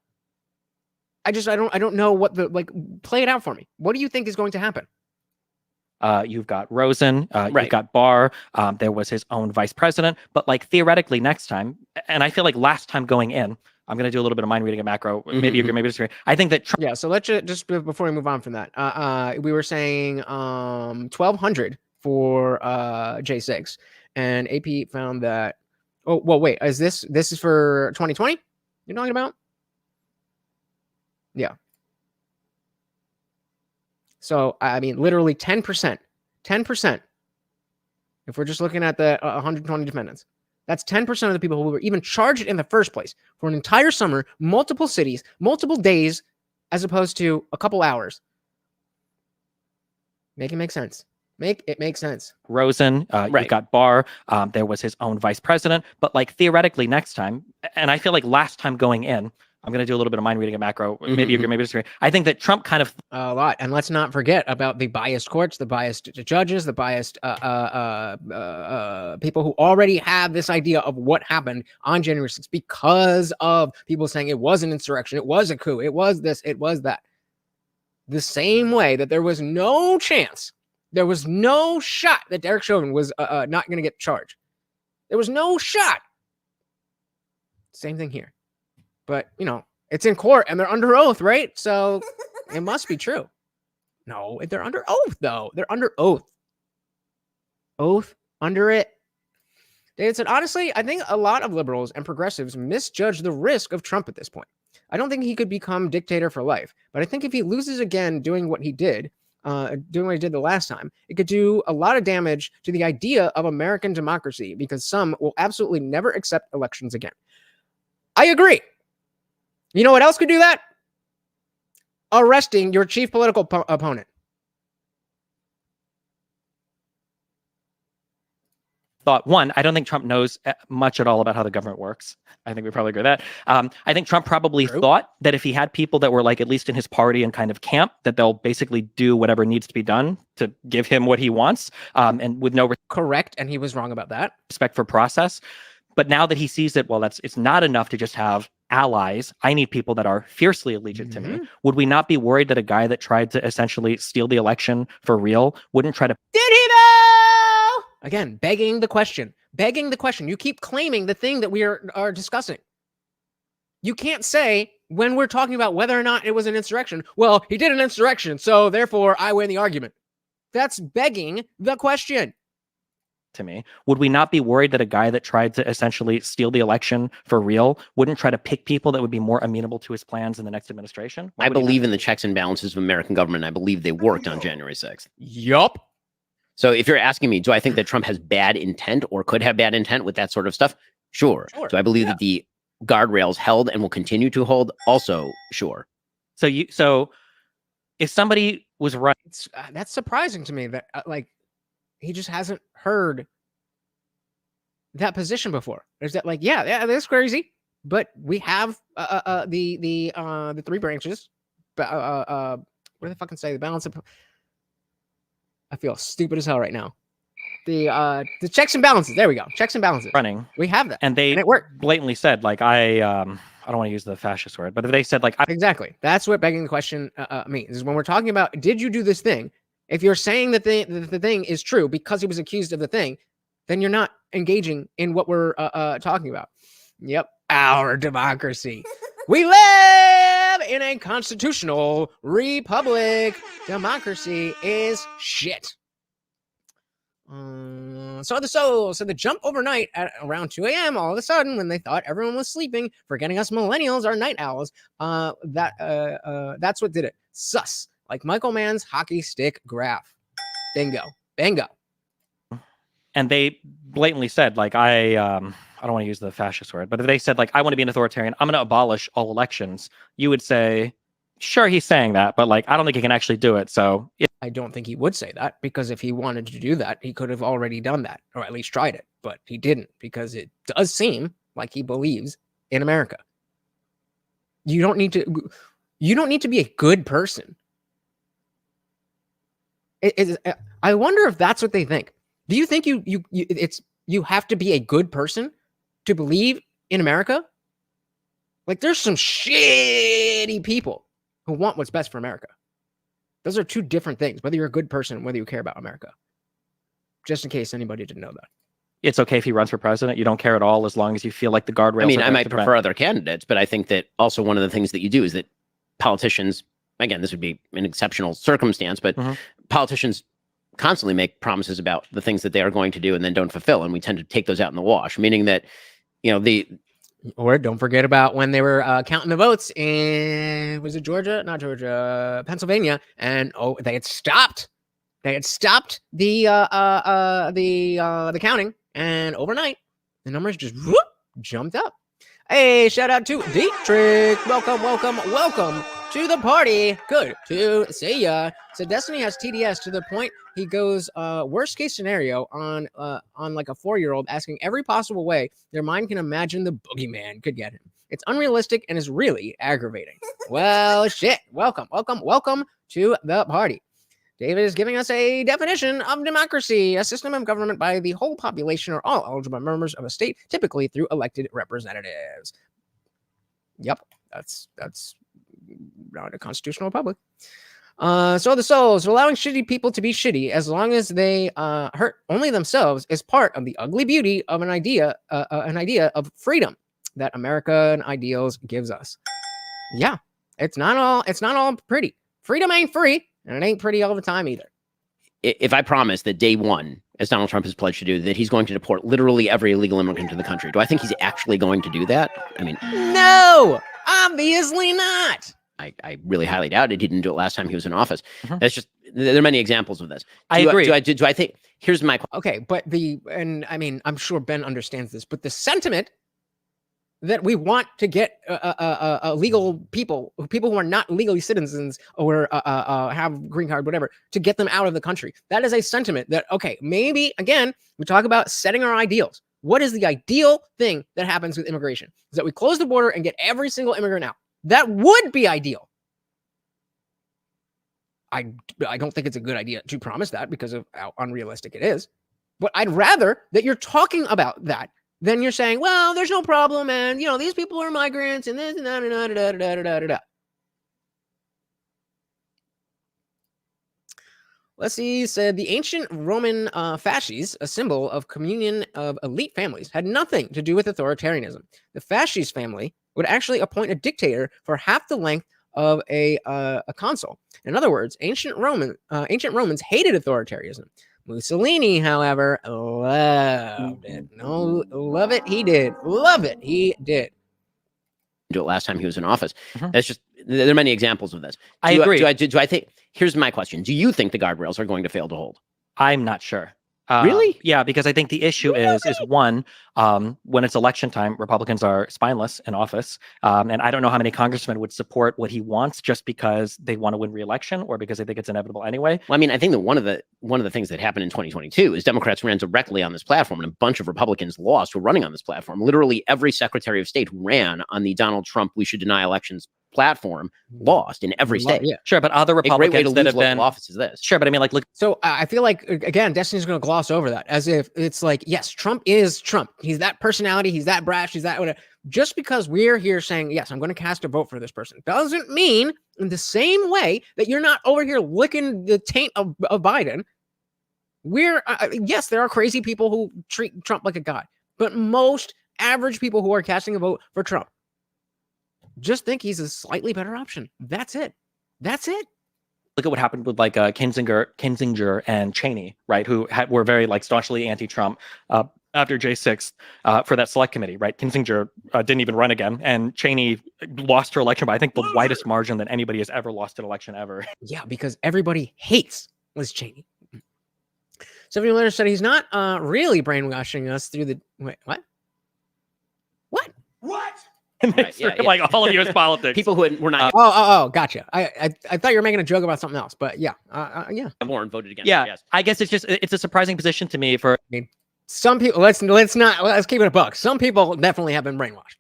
I don't know what play it out for me. What do you think is going to happen? You've got Rosen, you've got Barr, there was his own vice president, but like theoretically next time, and I feel like last time going in, I'm going to do a little bit of mind reading and macro. Maybe you agree, maybe disagree. I think that yeah. So let's just before we move on from that, we were saying 1,200 for J6, and AP found that. Oh well, wait. Is this is for 2020? You're talking about? Yeah. So I mean, literally 10%. 10%. If we're just looking at the 120 defendants. That's 10% of the people who were even charged in the first place for an entire summer, multiple cities, multiple days, as opposed to a couple hours. Make it make sense. Make it make sense. Rosen, you've got Barr, there was his own vice president, but like theoretically next time, and I feel like last time going in, I'm going to do a little bit of mind reading and macro. Maybe you agree, maybe disagree. I think that Trump kind of a lot, and let's not forget about the biased courts, the biased judges, the biased people who already have this idea of what happened on January 6th because of people saying it was an insurrection, it was a coup, it was this, it was that. The same way that there was no chance, there was no shot that Derek Chauvin was not going to get charged. There was no shot. Same thing here. But, you know, it's in court and they're under oath, right? So it must be true. No, they're under oath, though. They're under oath. Oath under it. David said, honestly, I think a lot of liberals and progressives misjudge the risk of Trump at this point. I don't think he could become dictator for life. But I think if he loses again doing what he did the last time, it could do a lot of damage to the idea of American democracy because some will absolutely never accept elections again. I agree. You know what else could do that? Arresting your chief political opponent. Thought one, I don't think Trump knows much at all about how the government works. I think we probably agree with that. I think Trump probably thought that if he had people that were like at least in his party and kind of camp, that they'll basically do whatever needs to be done to give him what he wants, and with no correct. And he was wrong about that. Respect for process. But now that he sees that, well, it's not enough to just have allies. I need people that are fiercely allegiant to me. Would we not be worried that a guy that tried to essentially steal the election for real wouldn't try to... Did he though? Again, begging the question. You keep claiming the thing that we are discussing. You can't say when we're talking about whether or not it was an insurrection, well, he did an insurrection, so therefore I win the argument. That's begging the question. To me, would we not be worried that a guy that tried to essentially steal the election for real wouldn't try to pick people that would be more amenable to his plans in the next administration? I believe in the checks and balances of American government. I believe they worked on January 6th. Yup. So if you're asking me, do I think that Trump has bad intent or could have bad intent with that sort of stuff? Sure. Do I believe that the guardrails held and will continue to hold? Also, sure. So if somebody was right, that's surprising to me that he just hasn't heard that position before. There's that yeah, that's crazy. But we have the three branches. What do they fucking say? The balance of... I feel stupid as hell right now. The checks and balances. There we go. Checks and balances. Running. We have that. And it worked. Blatantly said, like, I don't want to use the fascist word, but if they said, like... Exactly. That's what begging the question means. Is when we're talking about, did you do this thing? If you're saying that the thing is true because he was accused of the thing, then you're not engaging in what we're talking about. Yep. Our democracy. We live in a constitutional republic. Democracy is shit. So the jump overnight at around 2 a.m. all of a sudden when they thought everyone was sleeping, forgetting us millennials are night owls. That's what did it. Sus. Like Michael Mann's hockey stick graph. Bingo. And they blatantly said, like, I don't want to use the fascist word, but if they said, like, I want to be an authoritarian, I'm going to abolish all elections, you would say, sure, he's saying that, but, like, I don't think he can actually do it. So I don't think he would say that, because if he wanted to do that, he could have already done that, or at least tried it, but he didn't, because it does seem like he believes in America. You don't need to be a good person. I wonder if that's what they think. Do you think you have to be a good person to believe in America? Like, there's some shitty people who want what's best for America. Those are two different things, whether you're a good person, whether you care about America. Just in case anybody didn't know that. It's okay if he runs for president. You don't care at all as long as you feel like the guardrails. I mean, I might prefer other candidates, but I think that also one of the things that you do is that politicians, again, this would be an exceptional circumstance, but politicians constantly make promises about the things that they are going to do and then don't fulfill. And we tend to take those out in the wash, meaning that, or don't forget about when they were counting the votes in, was it Georgia? Not Georgia, Pennsylvania. And they had stopped the counting, and overnight the numbers just jumped up. Hey, shout out to Dietrich. Welcome to the party. Good to see ya. So Destiny has TDS to the point he goes worst case scenario on like a 4-year-old, asking every possible way their mind can imagine the boogeyman could get him. It's unrealistic and is really aggravating. Well, shit. Welcome to the party. David is giving us a definition of democracy, a system of government by the whole population or all eligible members of a state, typically through elected representatives. Yep, that's not a constitutional republic. So the souls, allowing shitty people to be shitty as long as they hurt only themselves is part of the ugly beauty of an idea of freedom that American ideals gives us. Yeah, it's not all pretty. Freedom ain't free. And it ain't pretty all the time either. If I promise that day one, as Donald Trump has pledged to do, that he's going to deport literally every illegal immigrant to the country, do I think he's actually going to do that? I mean, no, obviously not. I really highly doubt it. He didn't do it last time he was in office. That's just, there are many examples of this. I agree. Do I think, here's my question. Okay, but I mean, I'm sure Ben understands this, but the sentiment that we want to get legal people who are not legally citizens or have green card, whatever, to get them out of the country. That is a sentiment that, okay, maybe, again, we talk about setting our ideals. What is the ideal thing that happens with immigration? Is that we close the border and get every single immigrant out. That would be ideal. I don't think it's a good idea to promise that because of how unrealistic it is. But I'd rather that you're talking about that then you're saying, well, there's no problem, and these people are migrants, and this and that, and da. Let's see. Said the ancient Roman fasces, a symbol of communion of elite families, had nothing to do with authoritarianism. The fasces family would actually appoint a dictator for half the length of a consul. In other words, ancient Romans hated authoritarianism. Mussolini, however, loved it. No, love it, he did. Love it, he did. Do it last time he was in office. That's just, there are many examples of this. I agree. Do I think, here's my question. Do you think the guardrails are going to fail to hold? I'm not sure. Really? Yeah, because I think the issue is one, when it's election time, Republicans are spineless in office. And I don't know how many congressmen would support what he wants just because they want to win re-election or because they think it's inevitable anyway. Well, I mean, I think that one of the things that happened in 2022 is Democrats ran directly on this platform and a bunch of Republicans lost who were running on this platform. Literally every Secretary of State who ran on the Donald Trump, we should deny elections platform lost in every state. Yeah. Sure, but other Republicans that have been office is this. Sure, but I mean, like, look. So I feel like, again, Destiny's going to gloss over that as if it's like, yes, Trump is Trump. He's that personality. He's that brash. He's that whatever. Just because we're here saying, yes, I'm going to cast a vote for this person doesn't mean in the same way that you're not over here licking the taint of Biden. We're, yes, there are crazy people who treat Trump like a god, but most average people who are casting a vote for Trump just think he's a slightly better option. That's it. That's it. Look at what happened with like Kinzinger and Cheney, right? Who were very like staunchly anti-Trump after J6 for that select committee, right? Kinzinger didn't even run again, and Cheney lost her election by I think the widest margin that anybody has ever lost an election ever. Yeah, because everybody hates Liz Cheney. Stephen Bonnell said he's not really brainwashing us through the wait. What? And Right, yeah, yeah. like all of U.S. politics. People who were not Gotcha. I thought you were making a joke about something else, but yeah. Warren voted against. Yeah, it, yes. I guess it's a surprising position to me for. I mean, some people. Let's keep it a buck. Some people definitely have been brainwashed.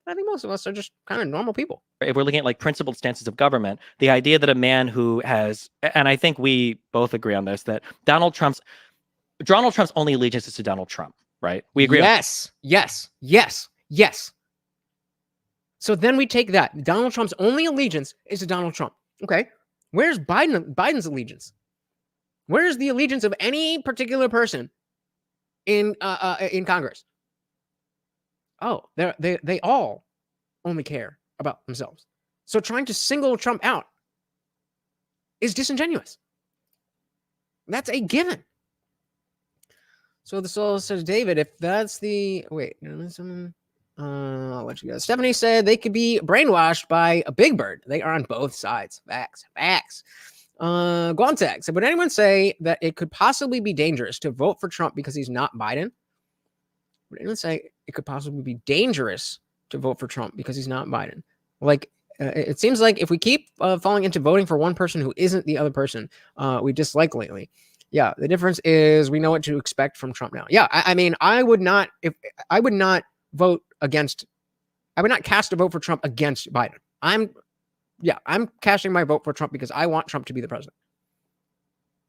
I think most of us are just kind of normal people. If we're looking at like principled stances of government, the idea that a man who has, and I think we both agree on this, that Donald Trump's only allegiance is to Donald Trump, right? We agree. Yes. So then we take that. Donald Trump's only allegiance is to Donald Trump. Okay. Where's Biden's allegiance? Where's the allegiance of any particular person in Congress? Oh, they all only care about themselves. So trying to single Trump out is disingenuous. That's a given. So the soul says, David, if that's the wait, I'll let you go. Stephanie said they could be brainwashed by a big bird. They are on both sides. Facts. Guantag said, would anyone say that it could possibly be dangerous to vote for Trump because he's not Biden? Would anyone say it could possibly be dangerous to vote for Trump because he's not Biden? Like, it seems like if we keep falling into voting for one person who isn't the other person we dislike lately. Yeah, the difference is we know what to expect from Trump now. Yeah, I mean, I would not cast a vote for Trump against Biden. I'm casting my vote for Trump because I want Trump to be the president.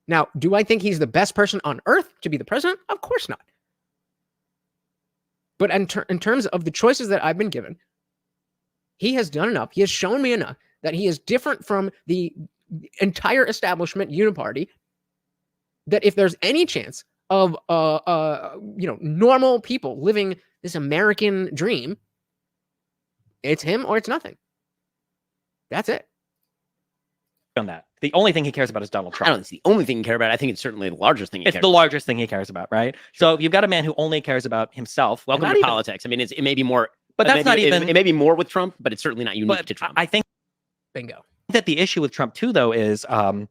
Now, do I think he's the best person on earth to be the president? Of course not. But in terms of the choices that I've been given, he has done enough. He has shown me enough that he is different from the entire establishment uniparty, that if there's any chance of normal people living this American dream, it's him or it's nothing. That's it. On that, the only thing he cares about is Donald Trump. I don't think it's the only thing he cares about. I think it's certainly the largest thing he cares about. It's the largest thing he cares about, right? So if you've got a man who only cares about himself. Welcome to politics. I mean, it may be more, but that's not even. It may be more with Trump, but it's certainly not unique to Trump. I think. Bingo. That the issue with Trump too, though, is I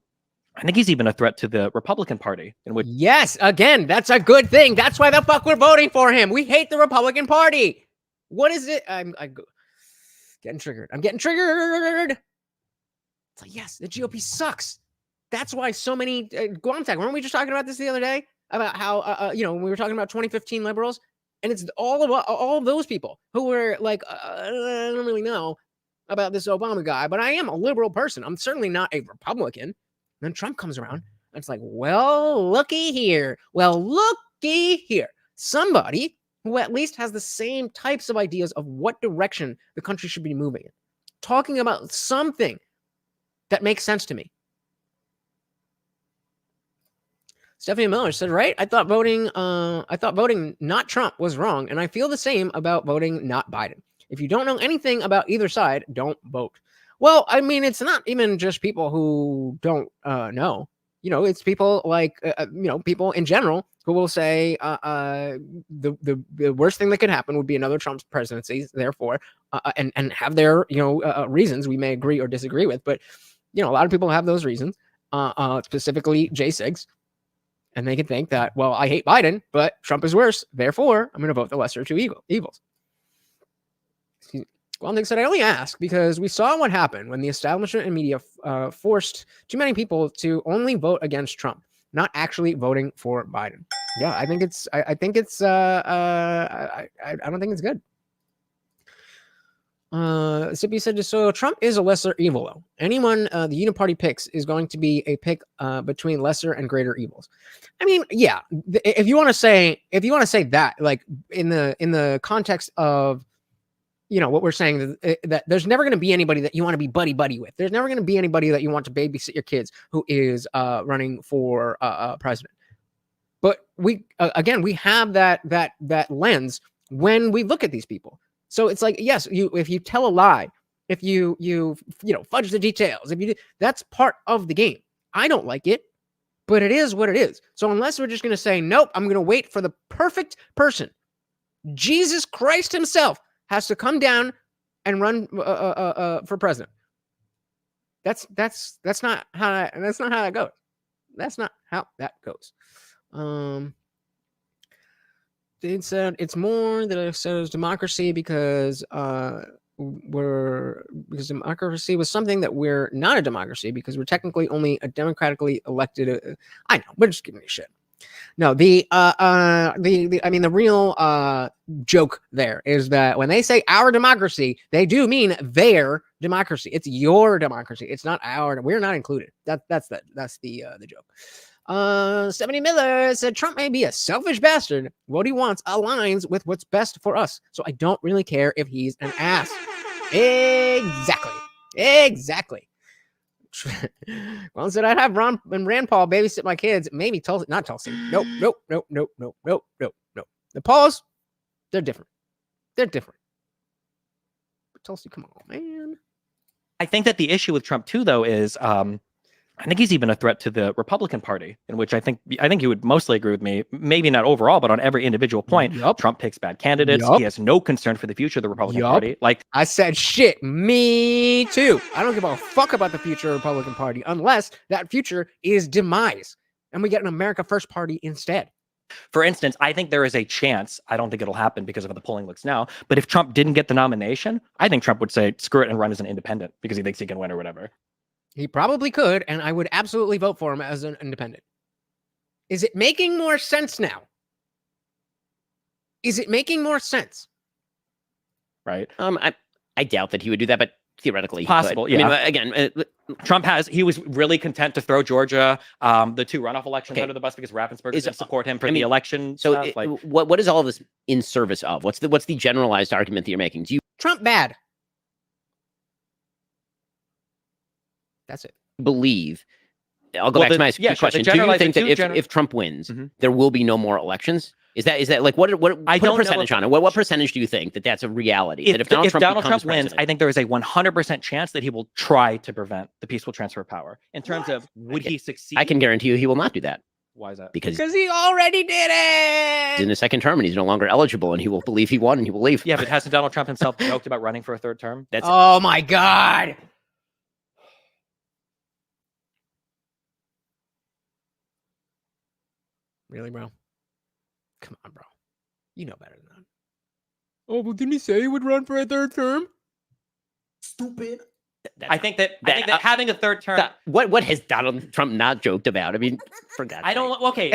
think he's even a threat to the Republican Party. In which, yes, again, that's a good thing. That's why the fuck we're voting for him. We hate the Republican Party. What is it? I'm getting triggered. It's like, yes, the GOP sucks. That's why so many Guamtag. Weren't we just talking about this the other day about how when we were talking about 2015 liberals, and it's all of those people who were like, I don't really know about this Obama guy, but I am a liberal person. I'm certainly not a Republican. And then Trump comes around, and it's like, well, looky here. Somebody who at least has the same types of ideas of what direction the country should be moving in, talking about something that makes sense to me. Stephanie Miller said, right? I thought voting not Trump was wrong, and I feel the same about voting not Biden. If you don't know anything about either side, don't vote. Well, I mean, it's not even just people who don't know. It's people like people in general who will say the worst thing that could happen would be another Trump's presidency. Therefore, and have their reasons we may agree or disagree with, but a lot of people have those reasons. Specifically J6, and they can think that, well, I hate Biden, but Trump is worse. Therefore, I'm going to vote the lesser of two evils. Well, Nick said, I only ask because we saw what happened when the establishment and media forced too many people to only vote against Trump, not actually voting for Biden. Yeah, I don't think it's good. Sippy said, so Trump is a lesser evil, though. Anyone the Uniparty picks is going to be a pick between lesser and greater evils. I mean, yeah, if you want to say that, like in the context of, you know, what we're saying, that there's never going to be anybody that you want to be buddy with. There's never going to be anybody that you want to babysit your kids who is running for president. But we have that lens when we look at these people. So it's like, yes, if you tell a lie, if you fudge the details, that's part of the game. I don't like it, but it is what it is. So unless we're just going to say, nope, I'm going to wait for the perfect person, Jesus Christ himself has to come down and run for president. That's not how that goes. That's not how that goes. It said it's more that it says democracy because democracy was something that we're not a democracy because we're technically only a democratically elected. I know, we're just giving me shit. No, the real joke there is that when they say our democracy, they do mean their democracy. It's your democracy. It's not our. We're not included. That's the joke. 70 Miller said Trump may be a selfish bastard. What he wants aligns with what's best for us. So I don't really care if he's an ass. Exactly. Well, said I'd have Ron and Rand Paul babysit my kids. Maybe Tulsi, not Tulsi. Nope. The Pauls, they're different. But Tulsi, come on, man. I think that the issue with Trump too, though, is I think he's even a threat to the Republican Party, in which I think you would mostly agree with me. Maybe not overall, but on every individual point. Yep. Trump picks bad candidates. Yep. He has no concern for the future of the Republican Party. Like I said, shit, me too. I don't give a fuck about the future of the Republican Party unless that future is demise and we get an America First Party instead. For instance, I think there is a chance, I don't think it'll happen because of how the polling looks now, but if Trump didn't get the nomination, I think Trump would say, screw it and run as an independent because he thinks he can win or whatever. He probably could, and I would absolutely vote for him as an independent. Is it making more sense now? Is it making more sense? Right. I doubt that he would do that, but theoretically, possible. He could. Yeah. I mean, again, he was really content to throw Georgia, the two runoff elections under the bus because Raffensperger didn't support him for the election. So, what is all of this in service of? What's the generalized argument that you're making? Do you Trump bad? That's it. Believe? I'll go back to my question. Do you think that if Trump wins, there will be no more elections? Is that like what put a percentage on it? What percentage do you think that's a reality? If Donald Trump wins, I think there is a 100% chance that he will try to prevent the peaceful transfer of power. In terms of would he succeed? I can guarantee you he will not do that. Why is that? Because he already did it. He's in the second term and he's no longer eligible, and he will believe he won and he will leave. Yeah, but hasn't Donald Trump himself joked about running for a third term? Oh my God. Really, bro? Come on, bro. You know better than that. Oh, well, didn't he say he would run for a third term? Stupid. I think that having a third term. What has Donald Trump not joked about? I mean, for God's sake. I don't. Okay,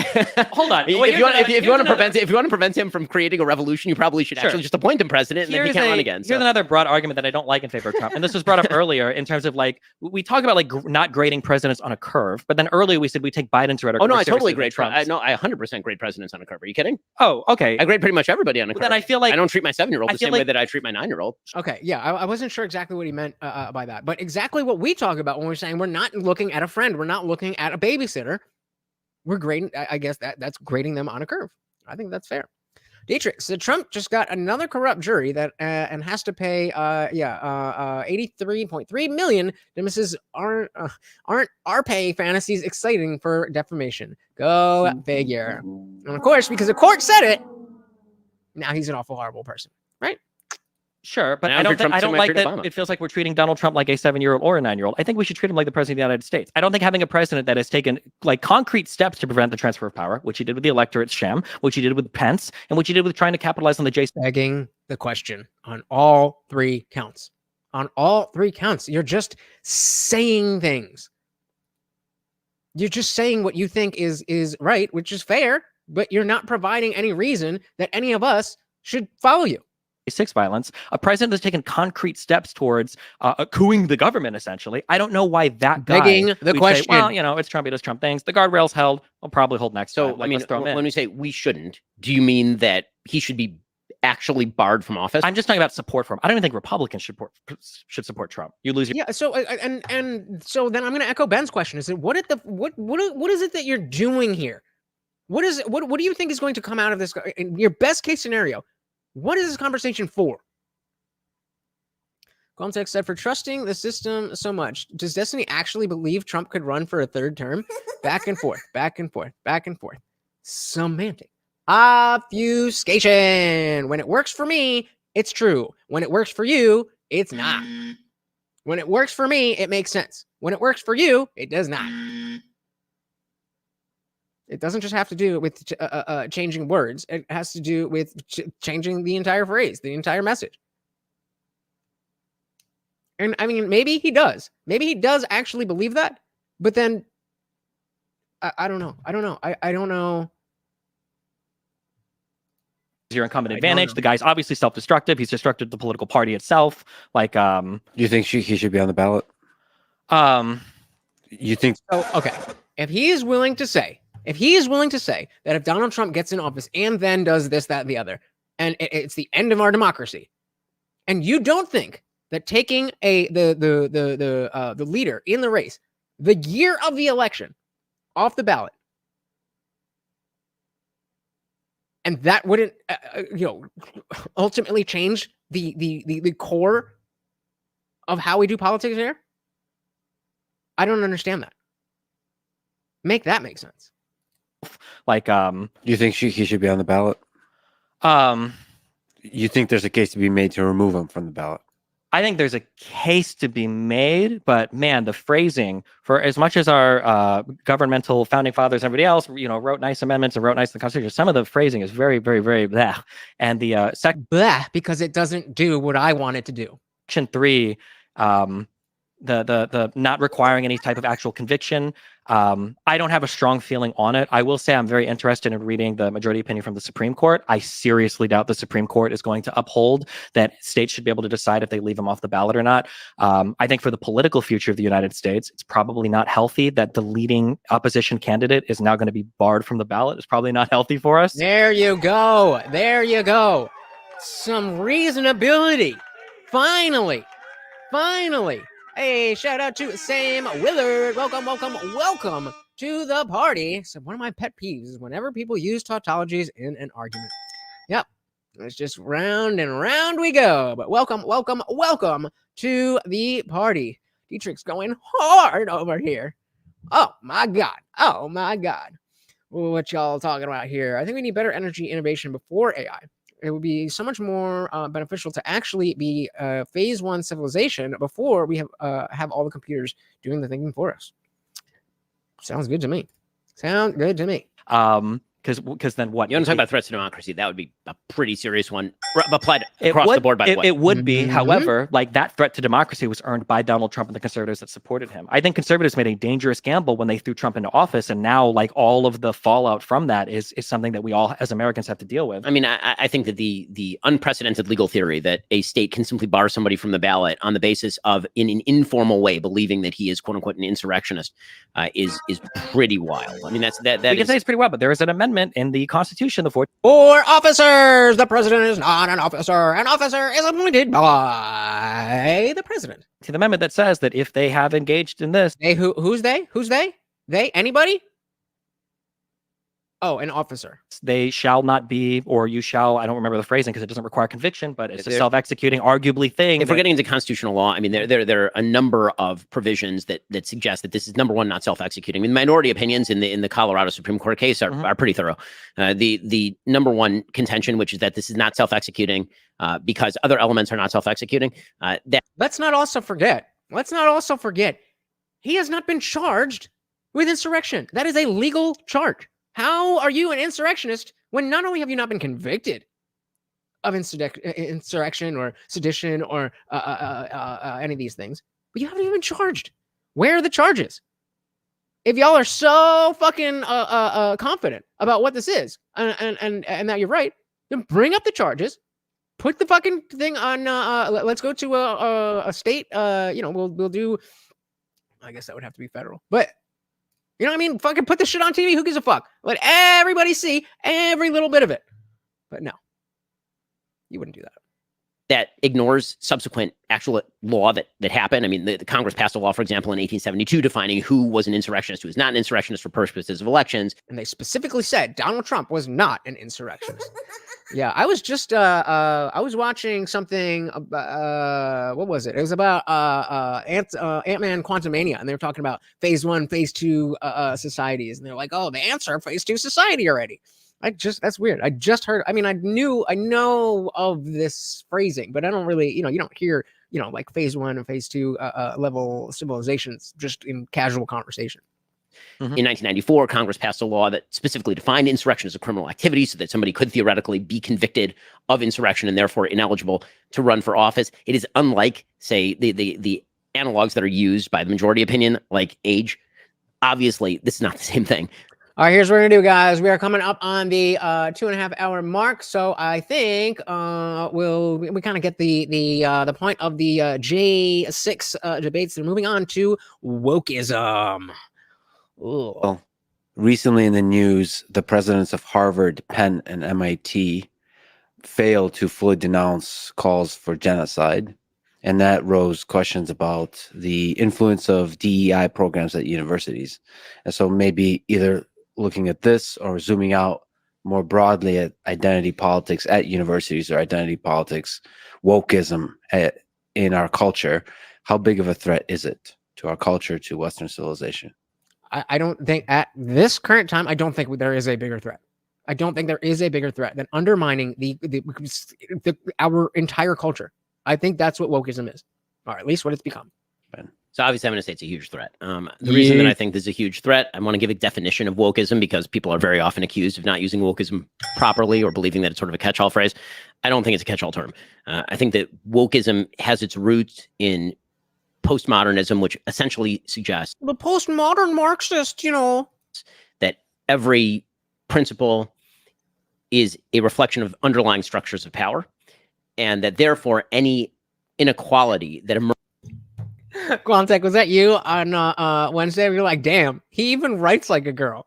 hold on. If you want to prevent him from creating a revolution, you probably should actually just appoint him president, and then he can't run again. Here's another broad argument that I don't like in favor of Trump, and this was brought up earlier in terms of like we talk about like not grading presidents on a curve, but then earlier we said we take Biden's rhetoric. Oh no, I totally grade Trump. I 100% grade presidents on a curve. Are you kidding? Oh, okay. I grade pretty much everybody on a curve. Then I feel like I don't treat my 7-year-old the same way that I treat my 9-year-old. Okay, yeah, I wasn't sure exactly what he meant by that, but exactly what we talk about when we're saying we're not looking at a friend, we're not looking at a babysitter, we're grading. I guess that's grading them on a curve. I think that's fair. Dietrich said Trump just got another corrupt jury that and has to pay 83.3 million. Demis's aren't our pay fantasies exciting for defamation? Go figure. And of course, because the court said it, now he's an awful horrible person, right? Sure, but I don't like that Obama. It feels like we're treating Donald Trump like a 7-year-old or a 9-year-old. I think we should treat him like the president of the United States. I don't think having a president that has taken like concrete steps to prevent the transfer of power, which he did with the electorate's sham, which he did with Pence, and which he did with trying to capitalize on the Jason. Begging the question on all three counts. On all three counts, you're just saying things. You're just saying what you think is right, which is fair, but you're not providing any reason that any of us should follow you. 6 violence, a president that's taken concrete steps towards cooing the government, essentially. I don't know why that guy begging the question. Say, well, you know, it's Trump, he does Trump things. The guardrails held, I'll probably hold next time. So, I mean, when we say we shouldn't, do you mean that he should be actually barred from office? I'm just talking about support for him. I don't even think Republicans should support Trump. You lose your... Yeah, so and so then I'm going to echo Ben's question. Is it what is it that you're doing here? What do you think is going to come out of this? In your best case scenario, what is this conversation for? Context said, for trusting the system so much, does Destiny actually believe Trump could run for a third term? Back and forth, back and forth, back and forth. Semantic obfuscation. When it works for me, it's true. When it works for you, it's not. When it works for me, it makes sense. When it works for you, it does not. It doesn't just have to do with changing words. It has to do with changing the entire phrase, the entire message. And I mean, maybe he does. Maybe he does actually believe that. But then, I don't know. I don't know. Your incumbent advantage. The guy's obviously self-destructive. He's destructed the political party itself. Like, do you think he should be on the ballot? You think? So, okay. If he is willing to say that if Donald Trump gets in office and then does this, that, and the other, and it's the end of our democracy, and you don't think that taking the leader in the race, the year of the election, off the ballot, and that wouldn't, ultimately change the core of how we do politics here? I don't understand that. Make that make sense. Like, do you think he should be on the ballot? You think there's a case to be made to remove him from the ballot? I think there's a case to be made, but man, the phrasing, for as much as our governmental founding fathers and everybody else, wrote nice amendments and wrote nice the Constitution, some of the phrasing is very, very, very blah. And the because it doesn't do what I want it to do. Section 3, the not requiring any type of actual conviction. I don't have a strong feeling on it. I will say I'm very interested in reading the majority opinion from the Supreme Court. I seriously doubt the Supreme Court is going to uphold that states should be able to decide if they leave them off the ballot or not. I think for the political future of the United States, it's probably not healthy that the leading opposition candidate is now going to be barred from the ballot. It's probably not healthy for us. There you go. There you go. Some reasonability. Finally. Hey, shout out to Sam Willard. Welcome to the party. So one of my pet peeves is whenever people use tautologies in an argument. Yep. It's just round and round we go. But welcome to the party. Dietrich's going hard over here. Oh my God. What y'all talking about here? I think we need better energy innovation before AI. It would be so much more beneficial to actually be phase 1 civilization before we have all the computers doing the thinking for us. Sounds good to me. Because then what? You want to talk about threats to democracy? That would be a pretty serious one, applied across the board, by the way. It would be. However, like that threat to democracy was earned by Donald Trump and the conservatives that supported him. I think conservatives made a dangerous gamble when they threw Trump into office, and now like all of the fallout from that is something that we all as Americans have to deal with. I mean, I think that the unprecedented legal theory that a state can simply bar somebody from the ballot on the basis of, in an informal way, believing that he is quote unquote an insurrectionist is pretty wild. I mean, that we can say it's pretty wild, but there is an amendment in the Constitution, the 4th. For officers, the president is not an officer. An officer is appointed by the president. To the amendment that says that if they have engaged in this, who's they? They? Anybody? Oh, an officer. They shall not be, or you shall, I don't remember the phrasing because it doesn't require conviction, but it's a self-executing, arguably thing. If we're getting into constitutional law, I mean, there are a number of provisions that suggest that this is, number one, not self-executing. I mean, minority opinions in the Colorado Supreme Court case are pretty thorough. The number one contention, which is that this is not self-executing because other elements are not self-executing. Let's not also forget, he has not been charged with insurrection. That is a legal charge. How are you an insurrectionist when not only have you not been convicted of insurrection or sedition or any of these things, but you haven't even been charged? Where are the charges? If y'all are so fucking confident about what this is and that you're right, then bring up the charges put the fucking thing on. Let's go to a state. We'll do. I guess that would have to be federal, but you know what I mean. Fucking put the shit on TV. Who gives a fuck? Let everybody see every little bit of it. But no, you wouldn't do that. That ignores subsequent actual law that happened. I mean, the Congress passed a law, for example, in 1872 defining who was an insurrectionist, who was not an insurrectionist for purposes of elections. And they specifically said Donald Trump was not an insurrectionist. Yeah, I was just I was watching something. What was it? It was about Ant-Man Quantumania, and they were talking about phase 1, phase 2 societies, and they're like, oh, the ants are phase 2 society already. That's weird. I just heard, I know of this phrasing, but I don't really, you don't hear, like phase 1 and phase 2 level civilizations just in casual conversation. In 1994, Congress passed a law that specifically defined insurrection as a criminal activity so that somebody could theoretically be convicted of insurrection and therefore ineligible to run for office. It is unlike, say, the analogs that are used by the majority opinion, like age. Obviously, this is not the same thing. All right, here's what we're gonna do, guys. We are coming up on the 2.5 hour mark, so I think we kind of get the point of the J6 debates. They're moving on to wokeism. Well, recently in the news, the presidents of Harvard, Penn, and MIT failed to fully denounce calls for genocide, and that rose questions about the influence of DEI programs at universities. And so maybe either looking at this or zooming out more broadly at identity politics at universities or identity politics, wokeism in our culture, how big of a threat is it to our culture, to Western civilization? I don't think at this current time, I don't think there is a bigger threat. I don't think there is a bigger threat than undermining our entire culture. I think that's what wokeism is, or at least what it's become. So obviously I'm going to say it's a huge threat. The reason that I think this is a huge threat, I want to give a definition of wokeism because people are very often accused of not using wokeism properly or believing that it's sort of a catch-all phrase. I don't think it's a catch-all term. I think that wokeism has its roots in postmodernism, which essentially suggests the postmodern Marxist, that every principle is a reflection of underlying structures of power, and that therefore any inequality that emerges. Quantec, was that you on Wednesday? We were like, damn, he even writes like a girl.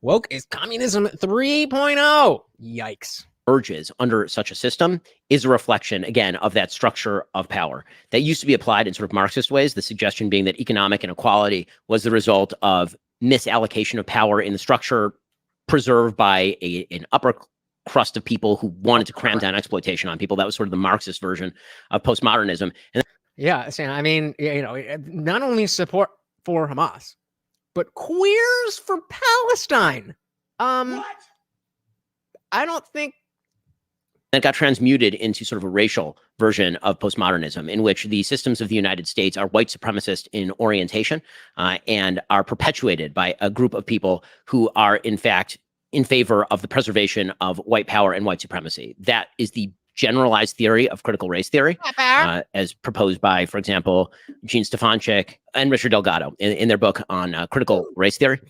Woke is communism 3.0. Yikes. Urges under such a system is a reflection, again, of that structure of power that used to be applied in sort of Marxist ways, the suggestion being that economic inequality was the result of misallocation of power in the structure preserved by an upper crust of people who wanted to cram down exploitation on people. That was sort of the Marxist version of postmodernism. And yeah, I mean, not only support for Hamas, but queers for Palestine. What? I don't think that got transmuted into sort of a racial version of postmodernism in which the systems of the United States are white supremacist in orientation and are perpetuated by a group of people who are, in fact, in favor of the preservation of white power and white supremacy. That is the generalized theory of critical race theory, as proposed by, for example, Gene Stefanchik and Richard Delgado in their book on critical race theory.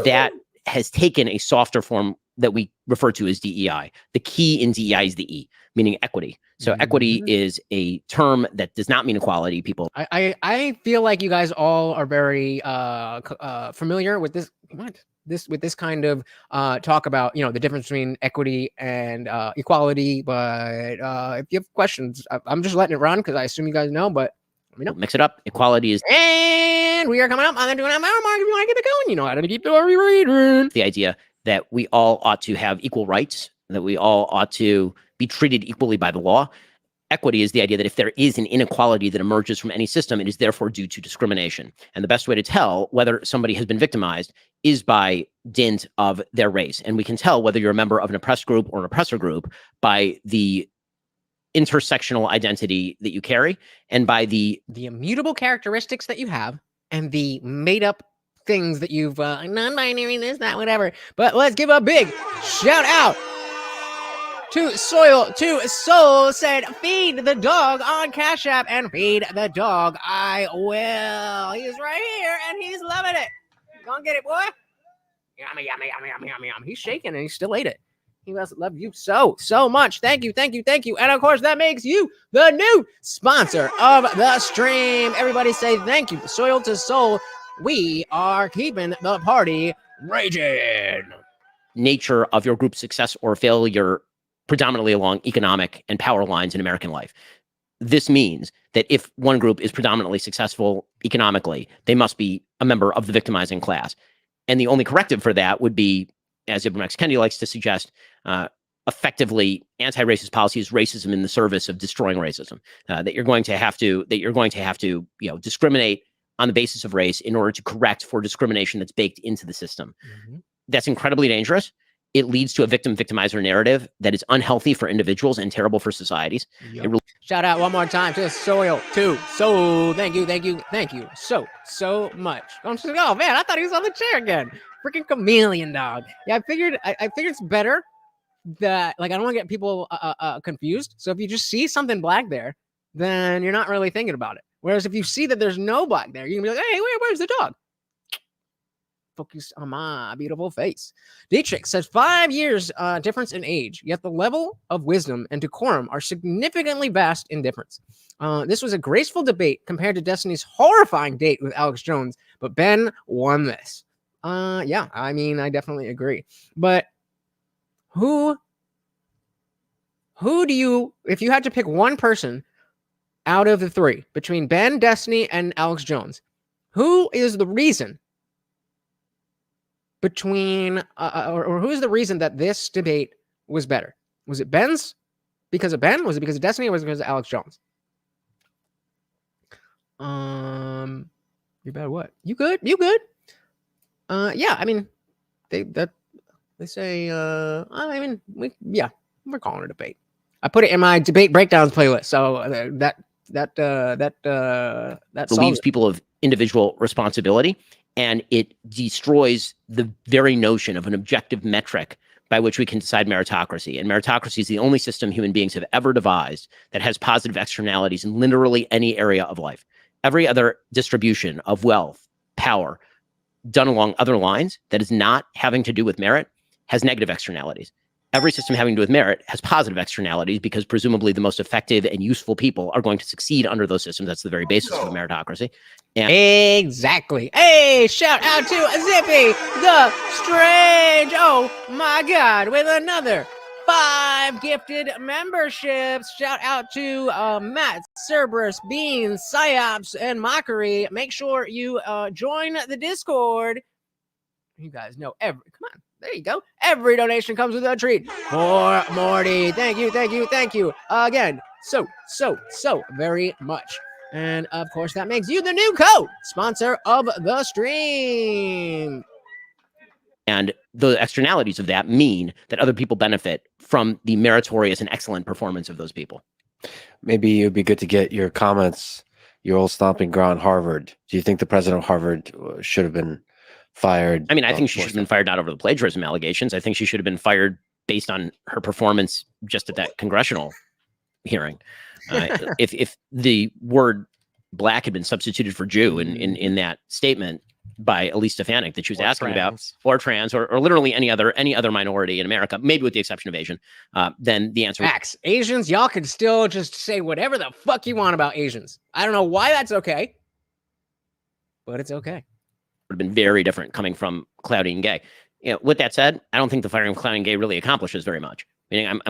That has taken a softer form that we refer to as DEI. The key in DEI is the E, meaning equity. So equity is a term that does not mean equality. People, I feel like you guys all are very familiar with this. With this kind of talk about the difference between equity and equality. But if you have questions, I'm just letting it run because I assume you guys know. But let me know. Mix it up. Equality is. And we are coming up on the 2.5 hour mark. If you want to get it going, you know how to keep the reading. The idea that we all ought to have equal rights, that we all ought to be treated equally by the law. Equity is the idea that if there is an inequality that emerges from any system, it is therefore due to discrimination. And the best way to tell whether somebody has been victimized is by dint of their race. And we can tell whether you're a member of an oppressed group or an oppressor group by the intersectional identity that you carry and by the immutable characteristics that you have and the made up things that you've non-binary, this, that, whatever. But let's give a big shout out to Soul said, feed the dog on CashApp and feed the dog. I will. He's right here and he's loving it. Go and get it, boy. Yummy, yummy, yummy, yummy, yummy, yummy. He's shaking and he still ate it. He must love you so much. Thank you. And of course, that makes you the new sponsor of the stream. Everybody say thank you. Soil to soul. We are keeping the party raging. Nature of your group's success or failure predominantly along economic and power lines in American life. This means that if one group is predominantly successful economically, they must be a member of the victimizing class. And the only corrective for that would be, as Ibram X. Kendi likes to suggest, effectively anti-racist policy is racism in the service of destroying racism. That you're going to have to discriminate on the basis of race in order to correct for discrimination that's baked into the system. Mm-hmm. That's incredibly dangerous. It leads to a victim-victimizer narrative that is unhealthy for individuals and terrible for societies. Yep. Shout out one more time to Soil too. So thank you so much. Oh man, I thought he was on the chair again. Freaking chameleon dog. Yeah, I figured it's better that, like, I don't want to get people confused. So if you just see something black there, then you're not really thinking about it. Whereas if you see that there's no black there, you can be like, hey, where's the dog? Focus on my beautiful face. Dietrich says 5 years difference in age, yet the level of wisdom and decorum are significantly vast in difference. This was a graceful debate compared to Destiny's horrifying date with Alex Jones, but Ben won this. Yeah, I mean, I definitely agree. But who do you, if you had to pick one person out of the three between Ben, Destiny, and Alex Jones, who is the reason or who is the reason that this debate was better? Was it Ben's because of Ben? Was it because of Destiny? Or was it because of Alex Jones? You better what? You good? Yeah, I mean, they say, we're calling it a debate. I put it in my debate breakdowns playlist. So that relieves people of individual responsibility, and it destroys the very notion of an objective metric by which we can decide meritocracy. And meritocracy is the only system human beings have ever devised that has positive externalities in literally any area of life. Every other distribution of wealth, power, done along other lines that is not having to do with merit has negative externalities. Every system having to do with merit has positive externalities because presumably the most effective and useful people are going to succeed under those systems. That's the very basis of meritocracy. And exactly. Hey, shout out to Zippy the Strange. Oh my God, with another 5 gifted memberships. Shout out to Matt, Cerberus, Beans, Psyops, and Mockery. Make sure you join the Discord. You guys know come on. There you go. Every donation comes with a treat for Morty. Thank you. Again, so very much. And of course, that makes you the new co-sponsor of the stream. And the externalities of that mean that other people benefit from the meritorious and excellent performance of those people. Maybe it would be good to get your comments, your old stomping ground, Harvard. Do you think the president of Harvard should have been fired? I mean, I think she should have been fired not over the plagiarism allegations. I think she should have been fired based on her performance just at that congressional hearing. If the word black had been substituted for Jew in that statement by Elise Stefanik that she was asking about, or trans, or literally any other minority in America, maybe with the exception of Asian, then the answer is Asians. Y'all can still just say whatever the fuck you want about Asians. I don't know why that's okay, but it's okay. Would have been very different coming from Cloudy and Gay. You know, with that said, I don't think the firing of Cloudy and Gay really accomplishes very much. Meaning,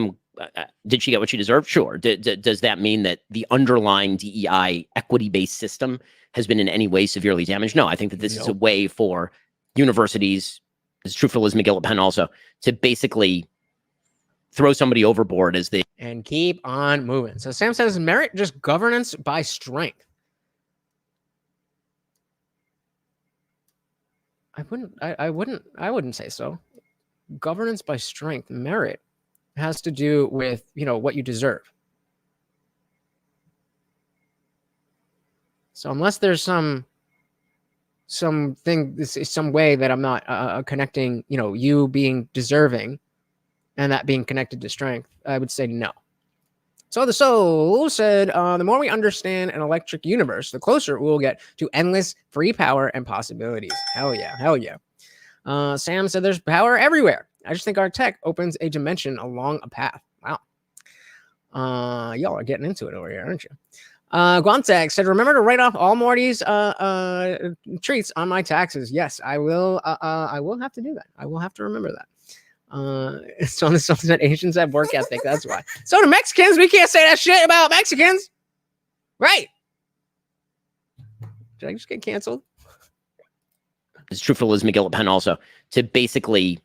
did she get what she deserved? Sure. Does that mean that the underlying DEI equity-based system has been in any way severely damaged? No, I think that this is a way for universities, it's true for Liz McGill at Penn also, to basically throw somebody overboard as they... And keep on moving. So Sam says, merit just governance by strength. I wouldn't say so. Governance by strength, merit has to do with, what you deserve. So unless there's some way that I'm not connecting, you being deserving and that being connected to strength, I would say no. So the soul said, the more we understand an electric universe, the closer we'll get to endless free power and possibilities. Hell yeah. Sam said there's power everywhere. I just think our tech opens a dimension along a path. Wow. Y'all are getting into it over here, aren't you? Guantag said, remember to write off all Morty's treats on my taxes. Yes, I will. I will have to do that. I will have to remember that. So the songs that Asians have work ethic. That's why. So do Mexicans. We can't say that shit about Mexicans. Right. Did I just get canceled? It's true for Liz McGill-Pen also, to basically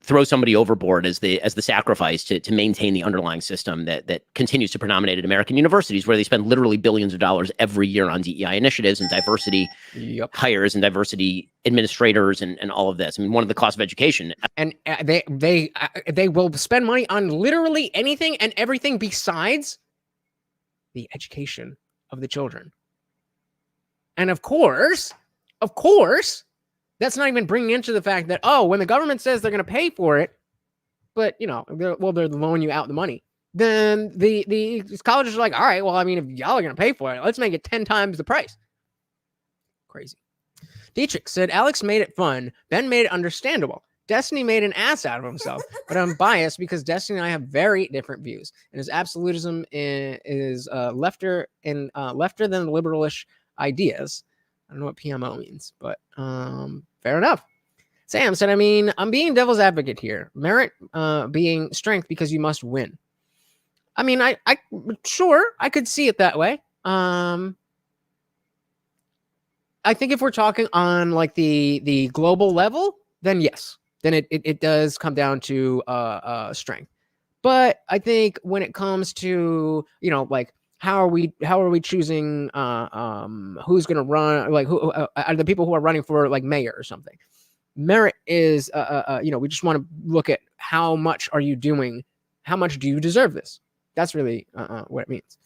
throw somebody overboard as the sacrifice to maintain the underlying system that continues to predominate at American universities, where they spend literally billions of dollars every year on DEI initiatives and diversity hires and diversity administrators and all of this. I mean, one of the costs of education. And they will spend money on literally anything and everything besides the education of the children. And of course, that's not even bringing into the fact that, oh, when the government says they're going to pay for it, but, you know, they're loaning you out the money, then the colleges are like, all right, well, I mean, if y'all are going to pay for it, let's make it 10 times the price. Crazy. Dietrich said, Alex made it fun. Ben made it understandable. Destiny made an ass out of himself, but I'm biased because Destiny and I have very different views. And his absolutism is lefter than liberalish ideas. I don't know what PMO means, but fair enough. Sam said, I mean, I'm being devil's advocate here. Merit being strength because you must win. I mean, I sure, I could see it that way. I think if we're talking on like the global level, then yes. Then it does come down to strength. But I think when it comes to, you know, like, how are we choosing who's going to run, like who are the people who are running for like mayor or something? Merit is you know, we just want to look at how much are you doing, how much do you deserve this? That's really what it means.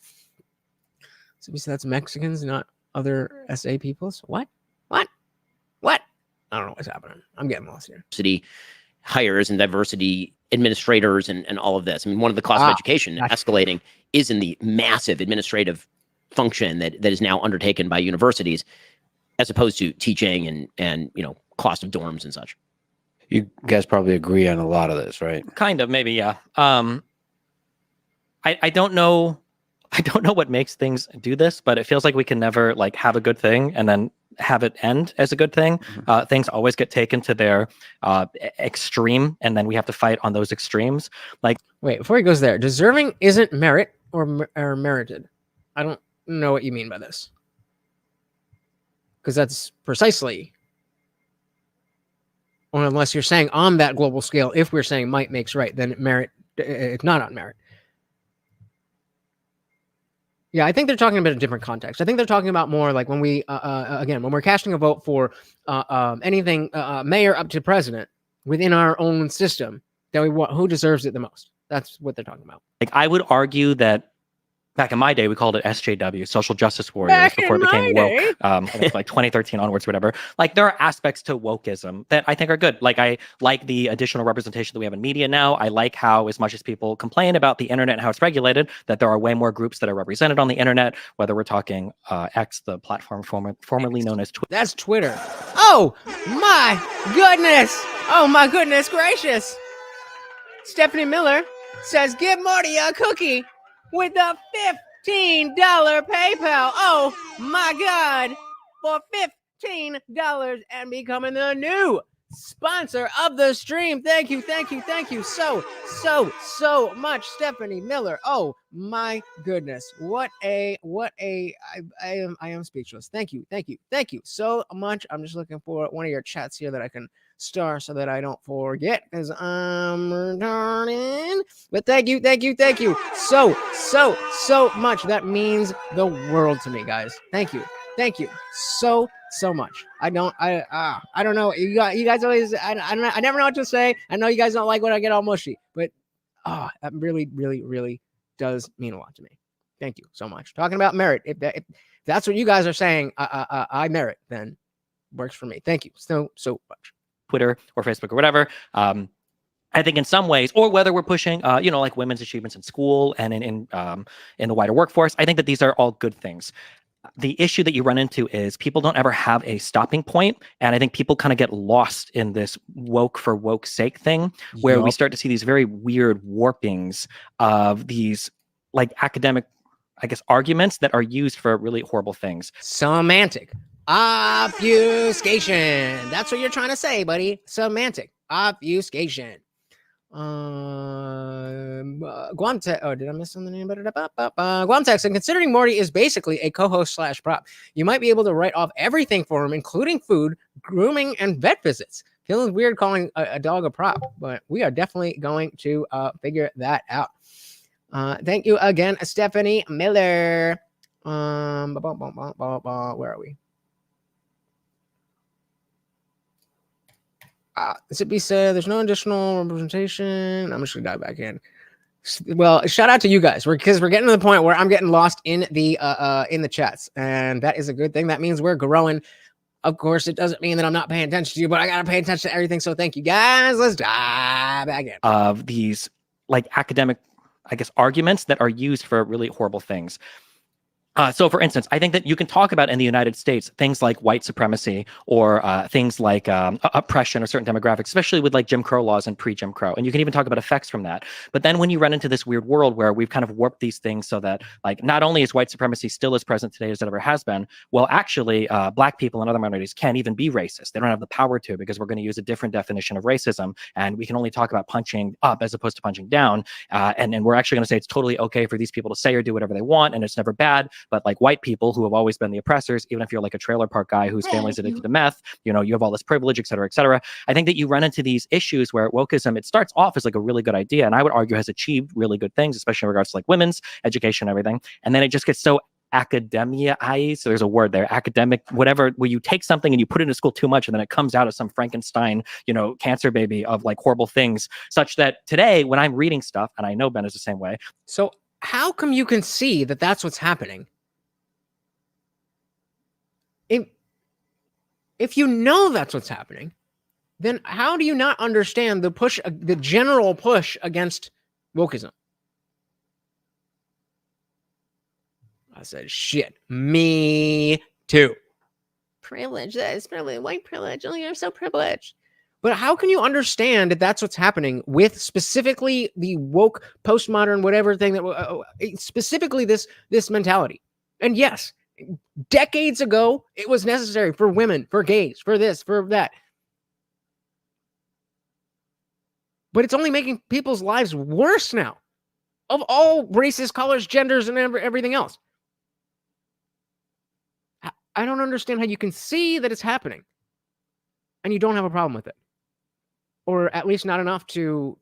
So we said that's Mexicans, not other SA peoples. What? I don't know what's happening. I'm getting lost here. City hires and diversity administrators and all of this. I mean, one of the costs of education escalating is in the massive administrative function that is now undertaken by universities, as opposed to teaching and you know, cost of dorms and such. You guys probably agree on a lot of this, right? Kind of, maybe, yeah. I don't know. I don't know what makes things do this, but it feels like we can never like have a good thing and then have it end as a good thing. Mm-hmm. Things always get taken to their extreme, and then we have to fight on those extremes. Like, wait, before he goes there, deserving isn't merit or merited. I don't know what you mean by this, because that's precisely, or unless you're saying on that global scale, if we're saying might makes right, then merit, it's not on merit. Yeah, I think they're talking about a different context. I think they're talking about more like when we, again, when we're casting a vote for anything mayor up to president within our own system, that we want, who deserves it the most. That's what they're talking about. Like, I would argue that back in my day, we called it SJW, social justice warriors, before it became woke. I think like 2013 onwards, whatever. Like, there are aspects to wokeism that I think are good. Like, I like the additional representation that we have in media now. I like how, as much as people complain about the internet and how it's regulated, that there are way more groups that are represented on the internet, whether we're talking X, the platform formerly known as Twitter. That's Twitter. Oh, my goodness. Oh, my goodness gracious. Stephanie Miller says, give Marty a cookie with a $15 PayPal. Oh my God. For $15 and becoming the new sponsor of the stream. Thank you so much, Stephanie Miller. Oh my goodness. I am speechless. Thank you so much. I'm just looking for one of your chats here that I can star so that I don't forget, because I'm retarded. But thank you so much. That means the world to me, guys. Thank you so much. I don't know. You guys always, I never know what to say. I know you guys don't like when I get all mushy, but that really does mean a lot to me. Thank you so much. Talking about merit, if that's what you guys are saying, I merit, then works for me. Thank you so much. Twitter or Facebook or whatever. I think in some ways, or whether we're pushing, like women's achievements in school and in the wider workforce, I think that these are all good things. the issue that you run into is people don't ever have a stopping point. And I think people kind of get lost in this woke for woke's sake thing, where we start to see these very weird warpings of these like academic, I guess, arguments that are used for really horrible things. Semantic obfuscation. That's what you're trying to say, buddy. Semantic obfuscation. Guamtex. Oh, did I miss something? Guamtex. And considering Morty is basically a co-host / prop, you might be able to write off everything for him, including food, grooming, and vet visits. Feels weird calling a dog a prop, but we are definitely going to figure that out. Thank you again, Stephanie Miller. Where are we? Is it be said there's no additional representation? I'm just gonna dive back in. Well, shout out to you guys, because we're getting to the point where I'm getting lost in the chats, and that is a good thing. That means we're growing. Of course, it doesn't mean that I'm not paying attention to you, but I gotta pay attention to everything. So thank you guys. Let's dive back in. Of these like academic, I guess, arguments that are used for really horrible things. So, for instance, I think that you can talk about in the United States things like white supremacy or things like oppression of certain demographics, especially with like Jim Crow laws and pre-Jim Crow. And you can even talk about effects from that. But then when you run into this weird world where we've kind of warped these things so that like not only is white supremacy still as present today as it ever has been, well, actually, Black people and other minorities can't even be racist. They don't have the power to, because we're going to use a different definition of racism. And we can only talk about punching up as opposed to punching down. And we're actually going to say it's totally okay for these people to say or do whatever they want, and it's never bad. But like white people who have always been the oppressors, even if you're like a trailer park guy whose family's addicted to meth, you know, you have all this privilege, et cetera, et cetera. I think that you run into these issues where wokeism, it starts off as like a really good idea, and I would argue has achieved really good things, especially in regards to like women's education and everything. And then it just gets so academia-ized, so there's a word there, academic, whatever, where you take something and you put it in school too much, and then it comes out as some Frankenstein, you know, cancer baby of like horrible things, such that today when I'm reading stuff, and I know Ben is the same way. So how come you can see that that's what's happening? If you know that's what's happening, then how do you not understand the push, the general push against wokeism? I said, shit, me too. Privilege, that's probably white privilege. Oh, you're so privileged. But how can you understand that that's what's happening with specifically the woke, postmodern, whatever thing that specifically this mentality? And yes, decades ago, it was necessary for women, for gays, for this, for that. But it's only making people's lives worse now, of all races, colors, genders, and everything else. I don't understand how you can see that it's happening and you don't have a problem with it. Or at least not enough to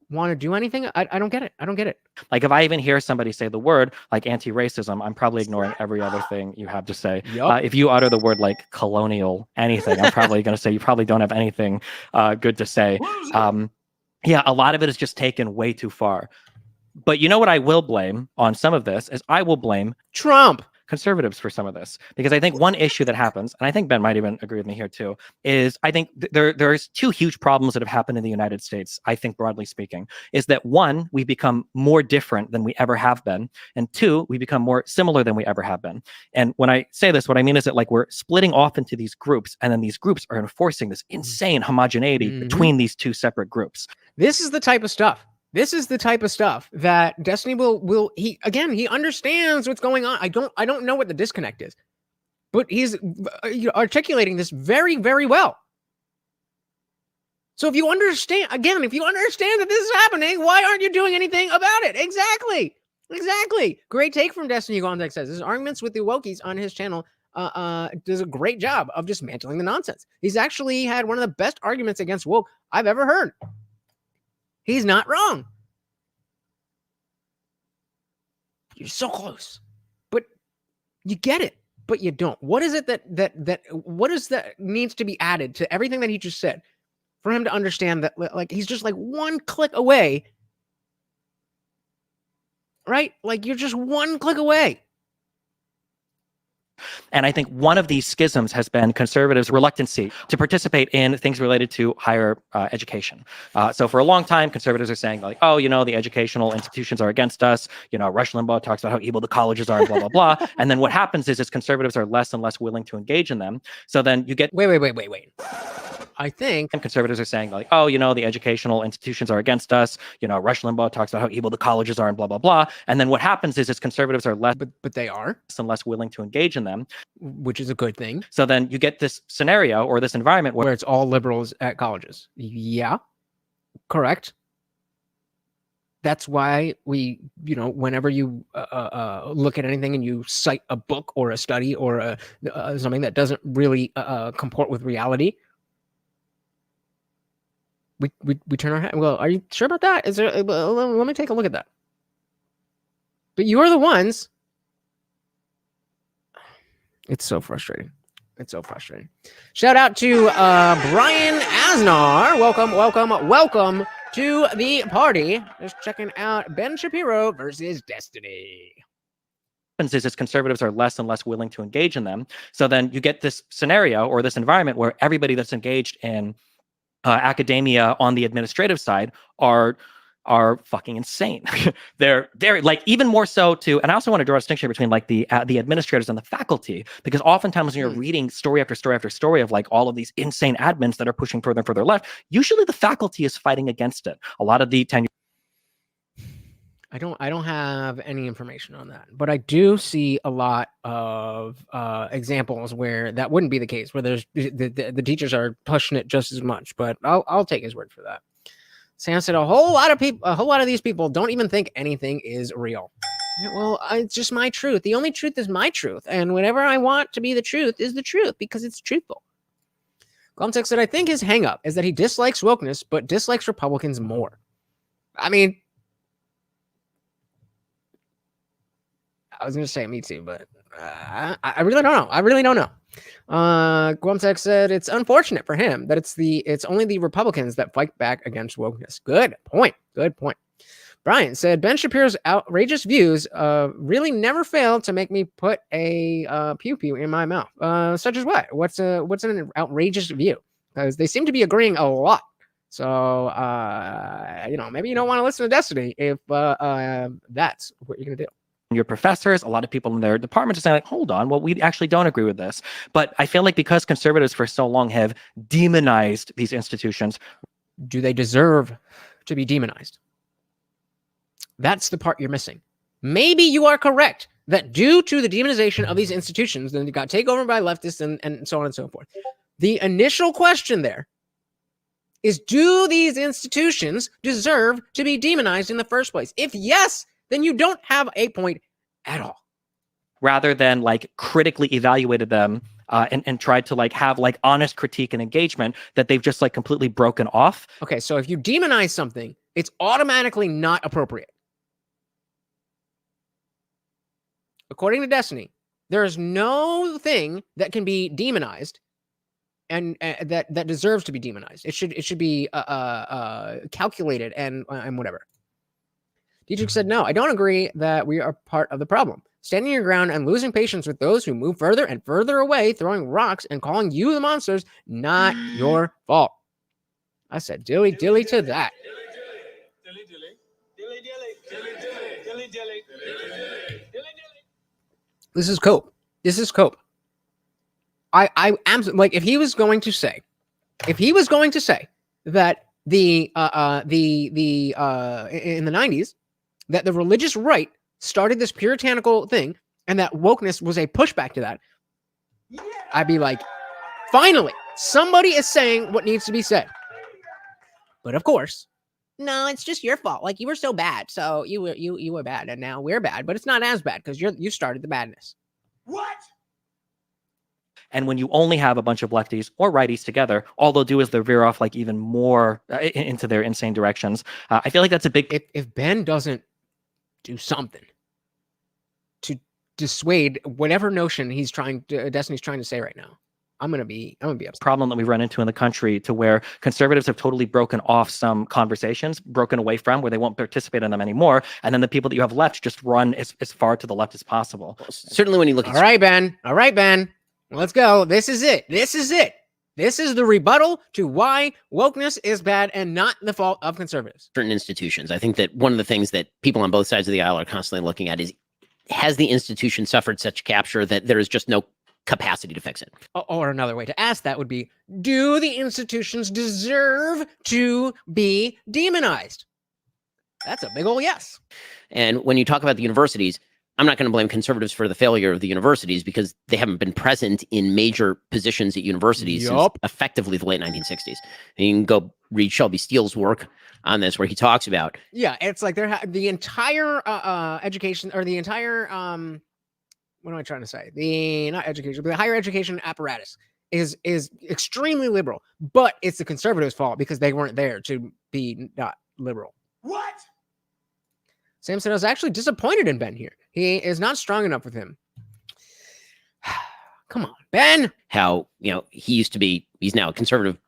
want to do anything. I don't get it. I don't get it. Like if I even hear somebody say the word like anti-racism, I'm probably ignoring every other thing you have to say. Yep. If you utter the word like colonial anything, I'm probably going to say you probably don't have anything good to say. Yeah, a lot of it is just taken way too far. But you know what I will blame on some of this is I will blame Trump. Conservatives for some of this, because I think one issue that happens, and I think Ben might even agree with me here too, is I think there's two huge problems that have happened in the United States, I think broadly speaking, is that one, we become more different than we ever have been, and two, we become more similar than we ever have been. And when I say this, what I mean is that like we're splitting off into these groups, and then these groups are enforcing this insane homogeneity between these two separate groups. This is the type of stuff. This is the type of stuff that Destiny will he understands what's going on. I don't know what the disconnect is, but he's articulating this very, very well. So if you understand that this is happening, why aren't you doing anything about it? Exactly. Great take from Destiny. Gondek says his arguments with the wokies on his channel does a great job of dismantling the nonsense. He's actually had one of the best arguments against woke I've ever heard. He's not wrong. You're so close, but you get it, but you don't. What is it what is that needs to be added to everything that he just said for him to understand that like he's just like one click away, right? Like you're just one click away. And I think one of these schisms has been conservatives' reluctancy to participate in things related to higher education. So for a long time, conservatives are saying like, oh, the educational institutions are against us. Rush Limbaugh talks about how evil the colleges are, blah, blah, blah. And then what happens is conservatives are less and less willing to engage in them. So then you get... Wait. I think conservatives are saying like, oh, the educational institutions are against us. Rush Limbaugh talks about how evil the colleges are and blah, blah, blah. And then what happens is conservatives are less but they are and less willing to engage in them, which is a good thing. So then you get this scenario or this environment where it's all liberals at colleges. Yeah, correct. That's why we, whenever you look at anything and you cite a book or a study or something that doesn't really comport with reality, we turn our head. Well, are you sure about that? Is there? Let me take a look at that. But you are the ones. It's so frustrating. Shout out to Brian Asnar. Welcome to the party. Just checking out Ben Shapiro versus Destiny. Is conservatives are less and less willing to engage in them. So then you get this scenario or this environment where everybody that's engaged in academia on the administrative side are fucking insane. they're like even more so to, and I also want to draw a distinction between like the administrators and the faculty, because oftentimes when you're reading story after story after story of like all of these insane admins that are pushing further and further left, usually the faculty is fighting against it. A lot of the tenure. I don't have any information on that, but I do see a lot of examples where that wouldn't be the case, where there's the teachers are pushing it just as much. But I'll take his word for that. Sam said a whole lot of these people don't even think anything is real. Well, it's just my truth. The only truth is my truth, and whatever I want to be the truth is the truth because it's truthful. Glumtex said, I think his hang-up is that he dislikes wokeness, but dislikes Republicans more. I mean, I was going to say me too, but I really don't know. Glumtex said it's unfortunate for him that it's only the Republicans that fight back against wokeness. Good point. Brian said Ben Shapiro's outrageous views really never failed to make me put a pew pew in my mouth. Such as what? What's an outrageous view? Because they seem to be agreeing a lot. So maybe you don't want to listen to Destiny if that's what you're gonna do. Your professors, a lot of people in their departments are saying like, hold on, well, we actually don't agree with this. But I feel like because conservatives for so long have demonized these institutions. Do they deserve to be demonized? That's the part you're missing. Maybe you are correct that due to the demonization of these institutions, then they got taken over by leftists and so on and so forth. The initial question there is, do these institutions deserve to be demonized in the first place? If yes, then you don't have a point at all. Rather than like critically evaluated them and tried to like have like honest critique and engagement, that they've just like completely broken off. Okay, so if you demonize something, it's automatically not appropriate. According to Destiny, there is no thing that can be demonized and that deserves to be demonized. It should be calculated and whatever. Dietrich said, no, I don't agree that we are part of the problem. Standing your ground and losing patience with those who move further and further away, throwing rocks and calling you the monsters, not your fault. I said, dilly to that. This is cope. I am like, if he was going to say that in the 90s, that the religious right started this puritanical thing and that wokeness was a pushback to that, I'd be like, finally, somebody is saying what needs to be said. But of course, no, it's just your fault. Like, you were so bad, so you were bad, and now we're bad. But it's not as bad because you started the badness. What? And when you only have a bunch of lefties or righties together, all they'll do is they'll veer off like even more into their insane directions. I feel like that's a big... If Ben doesn't do something to dissuade whatever notion Destiny's trying to say right now, I'm gonna be upset. Problem that we run into in the country to where conservatives have totally broken off some conversations, broken away from where they won't participate in them anymore, and then the people that you have left just run as far to the left as possible. Well, certainly, when you look at All right, Ben, let's go. This is it. This is the rebuttal to why wokeness is bad and not the fault of conservatives. certain institutions, I think that one of the things that people on both sides of the aisle are constantly looking at is, has the institution suffered such capture that there is just no capacity to fix it? Or another way to ask that would be, do the institutions deserve to be demonized? That's a big old yes. And when you talk about the universities, I'm not going to blame conservatives for the failure of the universities because they haven't been present in major positions at universities since effectively the late 1960s. And you can go read Shelby Steele's work on this, where he talks about. Yeah, it's like the entire education, or the entire what am I trying to say? Not education, but the higher education apparatus is extremely liberal, but it's the conservatives' fault because they weren't there to be not liberal. What? Samson is actually disappointed in Ben here. He is not strong enough with him. Come on, Ben. How, he's now a conservative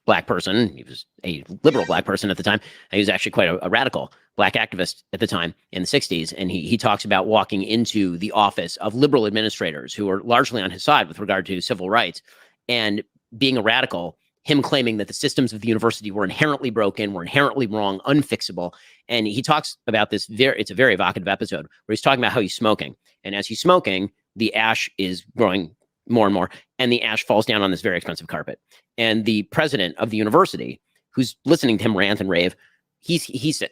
black person. He was a liberal black person at the time. He was actually quite a radical black activist at the time in the 60s. And he talks about walking into the office of liberal administrators who are largely on his side with regard to civil rights, and being a radical, him claiming that the systems of the university were inherently broken, were inherently wrong, unfixable. And he talks about this, it's a very evocative episode where he's talking about how he's smoking. And as he's smoking, the ash is growing more and more, and the ash falls down on this very expensive carpet. And the president of the university, who's listening to him rant and rave,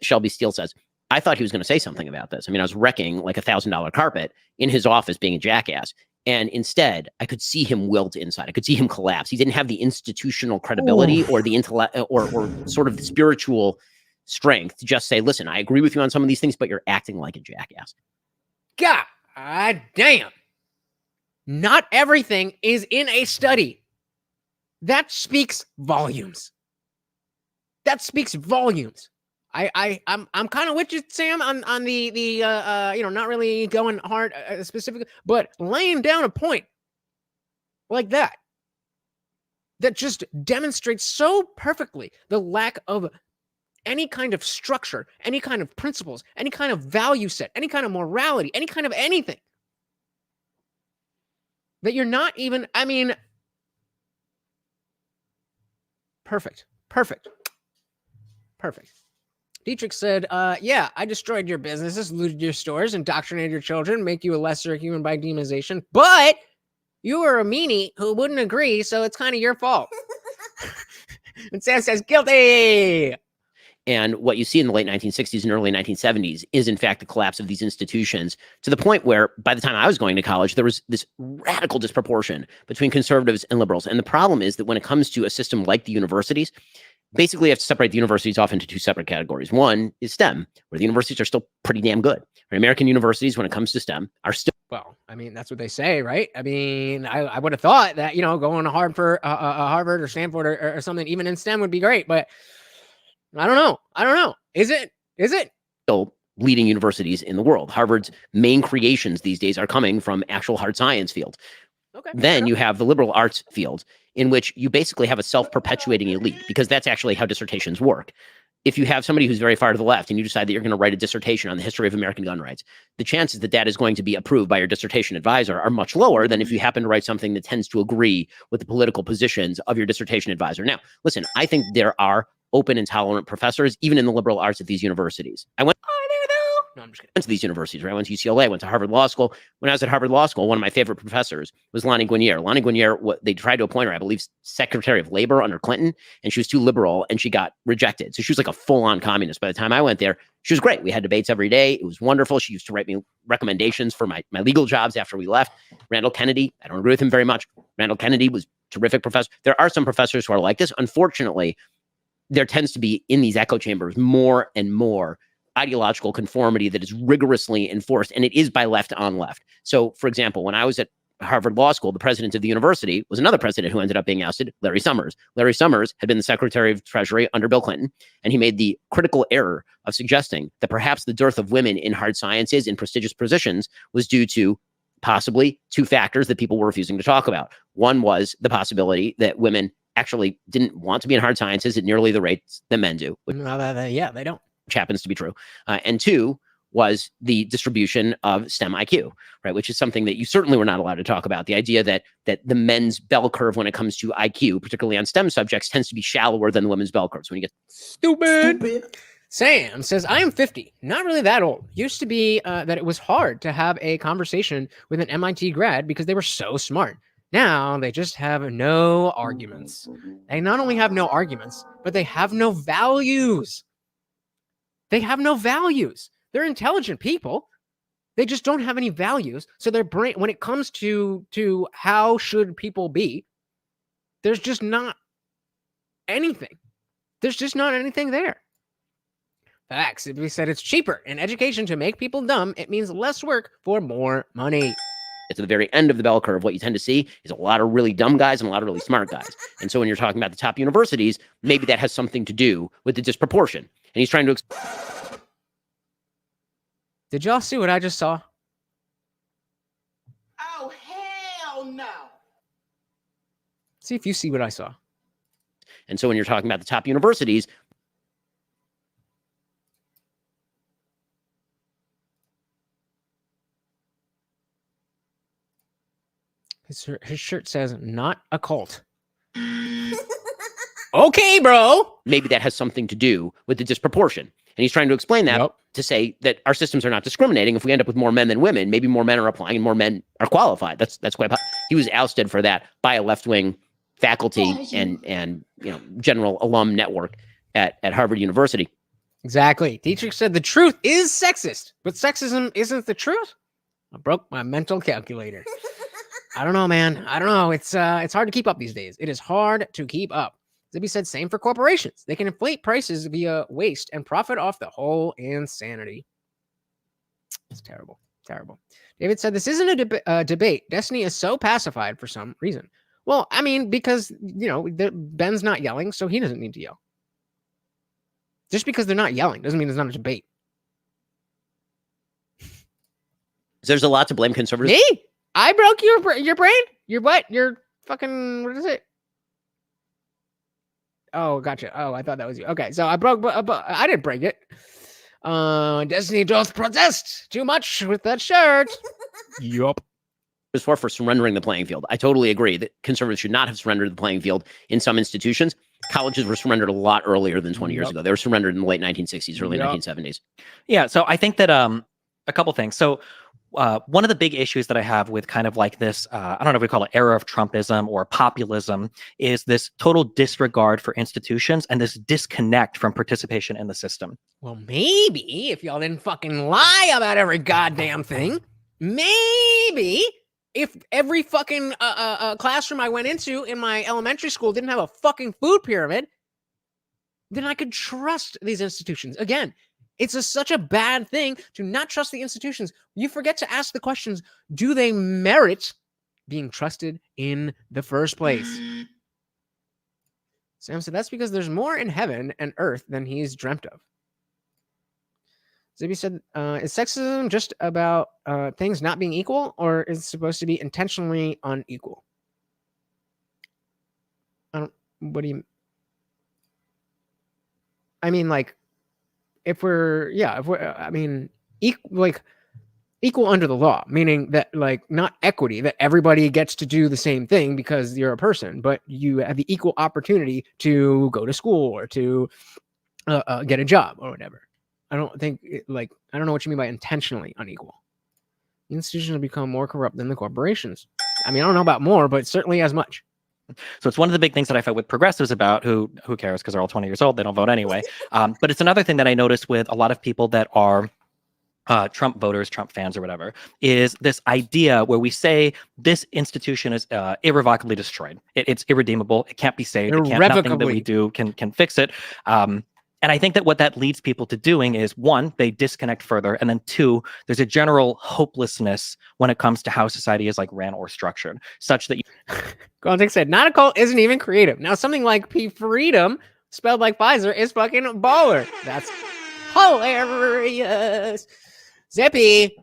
Shelby Steele says, I thought he was going to say something about this. I mean, I was wrecking like $1,000 carpet in his office, being a jackass. And instead, I could see him wilt inside. I could see him collapse. He didn't have the institutional credibility or the intellect or sort of the spiritual strength to just say, listen, I agree with you on some of these things, but you're acting like a jackass. God damn. Not everything is in a study. That speaks volumes. I'm kind of with you, Sam, on the not really going hard specifically, but laying down a point like that just demonstrates so perfectly the lack of any kind of structure, any kind of principles, any kind of value set, any kind of morality, any kind of anything. That you're not even, perfect. Dietrich said, yeah, I destroyed your businesses, looted your stores, indoctrinated your children, make you a lesser human by demonization, but you were a meanie who wouldn't agree, so it's kind of your fault. And Sam says, guilty! And what you see in the late 1960s and early 1970s is, in fact, the collapse of these institutions, to the point where by the time I was going to college, there was this radical disproportion between conservatives and liberals. And the problem is that when it comes to a system like the universities, basically you have to separate the universities off into two separate categories. One is STEM, where the universities are still pretty damn good. American universities, when it comes to STEM, are still... Well, that's what they say, right? I would have thought that, going to Harvard or Stanford or something, even in STEM, would be great, but I don't know. Is it? Still leading universities in the world. Harvard's main creations these days are coming from actual hard science field. Okay. Then you have the liberal arts field, in which you basically have a self-perpetuating elite, because that's actually how dissertations work. If you have somebody who's very far to the left and you decide that you're going to write a dissertation on the history of American gun rights, the chances that that is going to be approved by your dissertation advisor are much lower than if you happen to write something that tends to agree with the political positions of your dissertation advisor. Now, listen, I think there are open and tolerant professors, even in the liberal arts at these universities. No, I'm just kidding. I went to these universities, right? I went to UCLA, I went to Harvard Law School. When I was at Harvard Law School, one of my favorite professors was Lani Guinier. Lani Guinier, they tried to appoint her, I believe, Secretary of Labor under Clinton, and she was too liberal, and she got rejected. So she was like a full-on communist. By the time I went there, she was great. We had debates every day. It was wonderful. She used to write me recommendations for my legal jobs after we left. Randall Kennedy, I don't agree with him very much. Randall Kennedy was a terrific professor. There are some professors who are like this. Unfortunately, there tends to be, in these echo chambers, more and more ideological conformity that is rigorously enforced, and it is by left on left. So, for example, when I was at Harvard Law School, the president of the university was another president who ended up being ousted, Larry Summers. Larry Summers had been the Secretary of Treasury under Bill Clinton, and he made the critical error of suggesting that perhaps the dearth of women in hard sciences in prestigious positions was due to possibly two factors that people were refusing to talk about. One was the possibility that women actually didn't want to be in hard sciences at nearly the rates that men do. Yeah, they don't. Which happens to be true. And two was the distribution of STEM IQ, right? Which is something that you certainly were not allowed to talk about. The idea that the men's bell curve when it comes to IQ, particularly on STEM subjects, tends to be shallower than the women's bell curves. When you get stupid. Sam says, I am 50, not really that old. Used to be that it was hard to have a conversation with an MIT grad because they were so smart. Now they just have no arguments. They not only have no arguments, but they have no values. They have no values. They're intelligent people. They just don't have any values. So their brain, when it comes to how should people be, there's just not anything. There's just not anything there. Facts. If we said it's cheaper in education to make people dumb, it means less work for more money. At the very end of the bell curve, what you tend to see is a lot of really dumb guys and a lot of really smart guys. And so when you're talking about the top universities, maybe that has something to do with the disproportion. And he's trying to... Did y'all see what I just saw? Oh, hell no. See if you see what I saw. And so when you're talking about the top universities... His shirt says, not a cult. Okay, bro. Maybe that has something to do with the disproportion. And he's trying to explain that to say that our systems are not discriminating. If we end up with more men than women, maybe more men are applying and more men are qualified. That's quite he was ousted for that by a left-wing faculty and general alum network at Harvard University. Exactly. Dietrich said the truth is sexist, but sexism isn't the truth. I broke my mental calculator. I don't know, man. I don't know. It's hard to keep up these days. It is hard to keep up. Zibby said, same for corporations. They can inflate prices via waste and profit off the whole insanity. It's terrible. Terrible. David said, this isn't a debate. Destiny is so pacified for some reason. Well, I mean, because, Ben's not yelling, so he doesn't need to yell. Just because they're not yelling doesn't mean it's not a debate. There's a lot to blame conservatives. Me? I broke your brain? Your what? Your fucking, what is it? Oh, gotcha. Oh, I thought that was you. Okay, so I broke, I didn't break it. Destiny doth protest too much with that shirt. Yup. It was for surrendering the playing field. I totally agree that conservatives should not have surrendered the playing field in some institutions. Colleges were surrendered a lot earlier than 20 years ago. They were surrendered in the late 1960s, early 1970s. Yeah, so I think that a couple things. So one of the big issues that I have with kind of like this, I don't know if we call it era of Trumpism or populism, is this total disregard for institutions and this disconnect from participation in the system. Well, maybe if y'all didn't fucking lie about every goddamn thing, maybe if every fucking classroom I went into in my elementary school didn't have a fucking food pyramid, then I could trust these institutions. Again, it's such a bad thing to not trust the institutions. You forget to ask the questions, do they merit being trusted in the first place? Sam said, that's because there's more in heaven and earth than he's dreamt of. Zibby said, is sexism just about things not being equal, or is it supposed to be intentionally unequal? What do you... I mean, like, equal under the law, meaning that, like, not equity, that everybody gets to do the same thing because you're a person, but you have the equal opportunity to go to school or to get a job or whatever. I don't know what you mean by intentionally unequal. The institutions have become more corrupt than the corporations. I mean, I don't know about more, but certainly as much. So it's one of the big things that I fight with progressives about, who cares, because they're all 20 years old, they don't vote anyway. But it's another thing that I noticed with a lot of people that are Trump voters, Trump fans or whatever, is this idea where we say this institution is irrevocably destroyed. It's irredeemable. It can't be saved. Nothing that we do can fix it. And I think that what that leads people to doing is, one, they disconnect further. And then two, there's a general hopelessness when it comes to how society is like ran or structured, such that Context said, not a cult isn't even creative. Now, something like P Freedom, spelled like Pfizer, is fucking baller. That's hilarious. Zippy,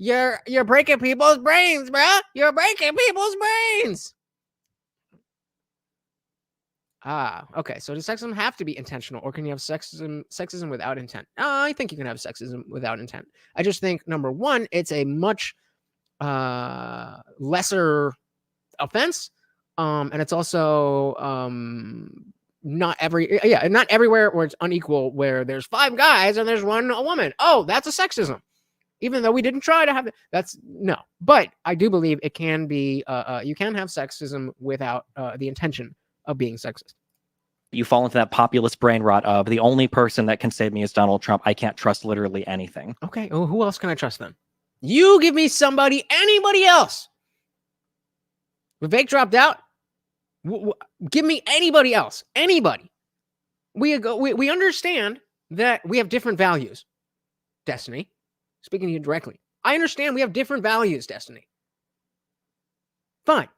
You're breaking people's brains, bro. You're breaking people's brains. Okay. So does sexism have to be intentional, or can you have sexism without intent? I think you can have sexism without intent. I just think, number one, it's a much lesser offense, and it's also not everywhere where it's unequal, where there's 5 guys and there's 1 woman. Oh, that's a sexism. Even though we didn't try to have that's no. But I do believe it can be. You can have sexism without the intention of being sexist. You fall into that populist brain rot of the only person that can save me is Donald Trump. I can't trust literally anything. Okay. Well, who else can I trust then? You give me anybody else. Vivek dropped out. Give me anybody else. Anybody. We understand that we have different values. Destiny. Speaking to you directly. I understand we have different values, Destiny. Fine.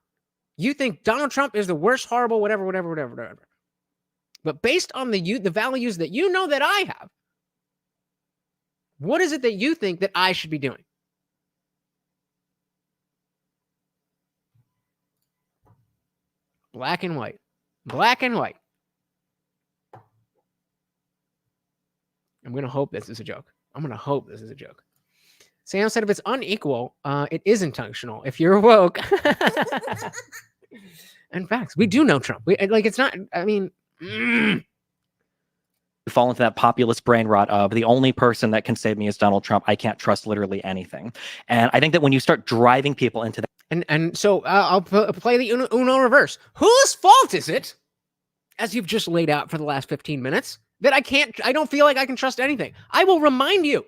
You think Donald Trump is the worst, horrible, whatever. But based on the values that you know that I have, what is it that you think that I should be doing? Black and white. Black and white. I'm going to hope this is a joke. Sam said if it's unequal, it is intentional. If you're woke. And facts. We do know Trump. It's not, I mean. You fall into that populist brain rot of the only person that can save me is Donald Trump. I can't trust literally anything. And I think that when you start driving people into that. And so I'll play the Uno reverse. Whose fault is it, as you've just laid out for the last 15 minutes, that I don't feel like I can trust anything? I'll remind you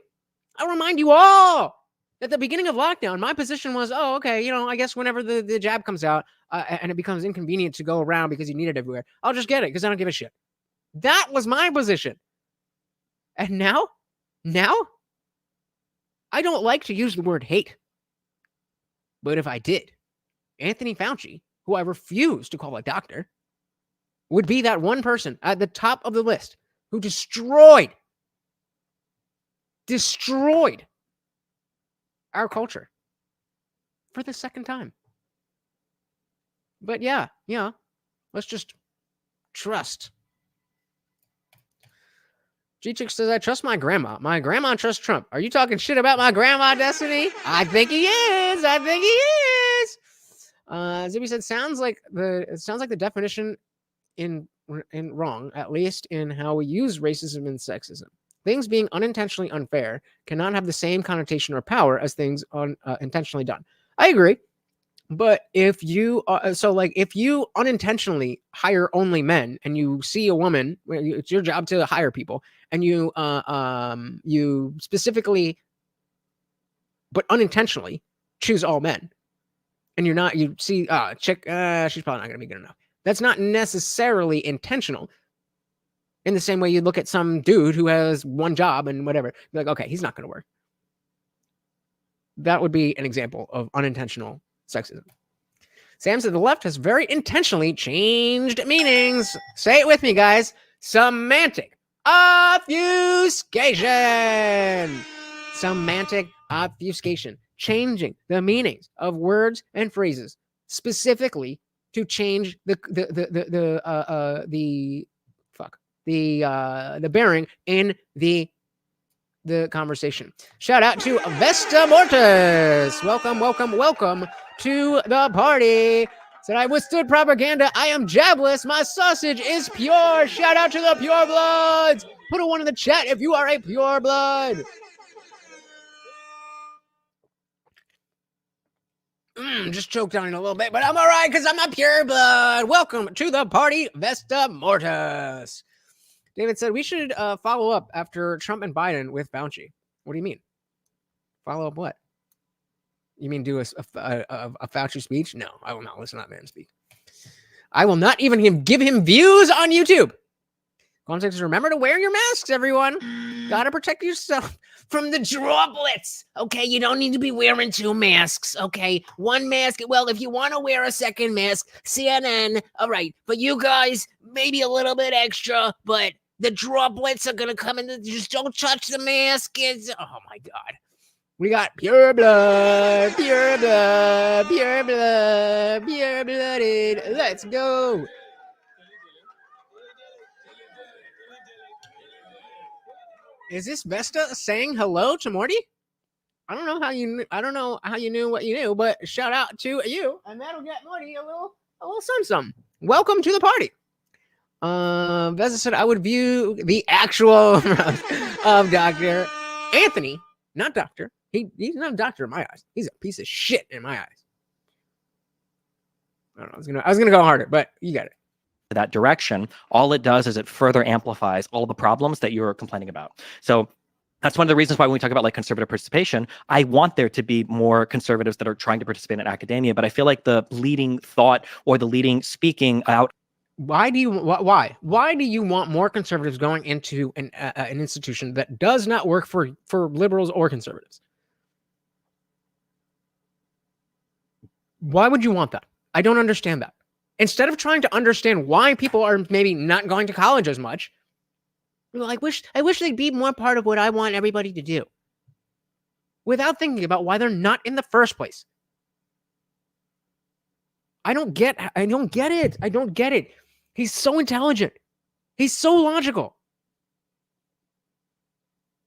all. At the beginning of lockdown, my position was, okay, I guess whenever the jab comes out and it becomes inconvenient to go around because you need it everywhere, I'll just get it because I don't give a shit. That was my position. And now, I don't like to use the word hate. But if I did, Anthony Fauci, who I refuse to call a doctor, would be that one person at the top of the list who destroyed our culture for the second time. But yeah, let's just trust. G-Chick says, I trust my grandma. My grandma trusts Trump. Are you talking shit about my grandma, Destiny? I think he is. Zibby said, sounds like the definition in wrong, at least in how we use racism and sexism. Things being unintentionally unfair cannot have the same connotation or power as things intentionally done. I agree. But if you if you unintentionally hire only men and you see a woman, it's your job to hire people, and you specifically but unintentionally choose all men, and you see chick, she's probably not going to be good enough. That's not necessarily intentional. In the same way you look at some dude who has one job and whatever, you're like, okay, he's not going to work. That would be an example of unintentional sexism. Sam said the left has very intentionally changed meanings. Say it with me, guys. Semantic obfuscation. Semantic obfuscation. Changing the meanings of words and phrases specifically to change the bearing in the conversation. Shout out to Vesta Mortis. Welcome to the party. Said, I withstood propaganda. I am jabless. My sausage is pure. Shout out to the pure bloods. Put a 1 in the chat if you are a pure blood. Just choked on it a little bit, but I'm all right because I'm a pure blood. Welcome to the party, Vesta Mortis. David said we should follow up after Trump and Biden with Fauci. What do you mean? Follow up what? You mean do a Fauci speech? No, I will not listen to that man speak. I will not even give him views on YouTube. Context is remember to wear your masks, everyone. Gotta protect yourself from the droplets. Okay, you don't need to be wearing 2 masks. Okay, 1 mask. Well, if you want to wear a second mask, CNN. All right, but you guys, maybe a little bit extra, but the droplets are gonna come in. Just don't touch the mask. Oh my God. We got pure blood, pure blood, pure blood, pure blooded. Let's go. Is this Vesta saying hello to Morty? I don't know how you knew what you knew, but shout out to you, and that'll get Morty a little something. Welcome to the party. Vesta said I would view the actual of Dr. Anthony, not doctor. He's not a doctor in my eyes. He's a piece of shit in my eyes. I don't know. I was gonna go harder, but you got it. That direction, all it does is it further amplifies all the problems that you're complaining about. So that's one of the reasons why when we talk about like conservative participation, I want there to be more conservatives that are trying to participate in academia, but I feel like the leading thought or the leading speaking out. Why do you want more conservatives going into an institution that does not work for liberals or conservatives? Why would you want that? I don't understand that. Instead of trying to understand why people are maybe not going to college as much, well, I wish they'd be more part of what I want everybody to do, without thinking about why they're not in the first place. I don't get it. He's so intelligent. He's so logical.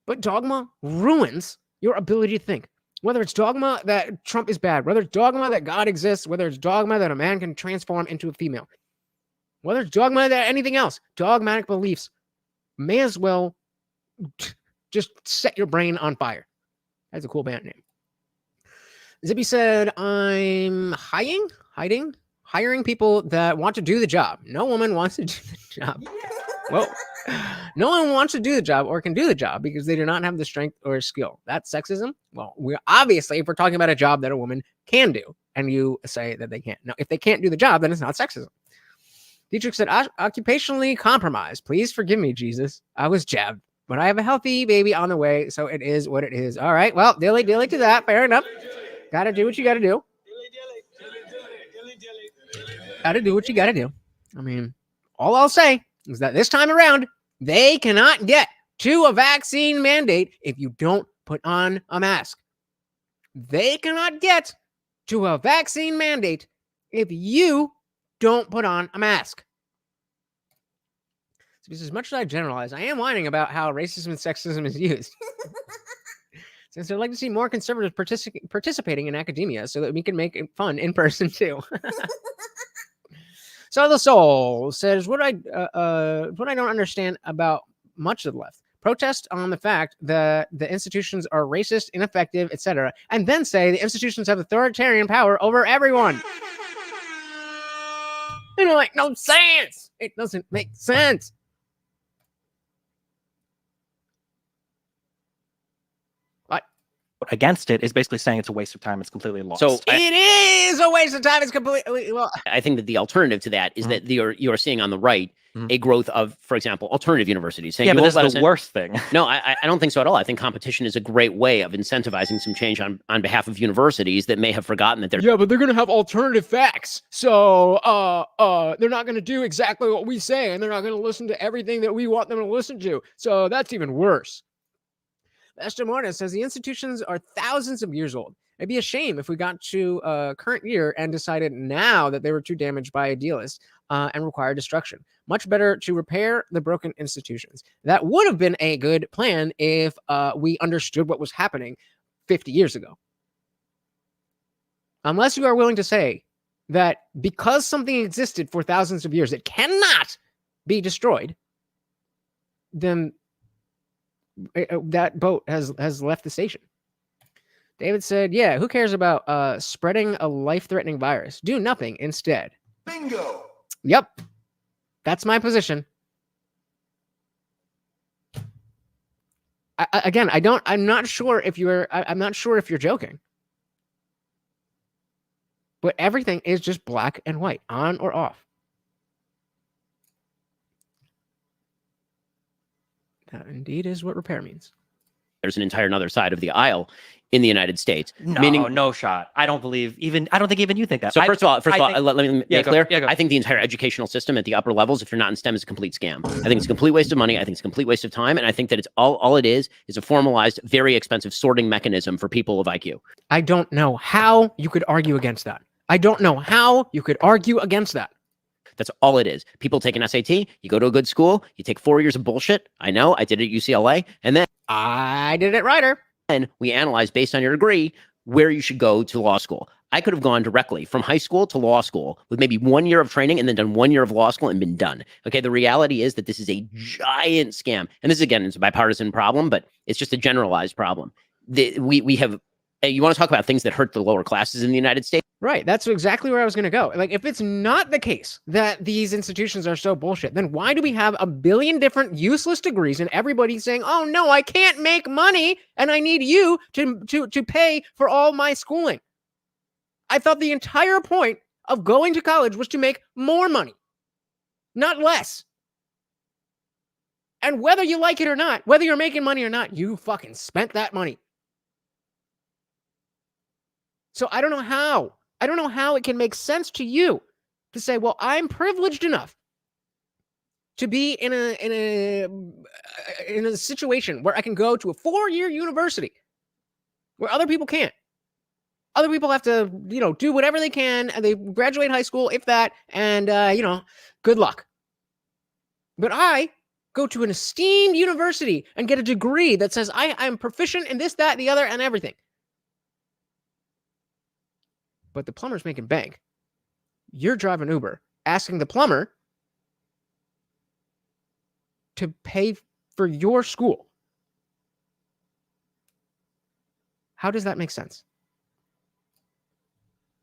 But dogma ruins your ability to think. Whether it's dogma that Trump is bad, whether it's dogma that God exists, whether it's dogma that a man can transform into a female, whether it's dogma that anything else, dogmatic beliefs may as well just set your brain on fire. That's a cool band name. Zippy said, I'm hiring people that want to do the job. No woman wants to do the job. Whoa. No one wants to do the job or can do the job because they do not have the strength or skill. That's sexism. Well, we're obviously, if we're talking about a job that a woman can do, and you say that they can't. Now, if they can't do the job, then it's not sexism. Dietrich said, occupationally compromised. Please forgive me, Jesus. I was jabbed, but I have a healthy baby on the way, so it is what it is. All right, well, dilly to that. Fair enough. Gotta do what you gotta do. Gotta do what you gotta do. I mean, all I'll say is that this time around, they cannot get to a vaccine mandate if you don't put on a mask. They cannot get to a vaccine mandate if you don't put on a mask. So as much as I generalize, I am whining about how racism and sexism is used. Since I'd like to see more conservatives participating in academia so that we can make it fun in person too. So the Soul says, what I don't understand about much of the left. Protest on the fact that the institutions are racist, ineffective, etc., and then say the institutions have authoritarian power over everyone. You know, like, no sense. It doesn't make sense. Against it is basically saying it's a waste of time. It's completely lost. So it is a waste of time. It's completely I think that the alternative to that is that you're seeing on the right a growth of, for example, alternative universities. Saying, but this is the worst thing. No, I don't think so at all. I think competition is a great way of incentivizing some change on behalf of universities that may have forgotten that they're... Yeah, but they're going to have alternative facts. So they're not going to do exactly what we say, and they're not going to listen to everything that we want them to listen to. So that's even worse. Esther Morna says the institutions are thousands of years old. It'd be a shame if we got to current year and decided now that they were too damaged by idealists and require destruction. Much better to repair the broken institutions. That would have been a good plan if we understood what was happening 50 years ago. Unless you are willing to say that because something existed for thousands of years, it cannot be destroyed, then that boat has left the station. David said, yeah, who cares about spreading a life-threatening virus? Do nothing instead. Bingo. Yep. That's my position. I'm not sure if you're joking. But everything is just black and white, on or off. That indeed is what repair means. There's an entire another side of the aisle in the United States. No shot. I don't think even you think that. So first of all, let me make clear. Go. I think the entire educational system at the upper levels, if you're not in STEM, is a complete scam. I think it's a complete waste of money. I think it's a complete waste of time. And I think that it's all it is a formalized, very expensive sorting mechanism for people of IQ. I don't know how you could argue against that. That's all it is. People take an SAT, you go to a good school, you take 4 years of bullshit. I know, I did it at UCLA, and then I did it righter. And we analyze based on your degree where you should go to law school. I could have gone directly from high school to law school with maybe 1 year of training and then done 1 year of law school and been done. Okay, the reality is that this is a giant scam. And this, again, is a bipartisan problem, but it's just a generalized problem. We have, you want to talk about things that hurt the lower classes in the United States? Right. That's exactly where I was going to go. Like, if it's not the case that these institutions are so bullshit, then why do we have a billion different useless degrees and everybody saying, oh, no, I can't make money and I need you to pay for all my schooling? I thought the entire point of going to college was to make more money, not less. And whether you like it or not, whether you're making money or not, you fucking spent that money. So I don't know how it can make sense to you to say, well, I'm privileged enough to be in a situation where I can go to a 4-year university where other people can't. Other people have to, do whatever they can, and they graduate high school, if that, and, good luck. But I go to an esteemed university and get a degree that says I'm proficient in this, that, the other, and everything. But the plumber's making bank. You're driving Uber, asking the plumber to pay for your school. How does that make sense?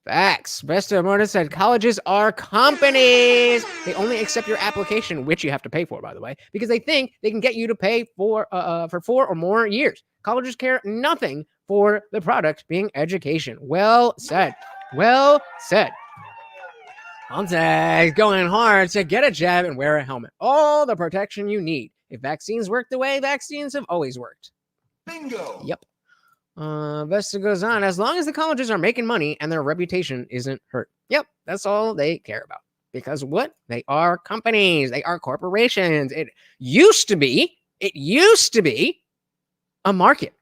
Facts. Vesta Morton said colleges are companies. They only accept your application, which you have to pay for, by the way, because they think they can get you to pay for 4 or more years. Colleges care nothing for the product being education. Well said. Well said. Contact going hard to get a jab and wear a helmet. All the protection you need. If vaccines work the way vaccines have always worked. Bingo. Yep. Vesta goes on. As long as the colleges are making money and their reputation isn't hurt. Yep. That's all they care about. Because what? They are companies. They are corporations. It used to be a market.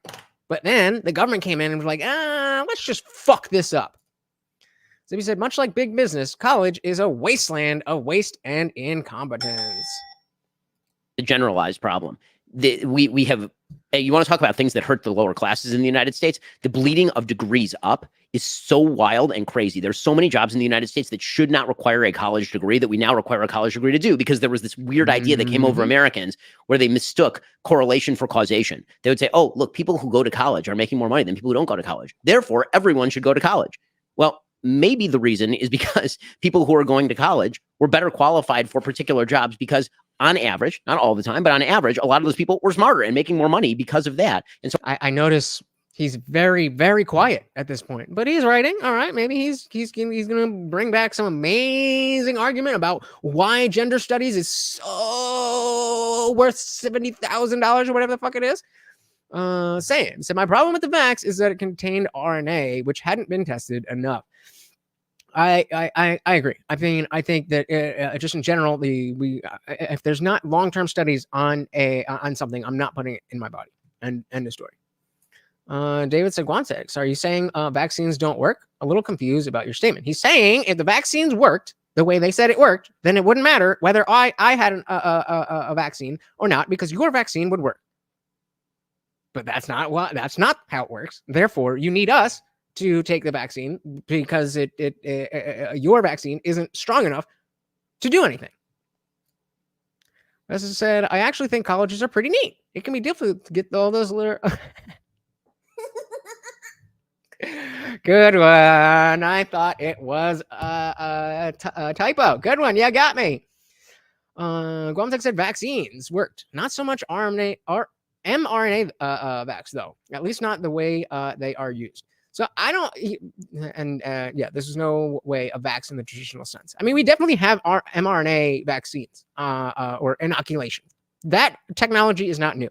But then the government came in and was like, let's just fuck this up. So he said, much like big business, college is a wasteland of waste and incompetence. The generalized problem. We have, you want to talk about things that hurt the lower classes in the United States? The bleeding of degrees up is so wild and crazy. There's so many jobs in the United States that should not require a college degree that we now require a college degree to do, because there was this weird idea that came over Americans where they mistook correlation for causation. They would say, oh, look, people who go to college are making more money than people who don't go to college. Therefore, everyone should go to college. Well, maybe the reason is because people who are going to college were better qualified for particular jobs because on average, not all the time, but on average, a lot of those people were smarter and making more money because of that. And so I notice he's very, very quiet at this point, but he's writing. All right, maybe he's going to bring back some amazing argument about why gender studies is so worth $70,000 or whatever the fuck it is. So my problem with the vax is that it contained RNA, which hadn't been tested enough. I agree. I think that just in general, if there's not long-term studies on something, I'm not putting it in my body. And end of story. David Seguantex, are you saying vaccines don't work? A little confused about your statement. He's saying if the vaccines worked the way they said it worked, then it wouldn't matter whether I had a vaccine or not, because your vaccine would work. But that's not how it works. Therefore, you need us to take the vaccine because your vaccine isn't strong enough to do anything. As I said, I actually think colleges are pretty neat. It can be difficult to get all those little... Good one. I thought it was a typo. Good one. Yeah, got me. Guamtek said vaccines worked. Not so much mRNA vax, though. At least not the way they are used. So I don't, this is no way a vax in the traditional sense. I mean, we definitely have our mRNA vaccines or inoculation. That technology is not new.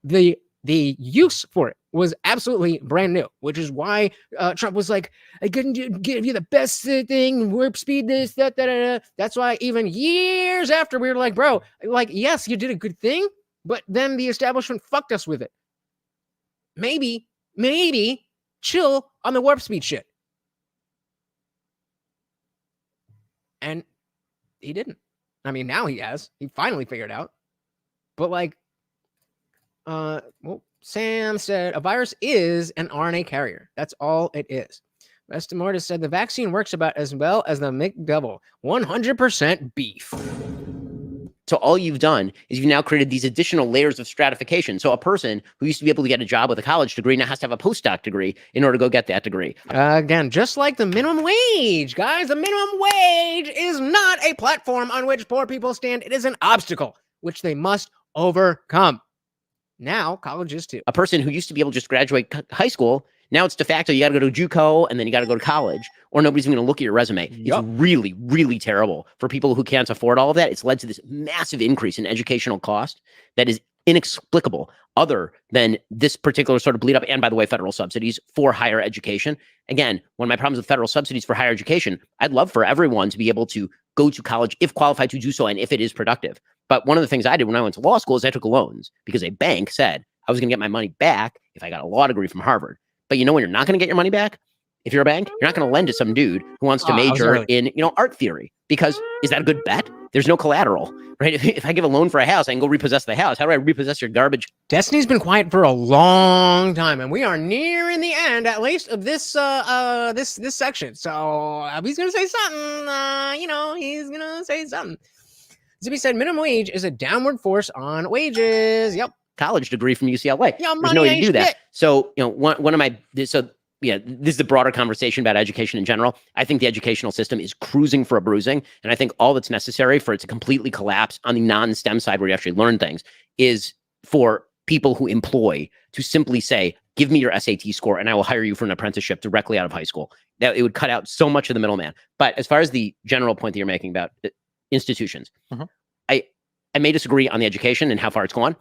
The use for it was absolutely brand new, which is why Trump was like, I couldn't give you the best thing, warp speed, this, that. That's why even years after we were like, bro, like, yes, you did a good thing, but then the establishment fucked us with it. Maybe chill on the warp speed shit. And he didn't. I mean, now he has. He finally figured out. But like, Sam said, a virus is an RNA carrier. That's all it is. Vestimortis said, the vaccine works about as well as the McDouble. 100% beef. So all you've done is you've now created these additional layers of stratification. So a person who used to be able to get a job with a college degree now has to have a postdoc degree in order to go get that degree. Again, just like the minimum wage, guys, the minimum wage is not a platform on which poor people stand. It is an obstacle, which they must overcome. Now, colleges too. A person who used to be able to just graduate high school, now it's de facto, you got to go to JUCO and then you got to go to college, or nobody's going to look at your resume. Yep. It's really, really terrible for people who can't afford all of that. It's led to this massive increase in educational cost that is inexplicable, other than this particular sort of bleed up. And by the way, federal subsidies for higher education. Again, one of my problems with federal subsidies for higher education, I'd love for everyone to be able to go to college if qualified to do so and if it is productive. But one of the things I did when I went to law school is I took loans because a bank said I was going to get my money back if I got a law degree from Harvard. But you know when you're not going to get your money back? If you're a bank, you're not going to lend to some dude who wants to major in, art theory, because is that a good bet? There's no collateral, right? If I give a loan for a house, I can go repossess the house. How do I repossess your garbage? Destiny's been quiet for a long time, and we are nearing the end, at least, of this this section. So he's going to say something. He's going to say something. Zippy said minimum wage is a downward force on wages. Yep. College degree from UCLA. Yeah, there's no way to do that. So, one of my, this is the broader conversation about education in general. I think the educational system is cruising for a bruising. And I think all that's necessary for it to completely collapse on the non-STEM side where you actually learn things is for people who employ to simply say, give me your SAT score and I will hire you for an apprenticeship directly out of high school. That it would cut out so much of the middleman. But as far as the general point that you're making about institutions, I may disagree on the education and how far it's gone.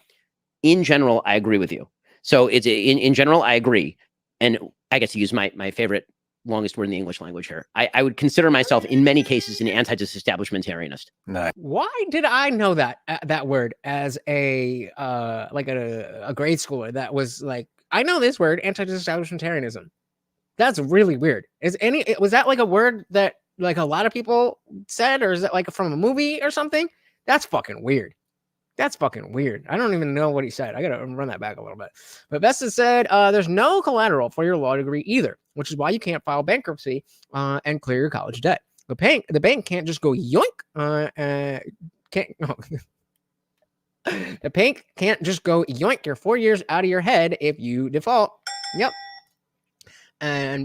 In general, I agree with you. So it's in general, I agree. And I get to use my favorite longest word in the English language here. I would consider myself in many cases an anti-disestablishmentarianist. No. Why did I know that word as a grade schooler? That was like, I know this word, anti-disestablishmentarianism. That's really weird. Was that like a word that like a lot of people said, or is it like from a movie or something? That's fucking weird. That's fucking weird. I don't even know what he said. I got to run that back a little bit. But Vesta said, there's no collateral for your law degree either, which is why you can't file bankruptcy and clear your college debt. The bank can't just go yoink. The bank can't just go yoink your 4 years out of your head if you default. Yep.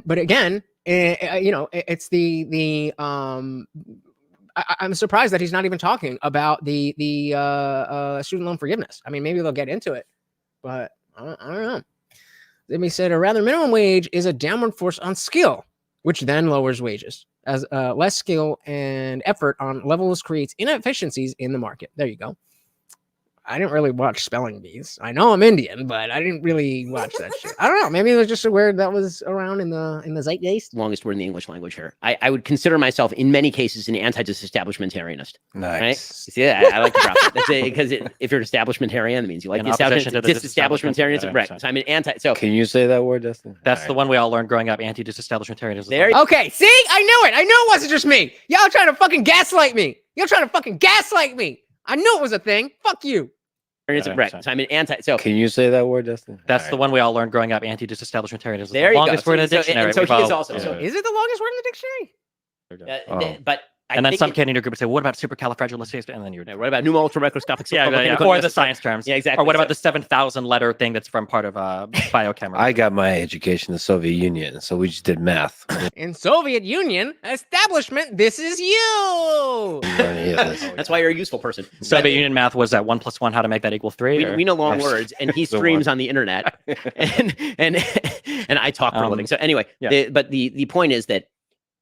But again, it's I'm surprised that he's not even talking about the student loan forgiveness. I mean, maybe they'll get into it, but I don't know. Then he said a rather minimum wage is a downward force on skill, which then lowers wages, as less skill and effort on levels creates inefficiencies in the market. There you go. I didn't really watch spelling bees. I know I'm Indian, but I didn't really watch that shit. I don't know. Maybe it was just a word that was around in the zeitgeist. Longest word in the English language here. I would consider myself in many cases an anti-disestablishmentarianist. Nice. Right? See, I like to drop it. That's it, because if you're an establishmentarian, that means you like the disestablishmentarianism. Right. So I'm an anti. So can you say that word, Dustin? That's the one we all learned growing up. Anti-disestablishmentarianism. Okay. See, I knew it. I knew it wasn't just me. Y'all trying to fucking gaslight me. I knew it was a thing. Fuck you. Right. So I'm an anti. So can you say that word, Dustin? That's the one we all learned growing up. Anti-disestablishmentarianism. There you go. Longest word in the dictionary. So he is also. Is it the longest word in the dictionary? But and then some Canadian group would say, "What about supercalifragilistic?" And then you're what about ultramicroscopic? Or the science terms. Yeah, exactly. Or what about the 7,000 letter thing that's from part of biochemistry? I got my education in the Soviet Union, so we just did math. In Soviet Union establishment, this is you. That's why you're a useful person. Soviet Union math was that 1 + 1, how to make that equal 3. We know long words, and he streams on the internet, and I talk for a living. So anyway, the point is that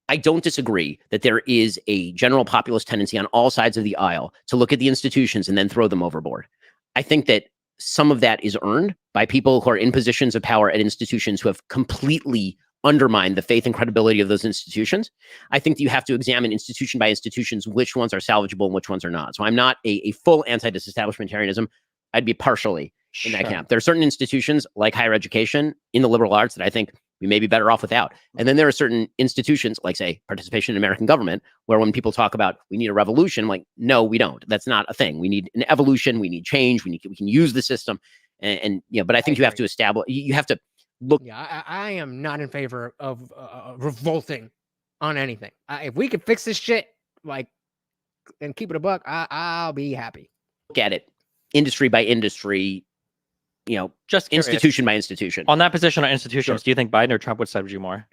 I don't disagree that there is a general populist tendency on all sides of the aisle to look at the institutions and then throw them overboard. I think that some of that is earned by people who are in positions of power at institutions who have completely undermined the faith and credibility of those institutions. I think that you have to examine institution by institutions, which ones are salvageable and which ones are not. So I'm not a full anti-disestablishmentarianism. I'd be partially in that camp. There are certain institutions like higher education in the liberal arts that I think we may be better off without. And then there are certain institutions like, say, participation in American government, where when people talk about we need a revolution, I'm like, no, we don't. That's not a thing. We need an evolution. We need change. We can use the system. And but I think you have to establish, you have to look. Yeah, I am not in favor of revolting on anything. If we could fix this shit, and keep it a buck, I'll be happy. Look at it industry by industry, just institution by institution. On that position on institutions, do you think Biden or Trump would side with you more?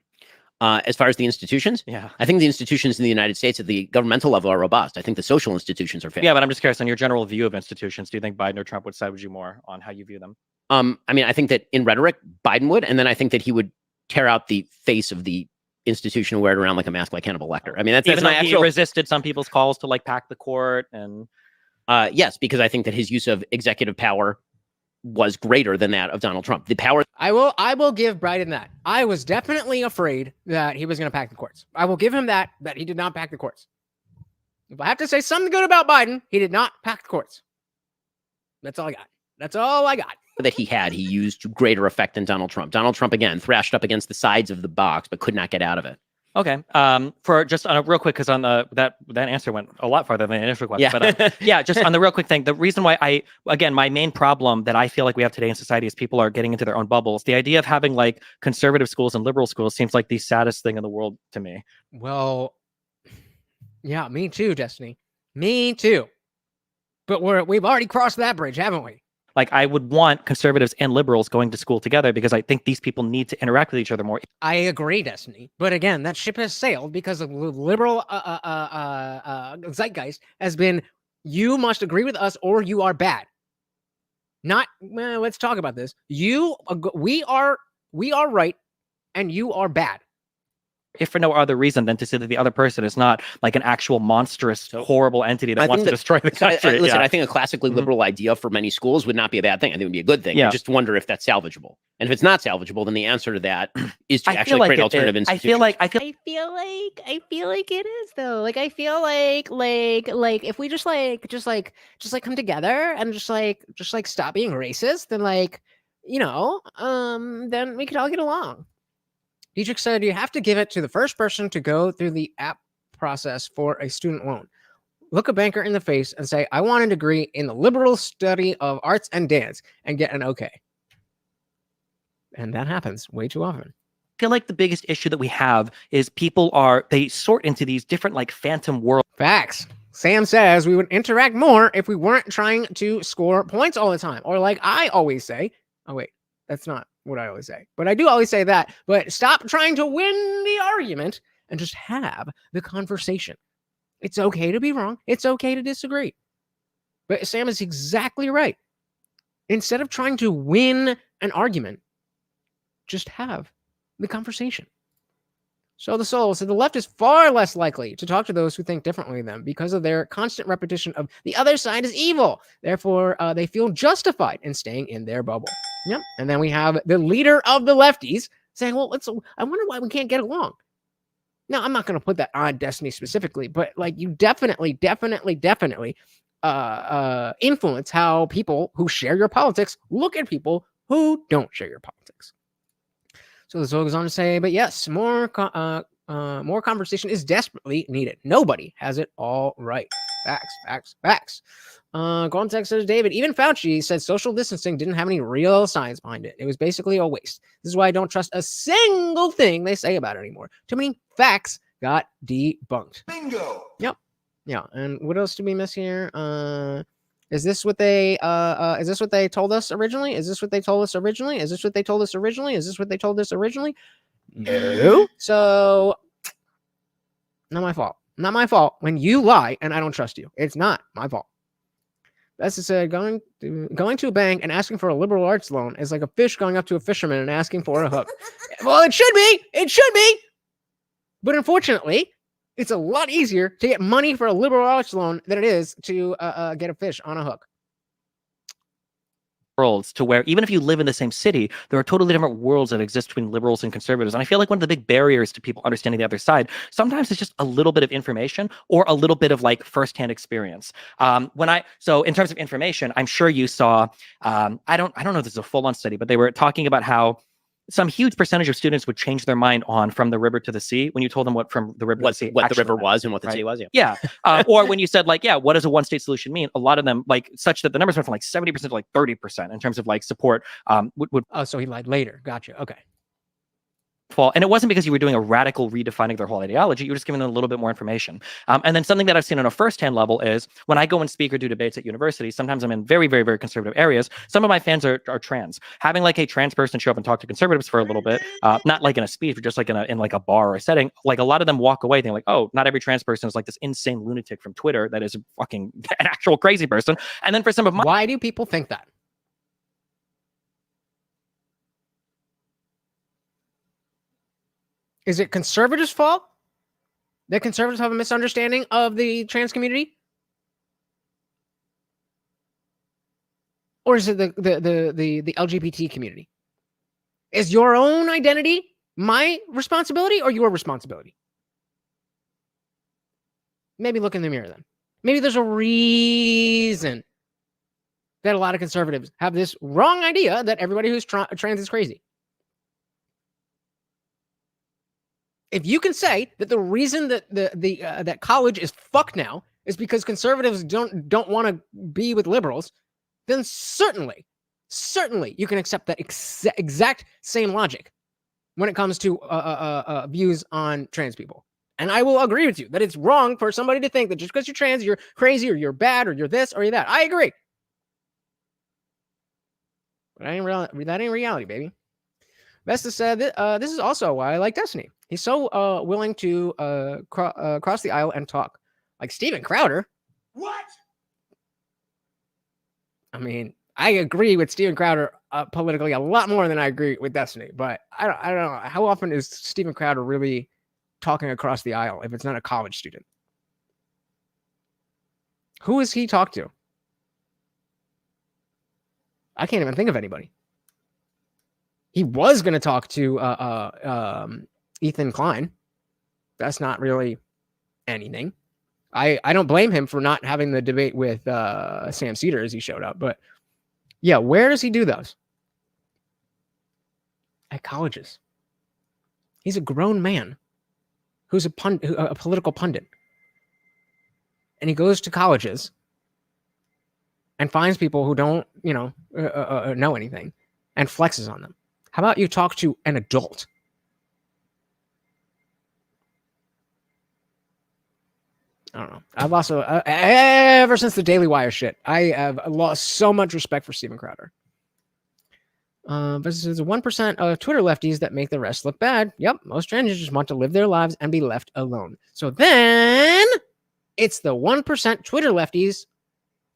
As far as the institutions? Yeah. I think the institutions in the United States at the governmental level are robust. I think the social institutions are failing. Yeah, but I'm just curious on your general view of institutions. Do you think Biden or Trump would side with you more on how you view them? I think that in rhetoric, Biden would, and then I think that he would tear out the face of the institution and wear it around like a mask like Hannibal Lecter. I mean, that's my actual... He resisted some people's calls to pack the court and... Yes, because I think that his use of executive power was greater than that of Donald Trump. The power. I will give Biden that. I was definitely afraid that he was going to pack the courts. I will give him that he did not pack the courts. If I have to say something good about Biden, he did not pack the courts. That's all I got. That's all I got. That he used to greater effect than Donald Trump. Donald Trump, again, thrashed up against the sides of the box, but could not get out of it. Okay. For just on a real quick, because on that answer went a lot farther than the initial question. Yeah. But just on the real quick thing, the reason why my main problem that I feel like we have today in society is people are getting into their own bubbles. The idea of having conservative schools and liberal schools seems like the saddest thing in the world to me. Well, yeah, me too, Destiny. Me too. But we've already crossed that bridge, haven't we? I would want conservatives and liberals going to school together because I think these people need to interact with each other more. I agree, Destiny. But again, that ship has sailed because the liberal zeitgeist has been, you must agree with us or you are bad. Not, let's talk about this. We are right and you are bad. If for no other reason than to say that the other person is not an actual monstrous, horrible entity that wants to destroy the country. Listen, I think a classically liberal idea for many schools would not be a bad thing. I think it would be a good thing. I just wonder if that's salvageable. And if it's not salvageable, then the answer to that is to actually create alternative institutions. I feel like it is though. I feel like if we just come together and just stop being racist, then then we could all get along. Dietrich said you have to give it to the first person to go through the app process for a student loan. Look a banker in the face and say, I want a degree in the liberal study of arts and dance, and get an okay. And that happens way too often. I feel like the biggest issue that we have is people they sort into these different phantom worlds. Facts. Sam says we would interact more if we weren't trying to score points all the time. Or I always say, oh wait, that's not what I always say, but I do always say that, but stop trying to win the argument and just have the conversation. It's okay to be wrong. It's okay to disagree. But Sam is exactly right. Instead of trying to win an argument, just have the conversation. So the Soul said the left is far less likely to talk to those who think differently than them because of their constant repetition of the other side is evil. Therefore, they feel justified in staying in their bubble. Yep. And then we have the leader of the lefties saying, well, I wonder why we can't get along. Now, I'm not going to put that on Destiny specifically, but you definitely influence how people who share your politics look at people who don't share your politics. So the Soul goes on to say, but yes, more conversation is desperately needed. Nobody has it all right. Facts. Context says, David, even Fauci said social distancing didn't have any real science behind it. It was basically a waste. This is why I don't trust a single thing they say about it anymore. Too many facts got debunked. Bingo. Yep. Yeah. And what else do we miss here? Is this what they told us originally? Is this what they told us originally? Is this what they told us originally? Is this what they told us originally? No. So not my fault. Not my fault when you lie and I don't trust you. It's not my fault. Bessa said going to a bank and asking for a liberal arts loan is like a fish going up to a fisherman and asking for a hook. Well, it should be. It should be. But unfortunately, it's a lot easier to get money for a liberal arts loan than it is to get a fish on a hook. worlds to where even if you live in the same city, there are totally different worlds that exist between liberals and conservatives. And I feel like one of the big barriers to people understanding the other side sometimes it's just a little bit of information or a little bit of like firsthand experience. So in terms of information, I'm sure you saw, I don't know if this is a full-on study, but they were talking about how some huge percentage of students would change their mind on From the River to the Sea when you told them what From the River to the Sea what the river was and what the sea was. Yeah. Or when you said like, yeah, what does a one-state solution mean? A lot of them, like, such that the numbers went from like 70% to like 30% in terms of like support. Would Oh, so he lied later. Gotcha. Okay. fall. And it wasn't because you were doing a radical redefining their whole ideology. You were just giving them a little bit more information. And then something that I've seen on a firsthand level is when I go and speak or do debates at universities, sometimes I'm in very, very, very conservative areas. Some of my fans are trans. Having like a trans person show up and talk to conservatives for a little bit, not like in a speech, but just like in like a bar or a setting, like a lot of them walk away thinking like, oh, not every trans person is like this insane lunatic from Twitter that is fucking an actual crazy person. And then for some of my... Why do people think that? Is it conservatives' fault that conservatives have a misunderstanding of the trans community? Or is it the LGBT community? Is your own identity my responsibility or your responsibility? Maybe look in the mirror then. Maybe there's a reason that a lot of conservatives have this wrong idea that everybody who's trans is crazy. If you can say that the reason that that college is fucked now is because conservatives don't want to be with liberals, then certainly you can accept that exact same logic when it comes to views on trans people. And I will agree with you that it's wrong for somebody to think that just because you're trans, you're crazy or you're bad or you're this or you're that. I agree. But that ain't reality, baby. Vesta said, this is also why I like Destiny. He's so willing to cross the aisle and talk. Like Steven Crowder. What? I mean, I agree with Steven Crowder politically a lot more than I agree with Destiny. But I don't know. How often is Steven Crowder really talking across the aisle if it's not a college student? Who has he talked to? I can't even think of anybody. He was going to talk to Ethan Klein. That's not really anything. I don't blame him for not having the debate with Sam Cedar as he showed up. But yeah, where does he do those? At colleges. He's a grown man who's a political pundit. And he goes to colleges and finds people who don't, know anything and flexes on them. How about you talk to an adult? I don't know. I've also, ever since the Daily Wire shit, I have lost so much respect for Steven Crowder. But this is 1% of Twitter lefties that make the rest look bad. Yep, most trans just want to live their lives and be left alone. So then it's the 1% Twitter lefties'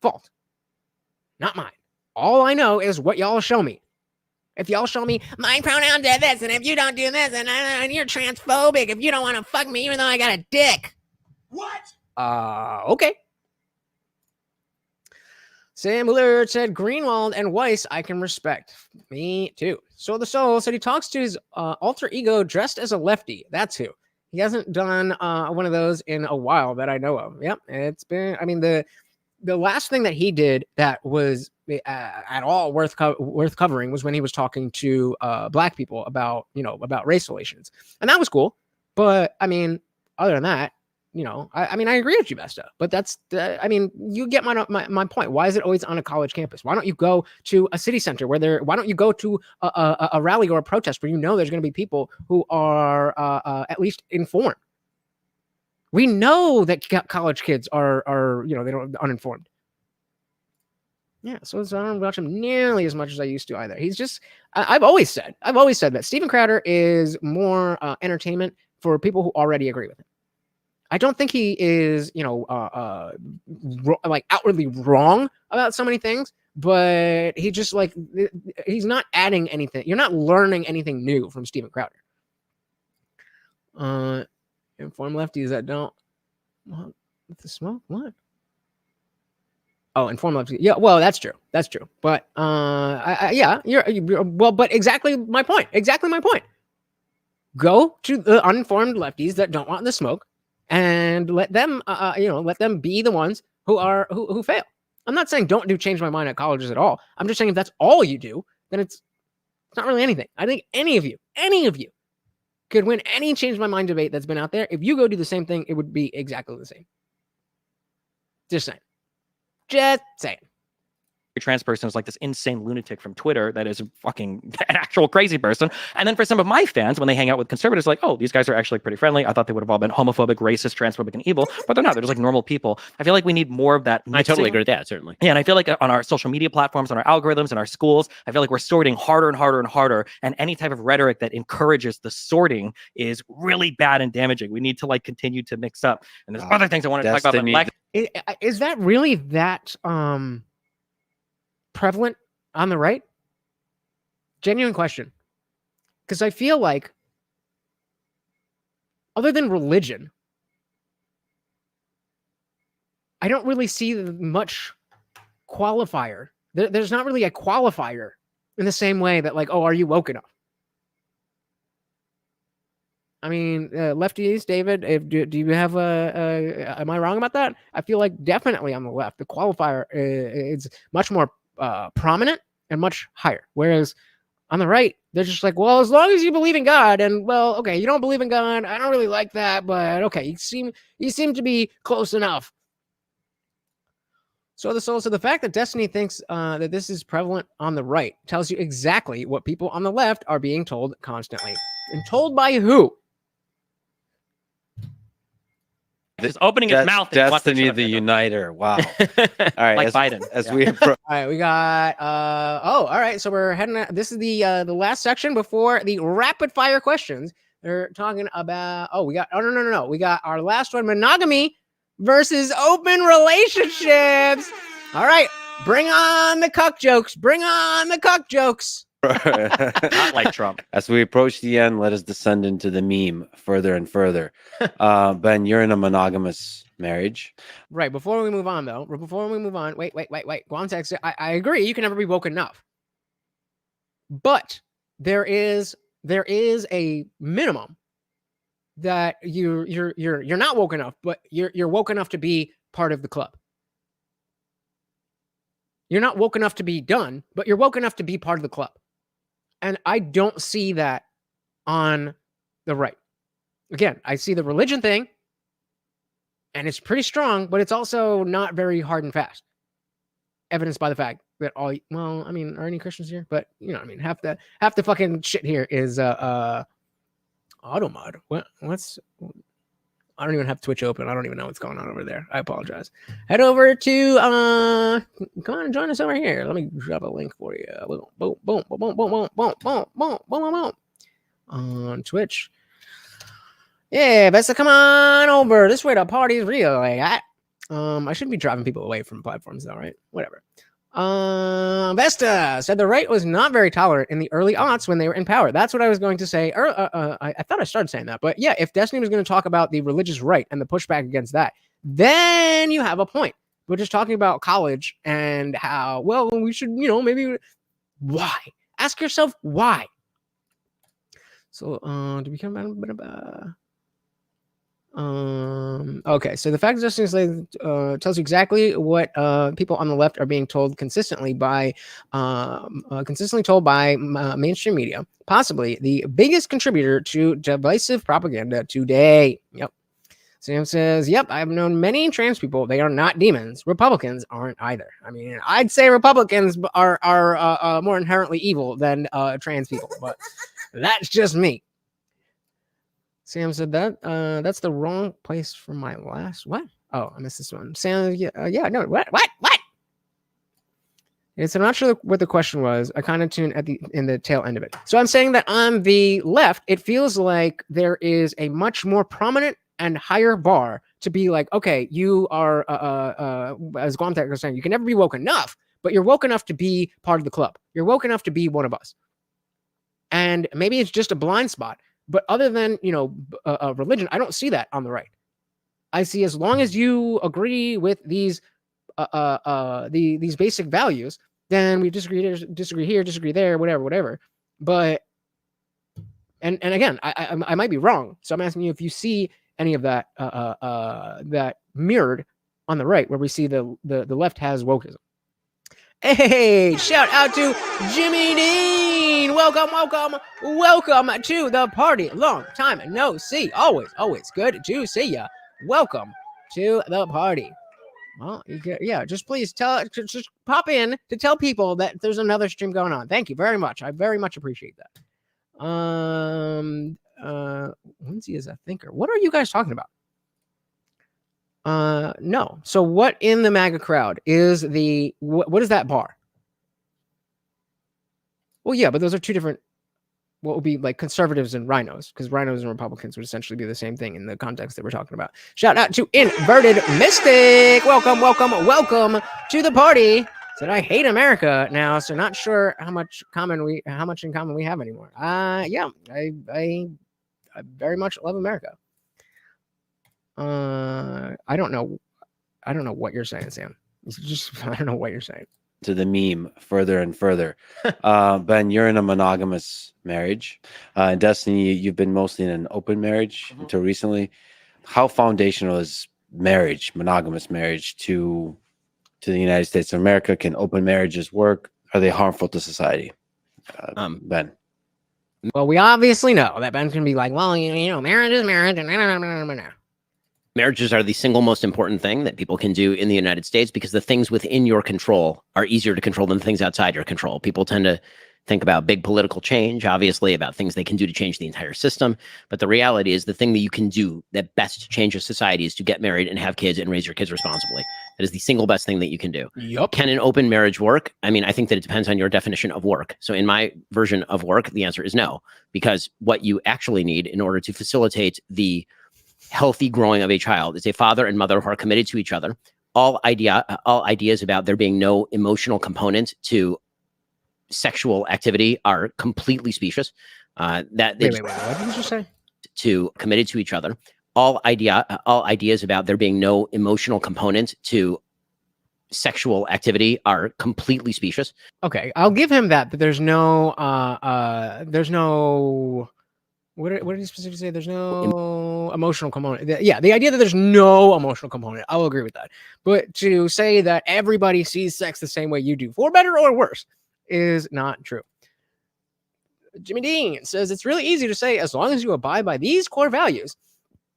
fault, not mine. All I know is what y'all show me. If y'all show me my pronouns are this, and if you don't do this, and you're transphobic, if you don't want to fuck me, even though I got a dick. What? Okay. Sam Mueller said Greenwald and Weiss I can respect. Me too. So the Soul said he talks to his alter ego dressed as a lefty. That's who. He hasn't done one of those in a while that I know of. Yep. It's been, I mean, the last thing that he did that was at all worth covering was when he was talking to black people about race relations. And that was cool. But I mean, other than that, I agree with you, Vesta, but that's, you get my point. Why is it always on a college campus? Why don't you go to a city center why don't you go to a rally or a protest where there's going to be people who are at least informed? We know that college kids are uninformed. Yeah, so I don't watch him nearly as much as I used to either. He's just, I've always said that Steven Crowder is more entertainment for people who already agree with him. I don't think he is, like outwardly wrong about so many things, but he just he's not adding anything. You're not learning anything new from Steven Crowder. Informed lefties that don't want the smoke. What? Oh, informed left. Yeah, well, that's true. That's true. But but exactly my point. Exactly my point. Go to the uninformed lefties that don't want the smoke, and let them, let them be the ones who fail. I'm not saying don't do change my mind at colleges at all. I'm just saying if that's all you do, then it's not really anything. I think any of you could win any change my mind debate that's been out there. If you go do the same thing, it would be exactly the same. Just saying. Just saying. Trans person is like this insane lunatic from Twitter that is fucking an actual crazy person. And then for some of my fans, when they hang out with conservatives, like, oh, these guys are actually pretty friendly. I thought they would have all been homophobic, racist, transphobic, and evil, but they're not. They're just like normal people. I feel like we need more of that mixing. I totally agree with that, certainly. Yeah, and I feel like on our social media platforms, on our algorithms, in our schools, I feel like we're sorting harder and harder and harder. And any type of rhetoric that encourages the sorting is really bad and damaging. We need to like continue to mix up. And there's other things I want to talk about. Like, is that really that prevalent on the right? Genuine question. Because I feel like, other than religion, I don't really see much qualifier. There's not really a qualifier in the same way that, like, oh, are you woke enough? I mean, lefties, David, do you have am I wrong about that? I feel like definitely on the left, the qualifier is much more prominent and much higher. Whereas on the right, they're just like, well, as long as you believe in God, and well, okay, you don't believe in God, I don't really like that, but okay, you seem to be close enough. So the fact that Destiny thinks that this is prevalent on the right tells you exactly what people on the left are being told constantly. And told by who? He's opening his mouth. Destiny the Uniter. Wow. All right. Like Biden. All right, we got all right. So we're heading this is the last section before the rapid fire questions. They're talking about we got our last one, monogamy versus open relationships. All right. Bring on the cuck jokes. Bring on the cuck jokes. Not like Trump. As we approach the end, let us descend into the meme further and further. Ben, you're in a monogamous marriage. Right. Before we move on, though, wait. Guantex, I agree. You can never be woke enough. But there is a minimum that you're not woke enough, but you're woke enough to be part of the club. You're not woke enough to be done, but you're woke enough to be part of the club. And I don't see that on the right. Again, I see the religion thing, and it's pretty strong, but it's also not very hard and fast. Evidenced by the fact that are any Christians here? But half the fucking shit here is automod. What's I don't even have Twitch open. I don't even know what's going on over there. I apologize. Head over to come on and join us over here. Let me drop a link for you. Boom, boom, boom, boom, boom, boom, boom, boom, boom, boom, boom. On Twitch. Yeah, best come on over. This way the party's real. Like I shouldn't be driving people away from platforms though, right? Whatever. Vesta said the right was not very tolerant in the early aughts when they were in power. That's what I was going to say. I thought I started saying that, but yeah, if Destiny was going to talk about the religious right and the pushback against that, then you have a point. We're just talking about college and how, well, we should, maybe why? Ask yourself why. So, do we come back? Okay, so the fact that Destiny Slave tells you exactly what people on the left are being told consistently told by mainstream media, possibly the biggest contributor to divisive propaganda today. Yep. Sam says, yep, I've known many trans people. They are not demons. Republicans aren't either. I mean, I'd say Republicans are more inherently evil than trans people, but that's just me. Sam said that that's the wrong place for my last what? Oh, I missed this one. Sam, no, what? Yes, I'm not sure what the question was. I kind of tuned in the tail end of it. So I'm saying that on the left, it feels like there is a much more prominent and higher bar to be like, okay, you are as Guamtek was saying, you can never be woke enough, but you're woke enough to be part of the club. You're woke enough to be one of us. And maybe it's just a blind spot. But other than, religion, I don't see that on the right. I see as long as you agree with these these basic values, then we disagree here, disagree there, whatever. But and again, I might be wrong, so I'm asking you if you see any of that that mirrored on the right, where we see the left has wokeism. Hey, shout out to Jimmy Dean. Welcome to the party. Long time no see. Always good to see ya. Welcome to the party. Well, just please just pop in to tell people that there's another stream going on. Thank you very much. I very much appreciate that. Lindsay is a thinker. What are you guys talking about? No. So what in the MAGA crowd is what is that bar? Well, yeah, but those are two different, what would be like conservatives and rhinos, because rhinos and Republicans would essentially be the same thing in the context that we're talking about. Shout out to Inverted Mystic. Welcome to the party. Said I hate America now, so not sure how much in common we have anymore. Yeah, I very much love America. I don't know what you're saying, Sam. I don't know what you're saying. To the meme further and further. Ben, you're in a monogamous marriage. Destiny, you've been mostly in an open marriage until recently. How foundational is monogamous marriage to the United States of America? Can open marriages work? Are they harmful to society? Ben. Well, we obviously know that Ben's going to be like, well, marriage is marriage. And marriages are the single most important thing that people can do in the United States, because the things within your control are easier to control than the things outside your control. People tend to think about big political change, obviously, about things they can do to change the entire system. But the reality is the thing that you can do that best changes society is to get married and have kids and raise your kids responsibly. That is the single best thing that you can do. Yep. Can an open marriage work? I mean, I think that it depends on your definition of work. So in my version of work, the answer is no, because what you actually need in order to facilitate the healthy growing of a child is a father and mother who are committed to each other. All ideas about there being no emotional component to sexual activity are completely specious. Wait, what did you just say? To committed to each other. All ideas about there being no emotional component to sexual activity are completely specious. Okay, I'll give him that, but there's no what did he specifically say? There's no emotional component. Yeah, the idea that there's no emotional component, I'll agree with that. But to say that everybody sees sex the same way you do, for better or worse, is not true. Jimmy Dean says it's really easy to say as long as you abide by these core values.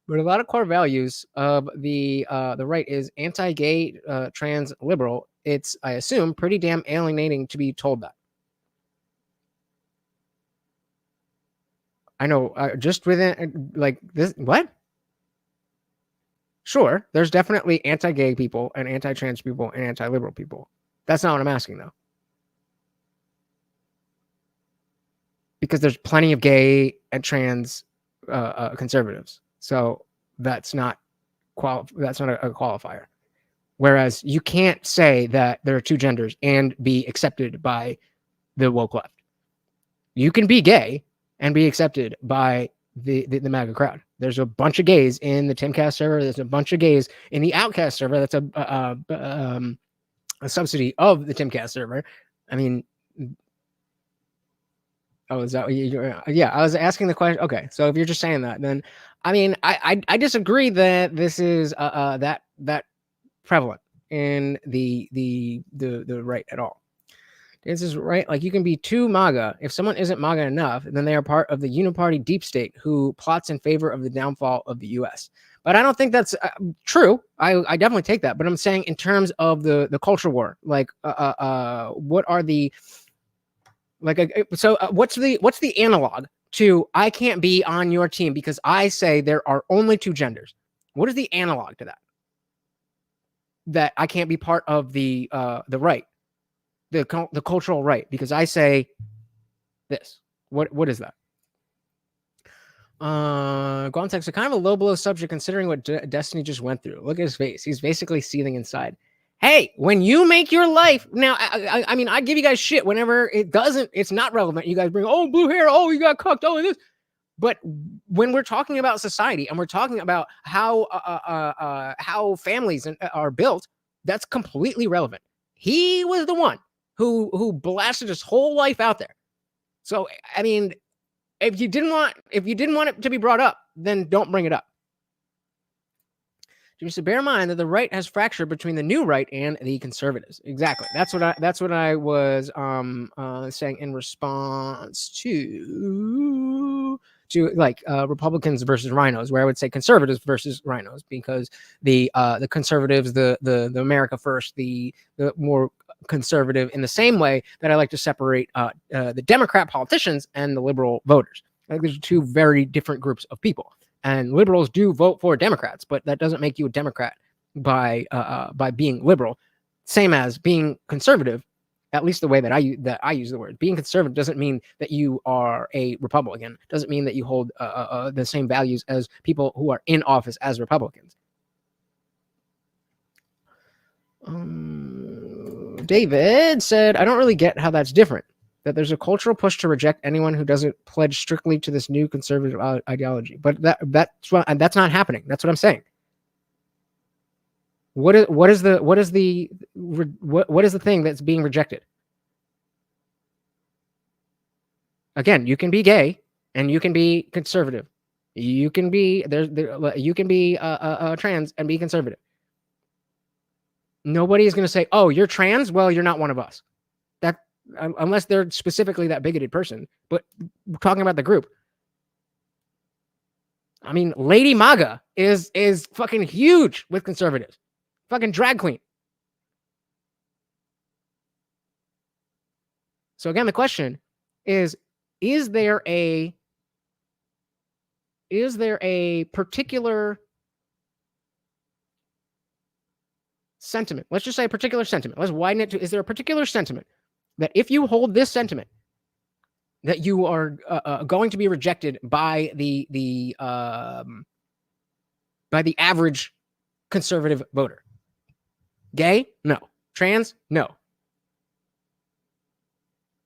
But a lot of core values of the right is anti-gay, trans, liberal. It's, I assume, pretty damn alienating to be told that. I know, just within like this, what? Sure, there's definitely anti-gay people and anti-trans people and anti-liberal people. That's not what I'm asking, though. Because there's plenty of gay and trans conservatives. So that's not a qualifier. Whereas you can't say that there are two genders and be accepted by the woke left. You can be gay and be accepted by the MAGA crowd. There's a bunch of gays in the Timcast server. There's a bunch of gays in the Outcast server. That's a subsidy of the Timcast server. I mean, oh, is that what yeah, I was asking the question. Okay, so if you're just saying that, then I mean, I disagree that this is that prevalent in the right at all. This is right. Like, you can be too MAGA. If someone isn't MAGA enough, then they are part of the uniparty deep state who plots in favor of the downfall of the U.S. But I don't think that's true. I definitely take that. But I'm saying in terms of the culture war, like, what are the what's the analog to I can't be on your team because I say there are only two genders? What is the analog to that? That I can't be part of the right. The cultural right, because I say this. What is that? Gontex, a kind of a low blow subject considering what Destiny just went through. Look at his face. He's basically seething inside. Hey, when you make your life now, I mean, I give you guys shit whenever it's not relevant. You guys bring, oh, blue hair, oh, you got cucked, oh, this. But when we're talking about society and we're talking about how families are built, That's completely relevant. He was the one who blasted his whole life out there. So, I mean, if you didn't want it to be brought up, then don't bring it up. You should bear in mind that the right has fractured between the new right and the conservatives. Exactly. That's what I was saying in response to like Republicans versus rhinos, where I would say conservatives versus rhinos, because the conservatives, the America First, the more conservative, in the same way that I like to separate the Democrat politicians and the liberal voters. Like, there's two very different groups of people. And liberals do vote for Democrats, but that doesn't make you a Democrat by being liberal. Same as being conservative, at least the way that I use the word. Being conservative doesn't mean that you are a Republican. Doesn't mean that you hold the same values as people who are in office as Republicans. David said, I don't really get how that's different. That there's a cultural push to reject anyone who doesn't pledge strictly to this new conservative ideology, but that's not happening. That's what I'm saying. What is the thing that's being rejected? Again, you can be gay and you can be conservative. You can be you can be trans and be conservative. Nobody is going to say, "Oh, you're trans? Well, you're not one of us." Unless they're specifically that bigoted person. But we're talking about the group. I mean, Lady MAGA is fucking huge with conservatives. Fucking drag queen. So again, the question is there a particular sentiment? Let's just say a particular sentiment. Let's widen it to, is there a particular sentiment that if you hold this sentiment, that you are going to be rejected by the average conservative voter? Gay? No. Trans? No.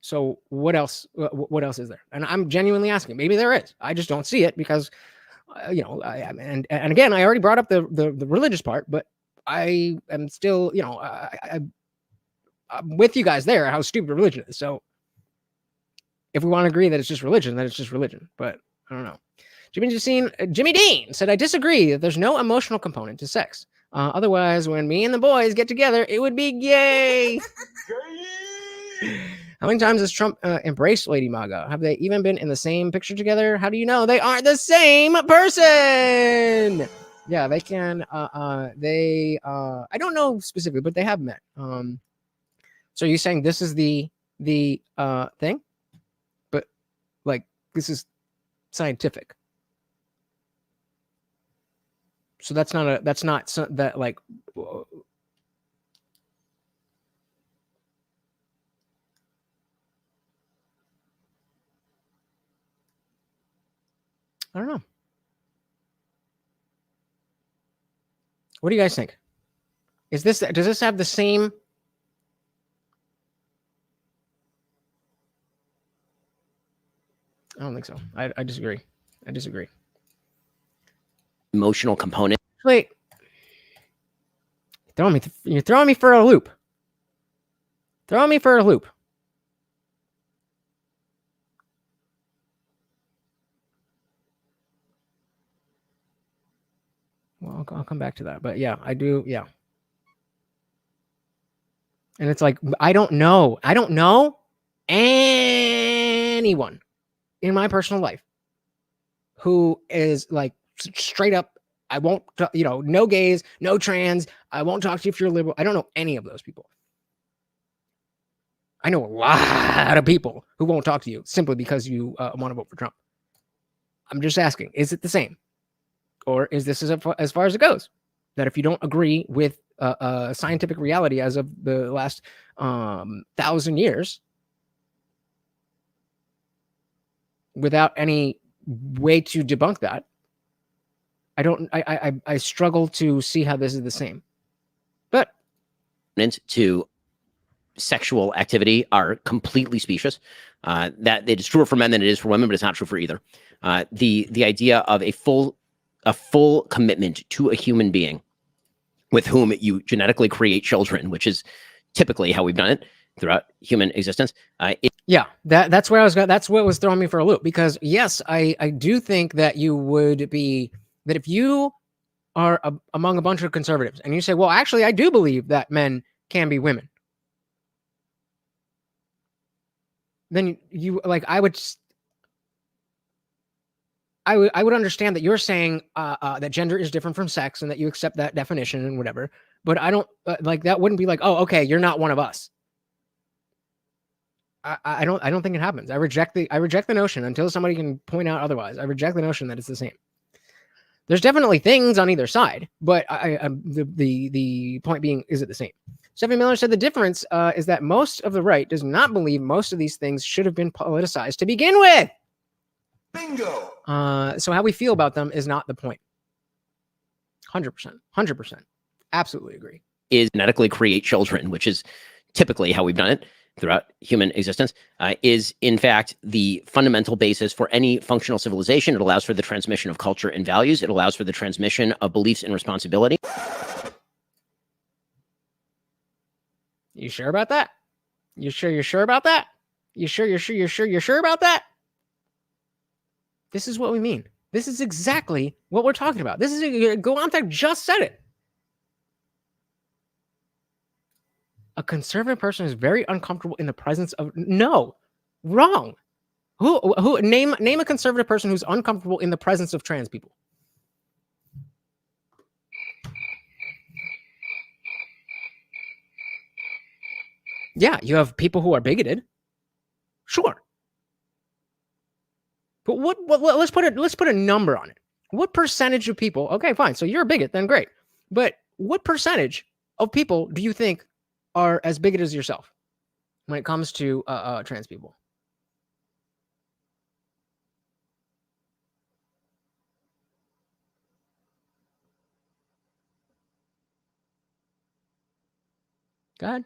So what else? What else is there? And I'm genuinely asking. Maybe there is. I just don't see it because, and again, I already brought up the religious part, but I am still, I'm with you guys there, how stupid religion is. So if we want to agree that it's just religion, then it's just religion. But I don't know. Jimmy Dean said, I disagree that there's no emotional component to sex. Otherwise, when me and the boys get together, it would be gay. How many times has Trump embraced Lady MAGA? Have they even been in the same picture together? How do you know they aren't the same person? Yeah, they can. I don't know specifically, but they have met. So you're saying this is the thing, but like this is scientific. So that's not I don't know. What do you guys think? Does this have the same? I don't think so. I disagree. Emotional component. Wait. You're throwing me for a loop. Well, I'll come back to that. But yeah, I do. Yeah. And it's like, I don't know anyone in my personal life who is like straight up, I won't, no gays, no trans. I won't talk to you if you're liberal. I don't know any of those people. I know a lot of people who won't talk to you simply because you want to vote for Trump. I'm just asking, is it the same? Or is this as far as it goes? That if you don't agree with scientific reality as of the last 1,000 years, without any way to debunk that, I struggle to see how this is the same. But to sexual activity are completely specious. That it is truer for men than it is for women, but it's not true for either. The idea of a full commitment to a human being with whom you genetically create children, which is typically how we've done it throughout human existence. Yeah, that's where I was going. That's what was throwing me for a loop, because yes, I do think that you would be, that if you are among a bunch of conservatives and you say, well, actually, I do believe that men can be women, then you like, I would understand that you're saying that gender is different from sex and that you accept that definition and whatever. But I don't like, that wouldn't be like, oh, okay, you're not one of us. I don't think it happens. I reject the notion until somebody can point out otherwise. I reject the notion that it's the same. There's definitely things on either side, but the point being, is it the same? Stephanie Miller said the difference is that most of the right does not believe most of these things should have been politicized to begin with. Bingo. So how we feel about them is not the point. 100%. Absolutely agree. Is genetically create children, which is typically how we've done it throughout human existence, is in fact the fundamental basis for any functional civilization. It allows for the transmission of culture and values. It allows for the transmission of beliefs and responsibility. You sure about that? You're sure about that? You're sure about that? This is what we mean. This is exactly what we're talking about. This is, Goantek just said it. A conservative person is very uncomfortable in the presence of, no, wrong. Who name a conservative person who's uncomfortable in the presence of trans people? Yeah, you have people who are bigoted. Sure. But let's put a number on it. What percentage of people, okay, fine, so you're a bigot, then great. But what percentage of people do you think are as bigoted as yourself when it comes to trans people? Go ahead.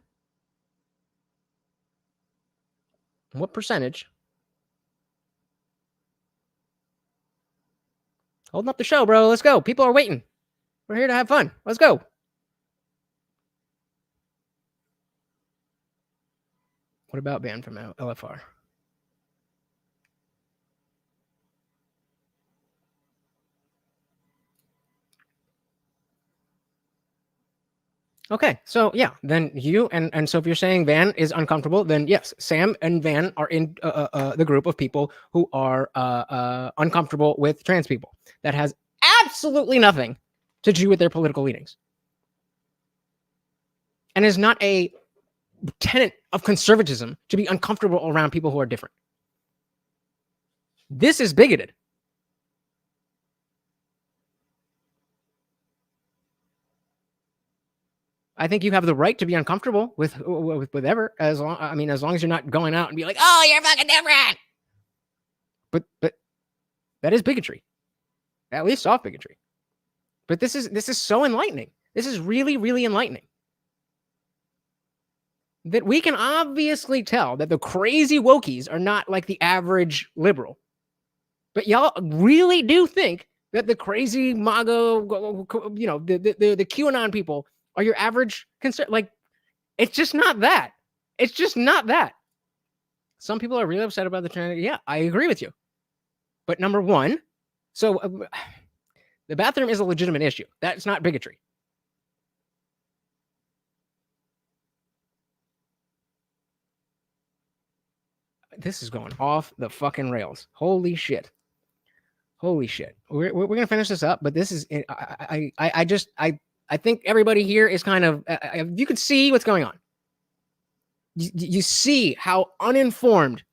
What percentage? Holding up the show, bro. Let's go. People are waiting. We're here to have fun. Let's go. What about ban from LFR? Okay, so yeah, then you and so if you're saying Van is uncomfortable, then yes, Sam and Van are in the group of people who are uncomfortable with trans people. That has absolutely nothing to do with their political leanings, and is not a tenet of conservatism to be uncomfortable around people who are different. This is bigoted. I think you have the right to be uncomfortable with whatever, as long as you're not going out and be like, oh, you're fucking different. But that is bigotry, at least soft bigotry. But this is so enlightening. This is really, really enlightening. That we can obviously tell that the crazy wokies are not like the average liberal. But y'all really do think that the crazy MAGA, the QAnon people are your average concern. Like, it's just not that. It's just not that. Some people are really upset about the trans. Yeah, I agree with you. But number one, so the bathroom is a legitimate issue. That's not bigotry. This is going off the fucking rails. Holy shit. Holy shit. We're going to finish this up, but this is, I think everybody here is kind of, you can see what's going on. You see how uninformed.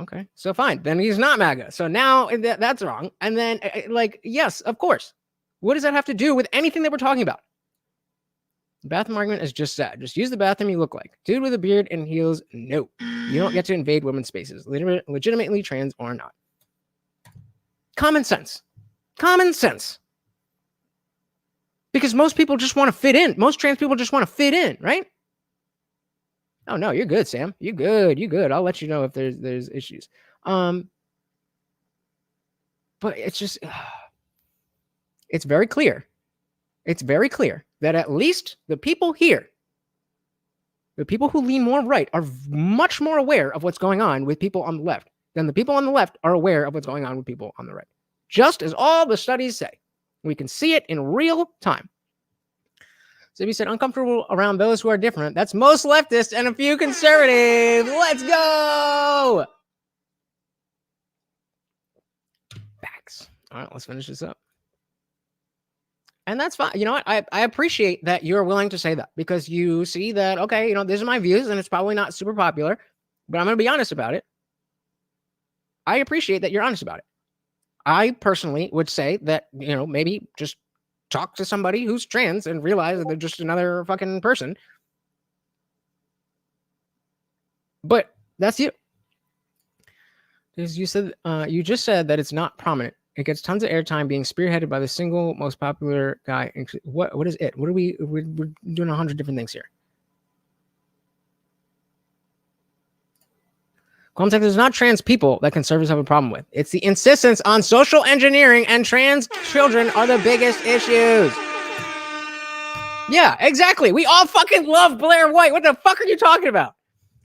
Okay, so fine. Then he's not MAGA. So now that's wrong. And then, yes, of course. What does that have to do with anything that we're talking about? The bathroom argument is just sad. Just use the bathroom you look like. Dude with a beard and heels, no. You don't get to invade women's spaces, legitimately trans or not. Common sense. Common sense. Because most people just want to fit in. Most trans people just want to fit in, right? Oh, no, you're good, Sam. You good. You good. I'll let you know if there's issues. But But it's just, it's very clear. It's very clear that at least the people here, the people who lean more right, are much more aware of what's going on with people on the left than the people on the left are aware of what's going on with people on the right. Just as all the studies say. We can see it in real time. So he said, uncomfortable around those who are different. That's most leftists and a few conservatives. Let's go. Facts. All right, let's finish this up. And that's fine. You know what? I appreciate that you're willing to say that, because you see that, okay, you know, these are my views and it's probably not super popular, but I'm going to be honest about it. I appreciate that you're honest about it. I personally would say that, you know, maybe just talk to somebody who's trans and realize that they're just another fucking person. But that's you. Because you said, you just said that it's not prominent. It gets tons of airtime being spearheaded by the single most popular guy. What is it? What are we're doing 100 different things here. Context is not trans people that conservatives have a problem with. It's the insistence on social engineering, and trans children are the biggest issues. Yeah, exactly. We all fucking love Blair White. What the fuck are you talking about?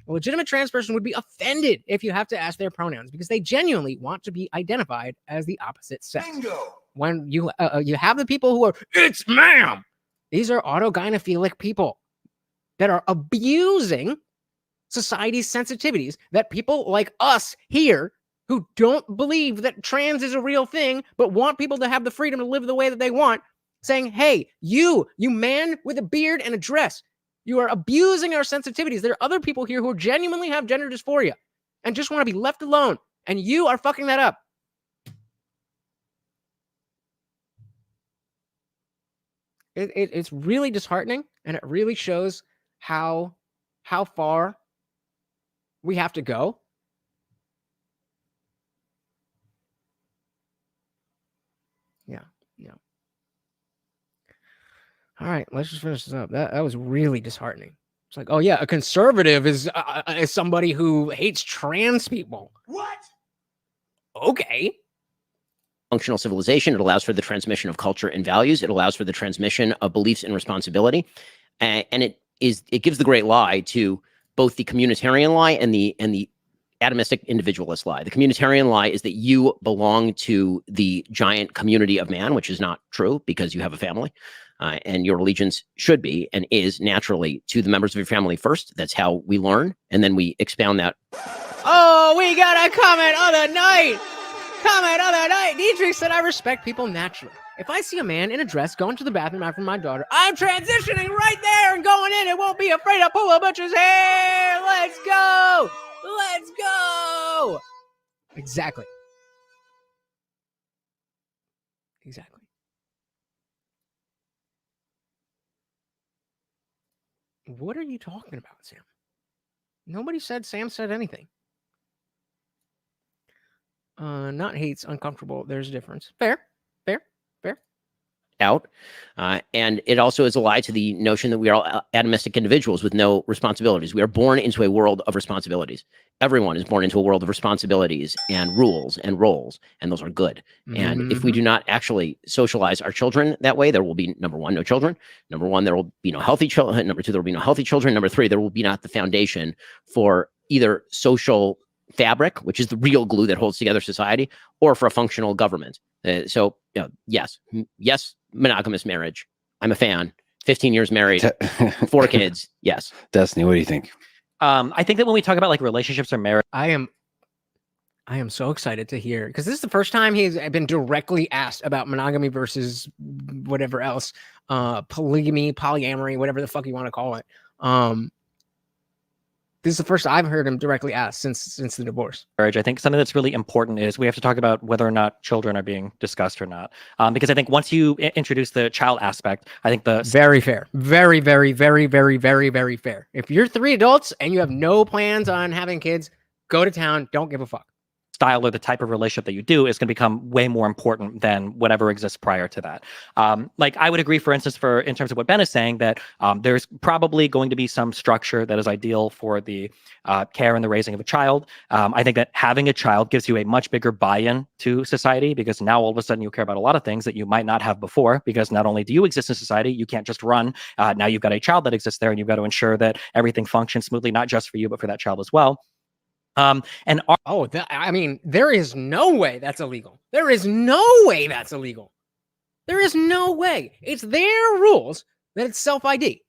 A legitimate trans person would be offended if you have to ask their pronouns, because they genuinely want to be identified as the opposite sex. Bingo. When you have the people who are, it's ma'am. These are autogynephilic people that are abusing society's sensitivities, that people like us here who don't believe that trans is a real thing, but want people to have the freedom to live the way that they want, saying, hey, you man with a beard and a dress, you are abusing our sensitivities. There are other people here who genuinely have gender dysphoria and just want to be left alone, and you are fucking that up. It's really disheartening, and it really shows how far we have to go. Yeah. All right, let's just finish this up. That was really disheartening. It's like, oh yeah, a conservative is somebody who hates trans people. What? Okay. Functional civilization. It allows for the transmission of culture and values. It allows for the transmission of beliefs and responsibility. And it gives the great lie to both the communitarian lie and the atomistic individualist lie. The communitarian lie is that you belong to the giant community of man, which is not true because you have a family. And your allegiance should be and is naturally to the members of your family first. That's how we learn. And then we expound that. Oh, we got a comment of the night. Dietrich said, I respect people naturally. If I see a man in a dress going to the bathroom after my daughter, I'm transitioning right there and going in and won't be afraid to pull a butcher's hair. Let's go. Let's go. Exactly. What are you talking about, Sam? Nobody said Sam said anything. Not hates, uncomfortable. There's a difference. Fair. Out. And it also is a lie to the notion that we are all atomistic individuals with no responsibilities. We are born into a world of responsibilities. Everyone is born into a world of responsibilities and rules and roles, and those are good. And if we do not actually socialize our children that way, there will be, number one, no children. Number one, there will be no healthy children. Number two, there will be no healthy children. Number three, there will be not the foundation for either social fabric, which is the real glue that holds together society, or for a functional government. So, yes, monogamous marriage. I'm a fan. 15 years married, 4 kids. Yes. Destiny, what do you think? I think that when we talk about like relationships or marriage, I am so excited to hear, because this is the first time he's been directly asked about monogamy versus whatever else, polygamy, polyamory, whatever the fuck you want to call it. This is the first I've heard him directly asked since the divorce. I think something that's really important is we have to talk about whether or not children are being discussed or not. Because I think once you introduce the child aspect, I think very fair, very, very, very, very, very, very fair. If you're 3 adults and you have no plans on having kids, go to town. Don't give a fuck. style or the type of relationship that you do is going to become way more important than whatever exists prior to that. Like I would agree, for instance, in terms of what Ben is saying, that there's probably going to be some structure that is ideal for the care and the raising of a child. I think that having a child gives you a much bigger buy-in to society, because now all of a sudden you care about a lot of things that you might not have before, because not only do you exist in society, you can't just run. Now you've got a child that exists there, and you've got to ensure that everything functions smoothly, not just for you, but for that child as well. I mean, there is no way that's illegal. There is no way that's illegal. There is no way. It's their rules that it's self-ID.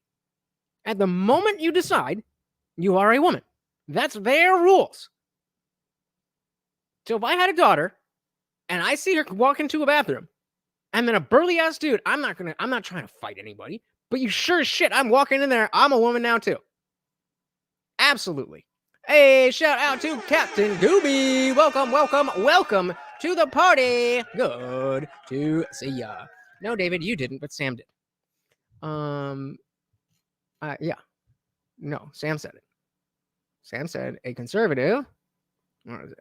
At the moment you decide you are a woman, that's their rules. So if I had a daughter and I see her walk into a bathroom and then a burly ass dude, I'm not trying to fight anybody, but you sure as shit, I'm walking in there. I'm a woman now too. Absolutely. Hey, shout out to Captain Gooby. Welcome, welcome, welcome to the party. Good to see ya. No, David, you didn't, but Sam did. Yeah. No, Sam said it. Sam said a conservative. What is it?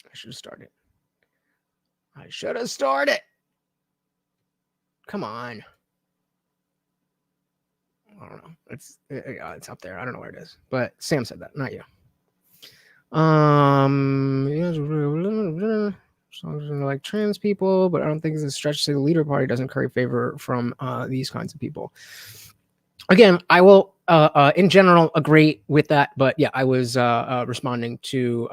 I should have started. Come on. I don't know. It's up there. I don't know where it is. But Sam said that, not you. Like trans people, but I don't think it's a stretch to say the leader party doesn't curry favor from these kinds of people. Again, I will in general agree with that, but yeah, I was responding to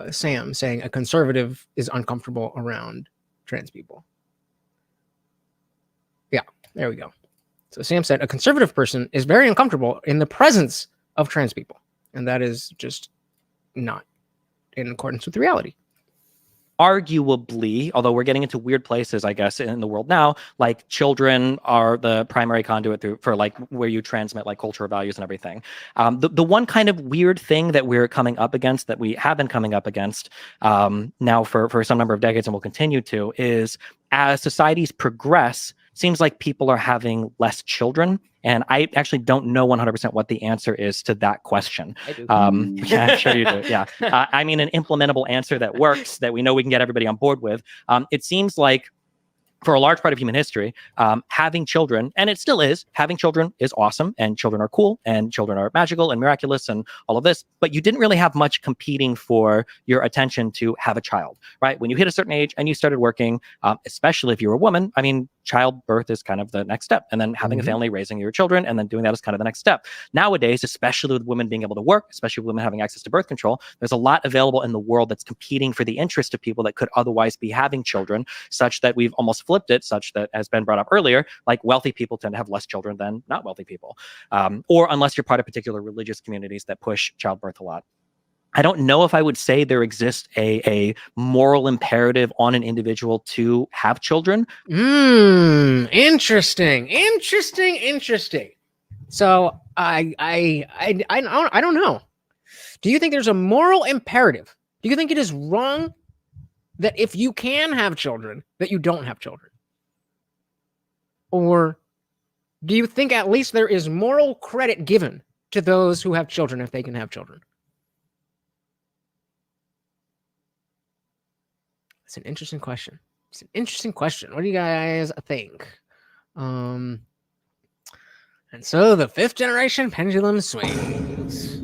Sam saying a conservative is uncomfortable around trans people. Yeah, there we go. So Sam said a conservative person is very uncomfortable in the presence of trans people, and that is just not in accordance with reality. Arguably, although we're getting into weird places, I guess, in the world now, like children are the primary conduit for like where you transmit like cultural values and everything. The one kind of weird thing that we're coming up against, that we have been coming up against now for some number of decades and will continue to, is as societies progress, seems like people are having less children. And I actually don't know 100% what the answer is to that question. I do. Yeah, I'm sure you do. Yeah. I mean, an implementable answer that works, that we know we can get everybody on board with. It seems like for a large part of human history, having children, and it still is, having children is awesome, and children are cool, and children are magical and miraculous and all of this, but you didn't really have much competing for your attention to have a child, right? When you hit a certain age and you started working, especially if you're a woman, I mean, childbirth is kind of the next step, and then having a family, raising your children, and then doing that is kind of the next step. Nowadays, especially with women being able to work, especially with women having access to birth control, there's a lot available in the world that's competing for the interest of people that could otherwise be having children, such that we've almost flipped it, such that, as Ben brought up earlier, like wealthy people tend to have less children than not wealthy people, or unless you're part of particular religious communities that push childbirth a lot. I don't know if I would say there exists a moral imperative on an individual to have children. Interesting. So I don't know. Do you think there's a moral imperative? Do you think it is wrong that if you can have children, that you don't have children? Or do you think at least there is moral credit given to those who have children if they can have children? It's an interesting question. What do you guys think? And so the fifth generation pendulum swings.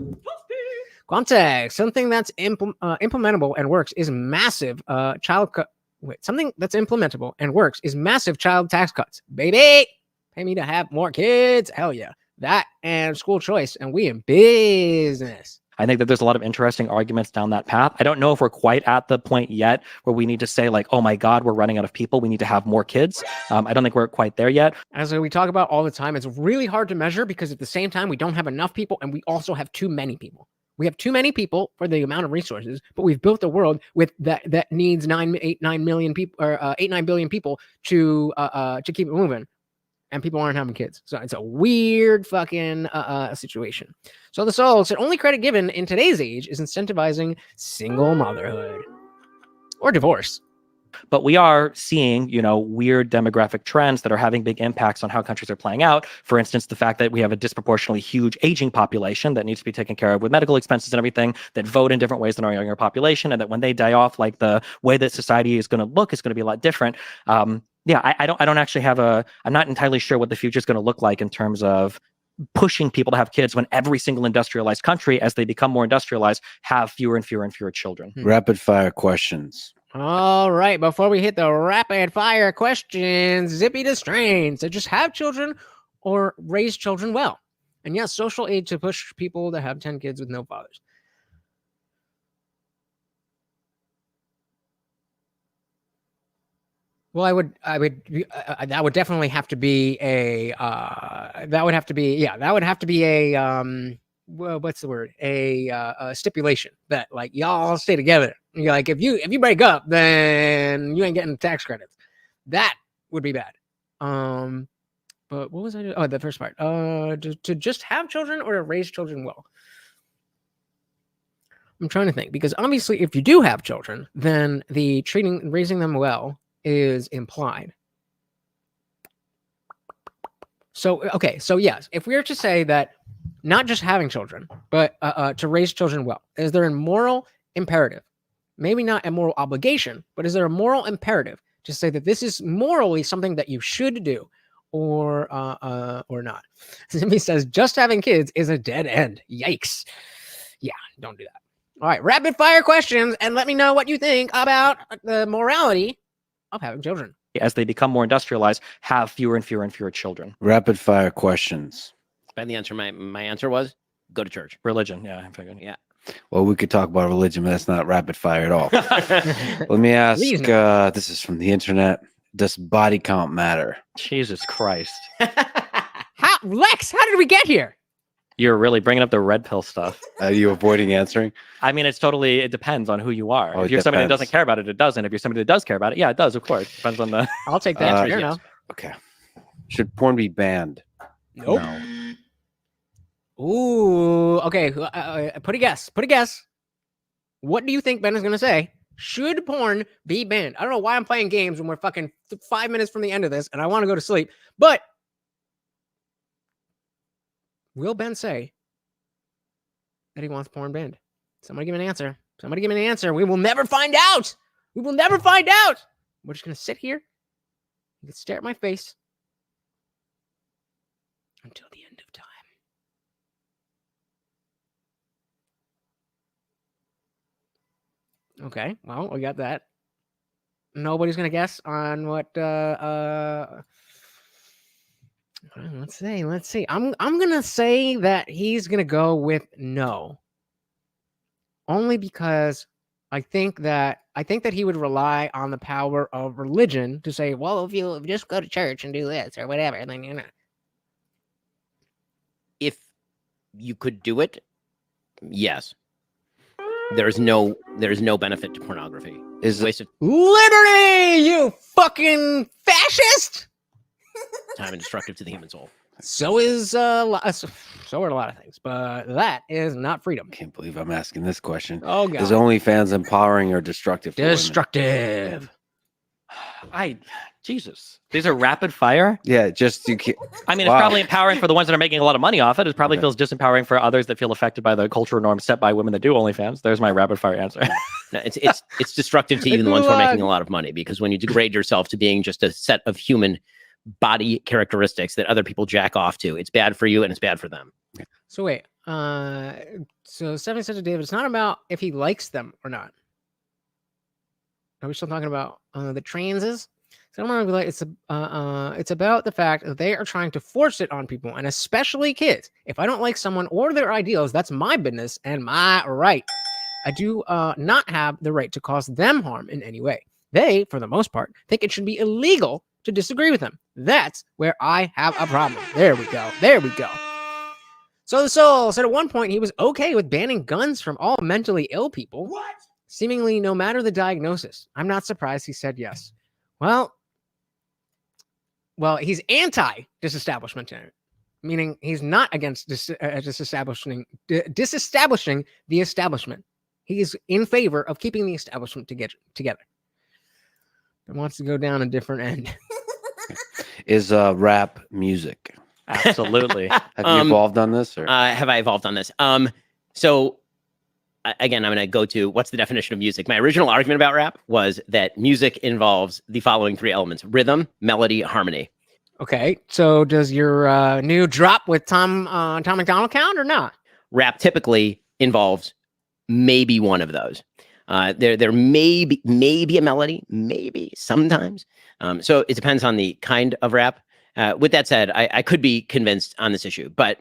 Context: something that's implementable and works is massive something that's implementable and works is massive child tax cuts. Baby, pay me to have more kids. Hell yeah. That and school choice, and we in business. I think that there's a lot of interesting arguments down that path. I don't know if we're quite at the point yet where we need to say like, oh my God, we're running out of people, we need to have more kids. I don't think we're quite there yet. As we talk about all the time, it's really hard to measure because at the same time, we don't have enough people and we also have too many people. We have too many people for the amount of resources, but we've built a world with that needs 9 billion people or 8-9 billion people to keep it moving. And people aren't having kids. So it's a weird fucking situation. So the Soul said, only credit given in today's age is incentivizing single motherhood or divorce. But we are seeing, weird demographic trends that are having big impacts on how countries are playing out. For instance, the fact that we have a disproportionately huge aging population that needs to be taken care of with medical expenses and everything, that vote in different ways than our younger population, and that when they die off, like the way that society is going to look is going to be a lot different. I don't actually I'm not entirely sure what the future is going to look like in terms of pushing people to have kids when every single industrialized country, as they become more industrialized, have fewer and fewer and fewer children. Rapid fire questions. All right. Before we hit the rapid fire questions, zippy to strain. So just have children or raise children well. And yes, social aid to push people to have 10 kids with no fathers. Well, that would definitely have to be a, what's the word? A stipulation that like y'all stay together. You're like, if you break up, then you ain't getting tax credits. That would be bad. But what was I doing? Oh, the first part. To just have children or to raise children well. I'm trying to think, because obviously if you do have children, then the raising them well is implied. So, okay. So yes, if we were to say that not just having children, but to raise children well, is there a moral imperative? Maybe not a moral obligation, but is there a moral imperative to say that this is morally something that you should do or not? Zimmy says, just having kids is a dead end. Yikes. Yeah, don't do that. All right, rapid fire questions, and let me know what you think about the morality of having children. As they become more industrialized, have fewer and fewer and fewer children. Rapid fire questions. And the answer, my answer was go to church. Religion, yeah. I figured. Yeah. Well, we could talk about religion, but that's not rapid fire at all. Let me ask, this is from the internet. Does body count matter? Jesus Christ. Lex, how did we get here? You're really bringing up the red pill stuff. Are you avoiding answering? I mean, it depends on who you are. Oh, if you're somebody that doesn't care about it, it doesn't. If you're somebody that does care about it, yeah, it does, of course. Depends on the... I'll take that. Yes. Okay. Should porn be banned? Nope. No. Ooh, okay. Put a guess. What do you think Ben is going to say? Should porn be banned? I don't know why I'm playing games when we're fucking 5 minutes from the end of this and I want to go to sleep, but will Ben say that he wants porn banned? Somebody give me an answer. We will never find out. We're just going to sit here and stare at my face until the end of time. Okay, well, we got that. Nobody's gonna guess on what let's see. I'm gonna say that he's gonna go with no. Only because I think that he would rely on the power of religion to say, well, if you just go to church and do this or whatever, then you're not. If you could do it, yes. There's no benefit to pornography. Is waste of liberty, you fucking fascist. time and destructive to the human soul. So are a lot of things, but that is not freedom. I can't believe I'm asking this question. Oh god. Is OnlyFans empowering or destructive? Destructive. Jesus. These are rapid fire? Yeah, just you can't. I mean, it's probably empowering for the ones that are making a lot of money off it. It probably feels disempowering for others that feel affected by the cultural norms set by women that do OnlyFans. There's my rapid fire answer. No, it's destructive to even the ones who are making a lot of money, because when you degrade yourself to being just a set of human body characteristics that other people jack off to, it's bad for you and it's bad for them. So wait, so 70 Cents of David, it's not about if he likes them or not. Are we still talking about the transes? So it's about the fact that they are trying to force it on people, and especially kids. If I don't like someone or their ideals, that's my business and my right. I do not have the right to cause them harm in any way. They, for the most part, think it should be illegal to disagree with them. That's where I have a problem. There we go. So the Soul said at one point he was okay with banning guns from all mentally ill people. What? Seemingly no matter the diagnosis. I'm not surprised he said yes. Well, he's anti-disestablishment, meaning he's not against disestablishing the establishment. He is in favor of keeping the establishment together. and wants to go down a different end. Is rap music? Absolutely. Have you evolved on this? Or? Have I evolved on this? So again, I'm going to go to what's the definition of music. My original argument about rap was that music involves the following three elements: rhythm, melody, harmony. Okay, so does your new drop with Tom McDonald count or not? Rap typically involves maybe one of those. There may be a melody, maybe sometimes. So it depends on the kind of rap. With that said, I could be convinced on this issue, but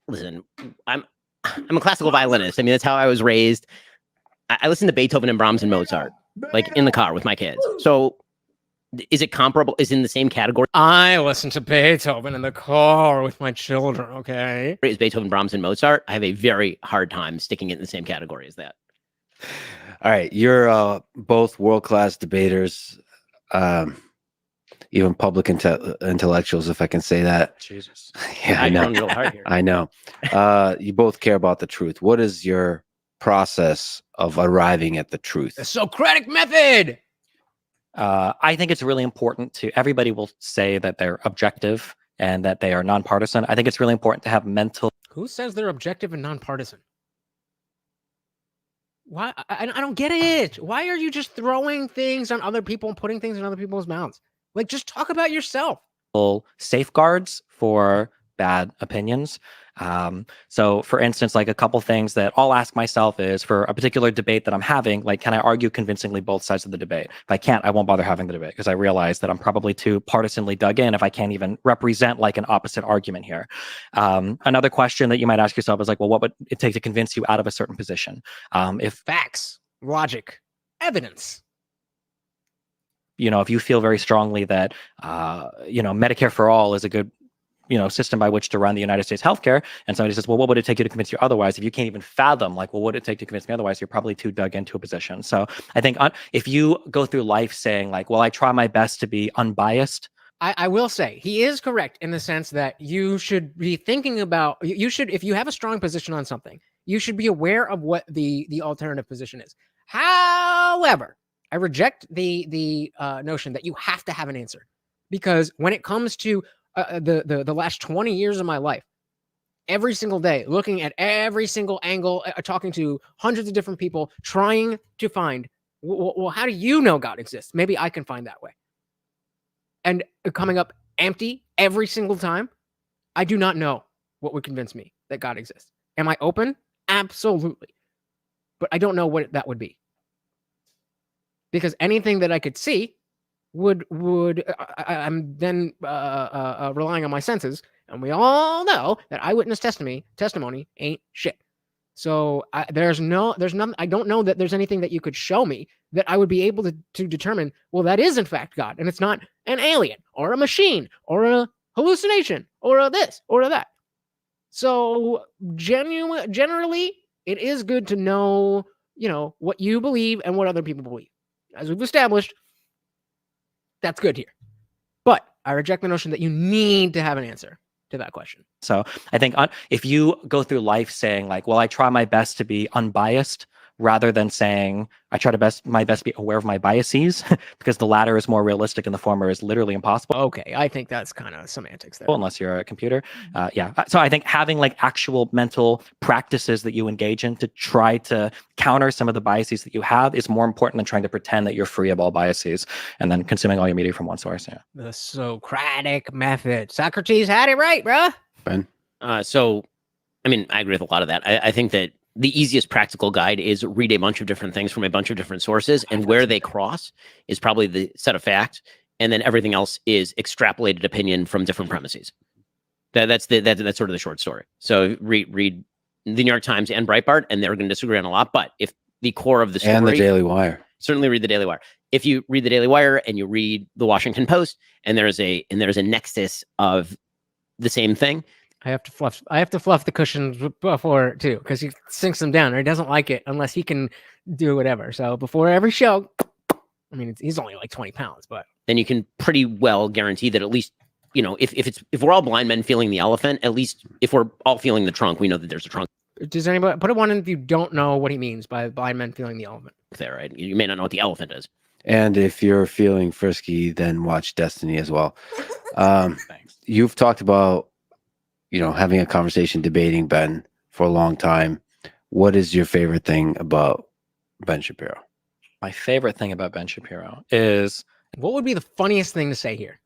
listen, I'm a classical violinist. I mean, that's how I was raised. I listen to Beethoven and Brahms and Mozart, like in the car with my kids. So is it comparable? Is it in the same category? I listen to Beethoven in the car with my children, okay? Is Beethoven, Brahms, and Mozart? I have a very hard time sticking it in the same category as that. All right, you're both world-class debaters, even public intellectuals, if I can say that. Jesus. Yeah, I know. Real hard here. I know. You both care about the truth. What is your process of arriving at the truth? The Socratic method. I think it's really important everybody will say that they're objective and that they are nonpartisan. I think it's really important to have mental. Who says they're objective and nonpartisan? Why? I don't get it. Why are you just throwing things on other people and putting things in other people's mouths? Like, just talk about yourself. Safeguards for bad opinions. So for instance, like a couple things that I'll ask myself is, for a particular debate that I'm having, like, can I argue convincingly both sides of the debate? If I can't, I won't bother having the debate, because I realize that I'm probably too partisanly dug in if I can't even represent like an opposite argument here. Another question that you might ask yourself is like, well, what would it take to convince you out of a certain position? If Facts, logic, evidence. If you feel very strongly that, Medicare for all is a good, system by which to run the United States healthcare, and somebody says, well, what would it take you to convince you otherwise? If you can't even fathom, like, well, what would it take to convince me otherwise? You're probably too dug into a position. So I think if you go through life saying like, well, I try my best to be unbiased. I will say he is correct in the sense that you should be thinking about, if you have a strong position on something, you should be aware of what the alternative position is. However, I reject the notion that you have to have an answer, because when it comes to the last 20 years of my life, every single day, looking at every single angle, talking to hundreds of different people, trying to find, well, how do you know God exists? Maybe I can find that way. And coming up empty every single time, I do not know what would convince me that God exists. Am I open? Absolutely. But I don't know what that would be. Because anything that I could see I'm then relying on my senses, and we all know that eyewitness testimony ain't shit. So there's none. I don't know that there's anything that you could show me that I would be able to determine, well, that is in fact God, and it's not an alien or a machine or a hallucination or a this or a that. So generally, it is good to know, what you believe and what other people believe. As we've established, that's good here. But I reject the notion that you need to have an answer to that question. So I think if you go through life saying like, well, I try my best to be unbiased, rather than saying I try my best to be aware of my biases, because the latter is more realistic and the former is literally impossible. Okay, I think that's kind of semantics there. Unless you're a computer. Yeah. So I think having like actual mental practices that you engage in to try to counter some of the biases that you have is more important than trying to pretend that you're free of all biases and then consuming all your media from one source. Yeah. The Socratic method. Socrates had it right, bro. Ben? So, I mean, I agree with a lot of that. I think that the easiest practical guide is read a bunch of different things from a bunch of different sources, and where they cross is probably the set of facts, and then everything else is extrapolated opinion from different premises. That's sort of the short story. So read the New York Times and Breitbart, and they're going to disagree on a lot. But if the core of the story, and the Daily Wire, certainly read the Daily Wire. If you read the Daily Wire and you read the Washington Post, and there's a nexus of the same thing. I have to fluff the cushions before too, because he sinks them down, or he doesn't like it unless he can do whatever. So before every show, I mean, he's only like 20 pounds, but then you can pretty well guarantee that at least, if we're all blind men feeling the elephant, at least if we're all feeling the trunk, we know that there's a trunk. Does anybody put a one in if you don't know what he means by blind men feeling the elephant? There, right? You may not know what the elephant is. And if you're feeling frisky, then watch Destiny as well. Thanks. You've talked about, having a conversation, debating Ben for a long time. What is your favorite thing about Ben Shapiro? My favorite thing about Ben Shapiro is... What would be the funniest thing to say here?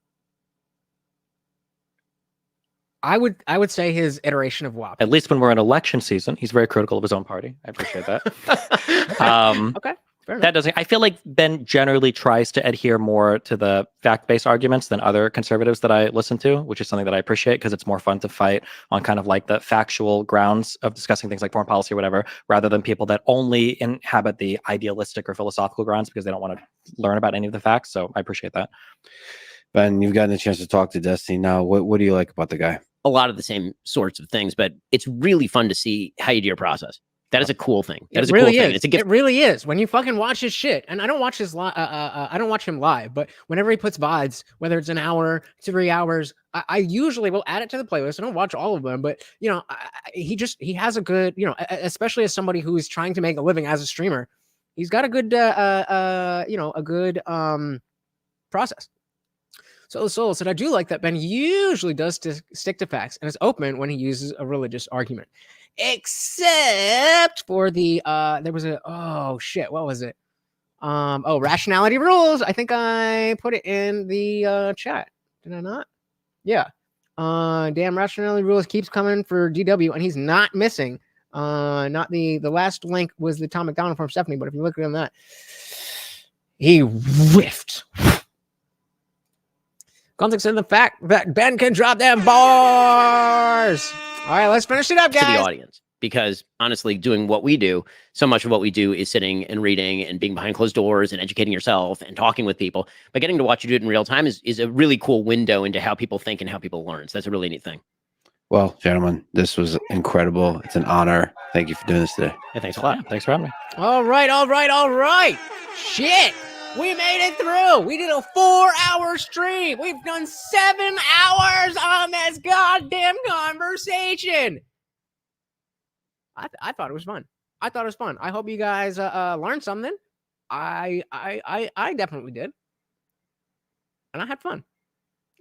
I would say his iteration of WAP. At least when we're in election season, he's very critical of his own party. I appreciate that. Okay. Fair enough. That doesn't... I feel like Ben generally tries to adhere more to the fact-based arguments than other conservatives that I listen to, which is something that I appreciate because it's more fun to fight on kind of like the factual grounds of discussing things like foreign policy or whatever, rather than people that only inhabit the idealistic or philosophical grounds because they don't want to learn about any of the facts. So I appreciate that. Ben, you've gotten a chance to talk to Destiny now. What do you like about the guy? A lot of the same sorts of things, but it's really fun to see how you do your process. That is a cool thing. That is a cool thing. It's a gift. It really is. When you fucking watch his shit, and I don't watch his I don't watch him live, but whenever he puts VODs, whether it's an hour, 3 hours, I usually will add it to the playlist. I don't watch all of them, but he has a good, especially as somebody who is trying to make a living as a streamer, he's got a good process. So Soul said, I do like that Ben usually does stick to facts and is open when he uses a religious argument. Except for the there was what was it? Rationality rules. I think I put it in the chat. Did I not? Yeah. Damn, rationality rules keeps coming for DW, and he's not missing. Not the last link was the Tom McDonald from Stephanie, but if you look at that, he whiffed. Context in the fact that Ben can drop them bars. All right, let's finish it up, guys. To the audience, because honestly, doing what we do, so much of what we do is sitting and reading and being behind closed doors and educating yourself and talking with people. But getting to watch you do it in real time is a really cool window into how people think and how people learn. So that's a really neat thing. Well, gentlemen, this was incredible. It's an honor. Thank you for doing this today. Yeah, thanks a lot. Thanks for having me. All right. Shit. We made it through. We did a 4-hour stream. We've done 7 hours on this goddamn conversation. I thought it was fun. I hope you guys learned something. I definitely did. And I had fun.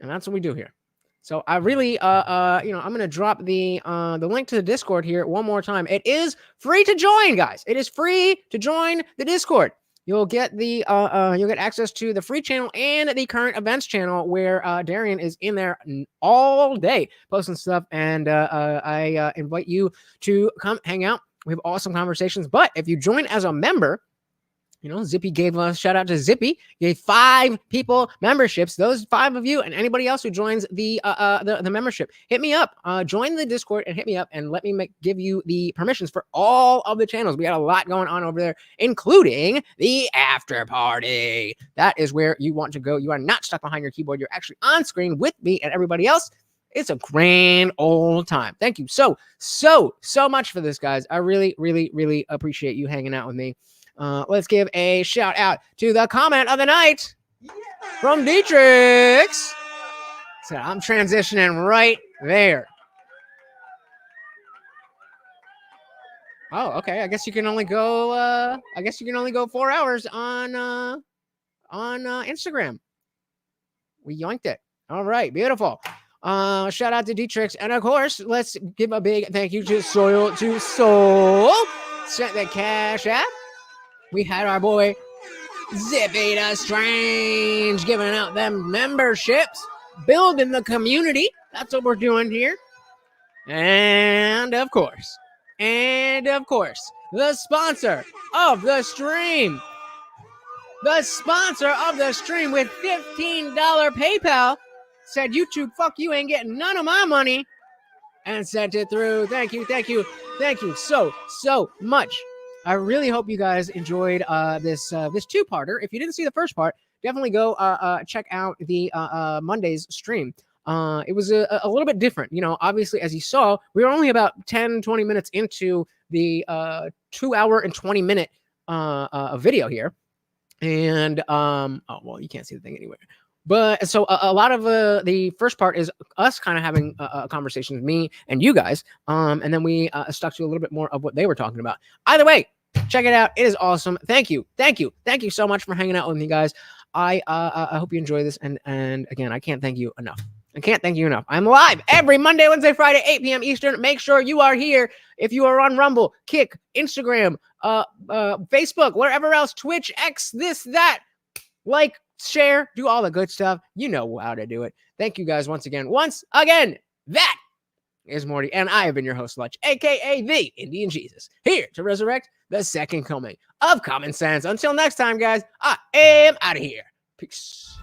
And that's what we do here. So I really, I'm going to drop the link to the Discord here one more time. It is free to join, guys. It is free to join the Discord. You'll get you'll get access to the free channel and the current events channel where Darian is in there all day posting stuff. And I invite you to come hang out. We have awesome conversations. But if you join as a member, Zippy gave a shout out to Zippy. He gave 5 people memberships. Those 5 of you and anybody else who joins the membership, hit me up. Join the Discord and hit me up and let me give you the permissions for all of the channels. We got a lot going on over there, including the after party. That is where you want to go. You are not stuck behind your keyboard. You're actually on screen with me and everybody else. It's a grand old time. Thank you so much for this, guys. I really, really, really appreciate you hanging out with me. Let's give a shout out to the comment of the night from Dietrich. So I'm transitioning right there. Oh, okay. I guess you can only go 4 hours on Instagram. We yoinked it. All right, beautiful. Shout out to Dietrich, and of course, let's give a big thank you to Soul. Sent the cash app. We had our boy Zippy the Strange giving out them memberships, building the community. That's what we're doing here. And of course, the sponsor of the stream. The sponsor of the stream with $15 PayPal said, YouTube, fuck you, ain't getting none of my money. And sent it through. Thank you so much. I really hope you guys enjoyed this two-parter. If you didn't see the first part, definitely go check out the Monday's stream. It was a little bit different. Obviously, as you saw, we were only about 10-20 minutes into the 2 hour and 20 minute video here. And, you can't see the thing anywhere. But so a lot of the first part is us kind of having a conversation with me and you guys. And then we stuck to a little bit more of what they were talking about. Either way, Check it out. It is awesome. Thank you so much for hanging out with me, guys. I hope you enjoy this. And again, I can't thank you enough. I'm live every Monday, Wednesday, Friday, 8 p.m. Eastern. Make sure you are here. If you are on Rumble, Kick, Instagram, Facebook, wherever else, Twitch, X, this, that, like, share, do all the good stuff. You know how to do it. Thank you guys once again. That is Morty, and I have been your host, Lutch, aka the Indian Jesus, here to resurrect the second coming of common sense. Until next time, guys, I am out of here. Peace.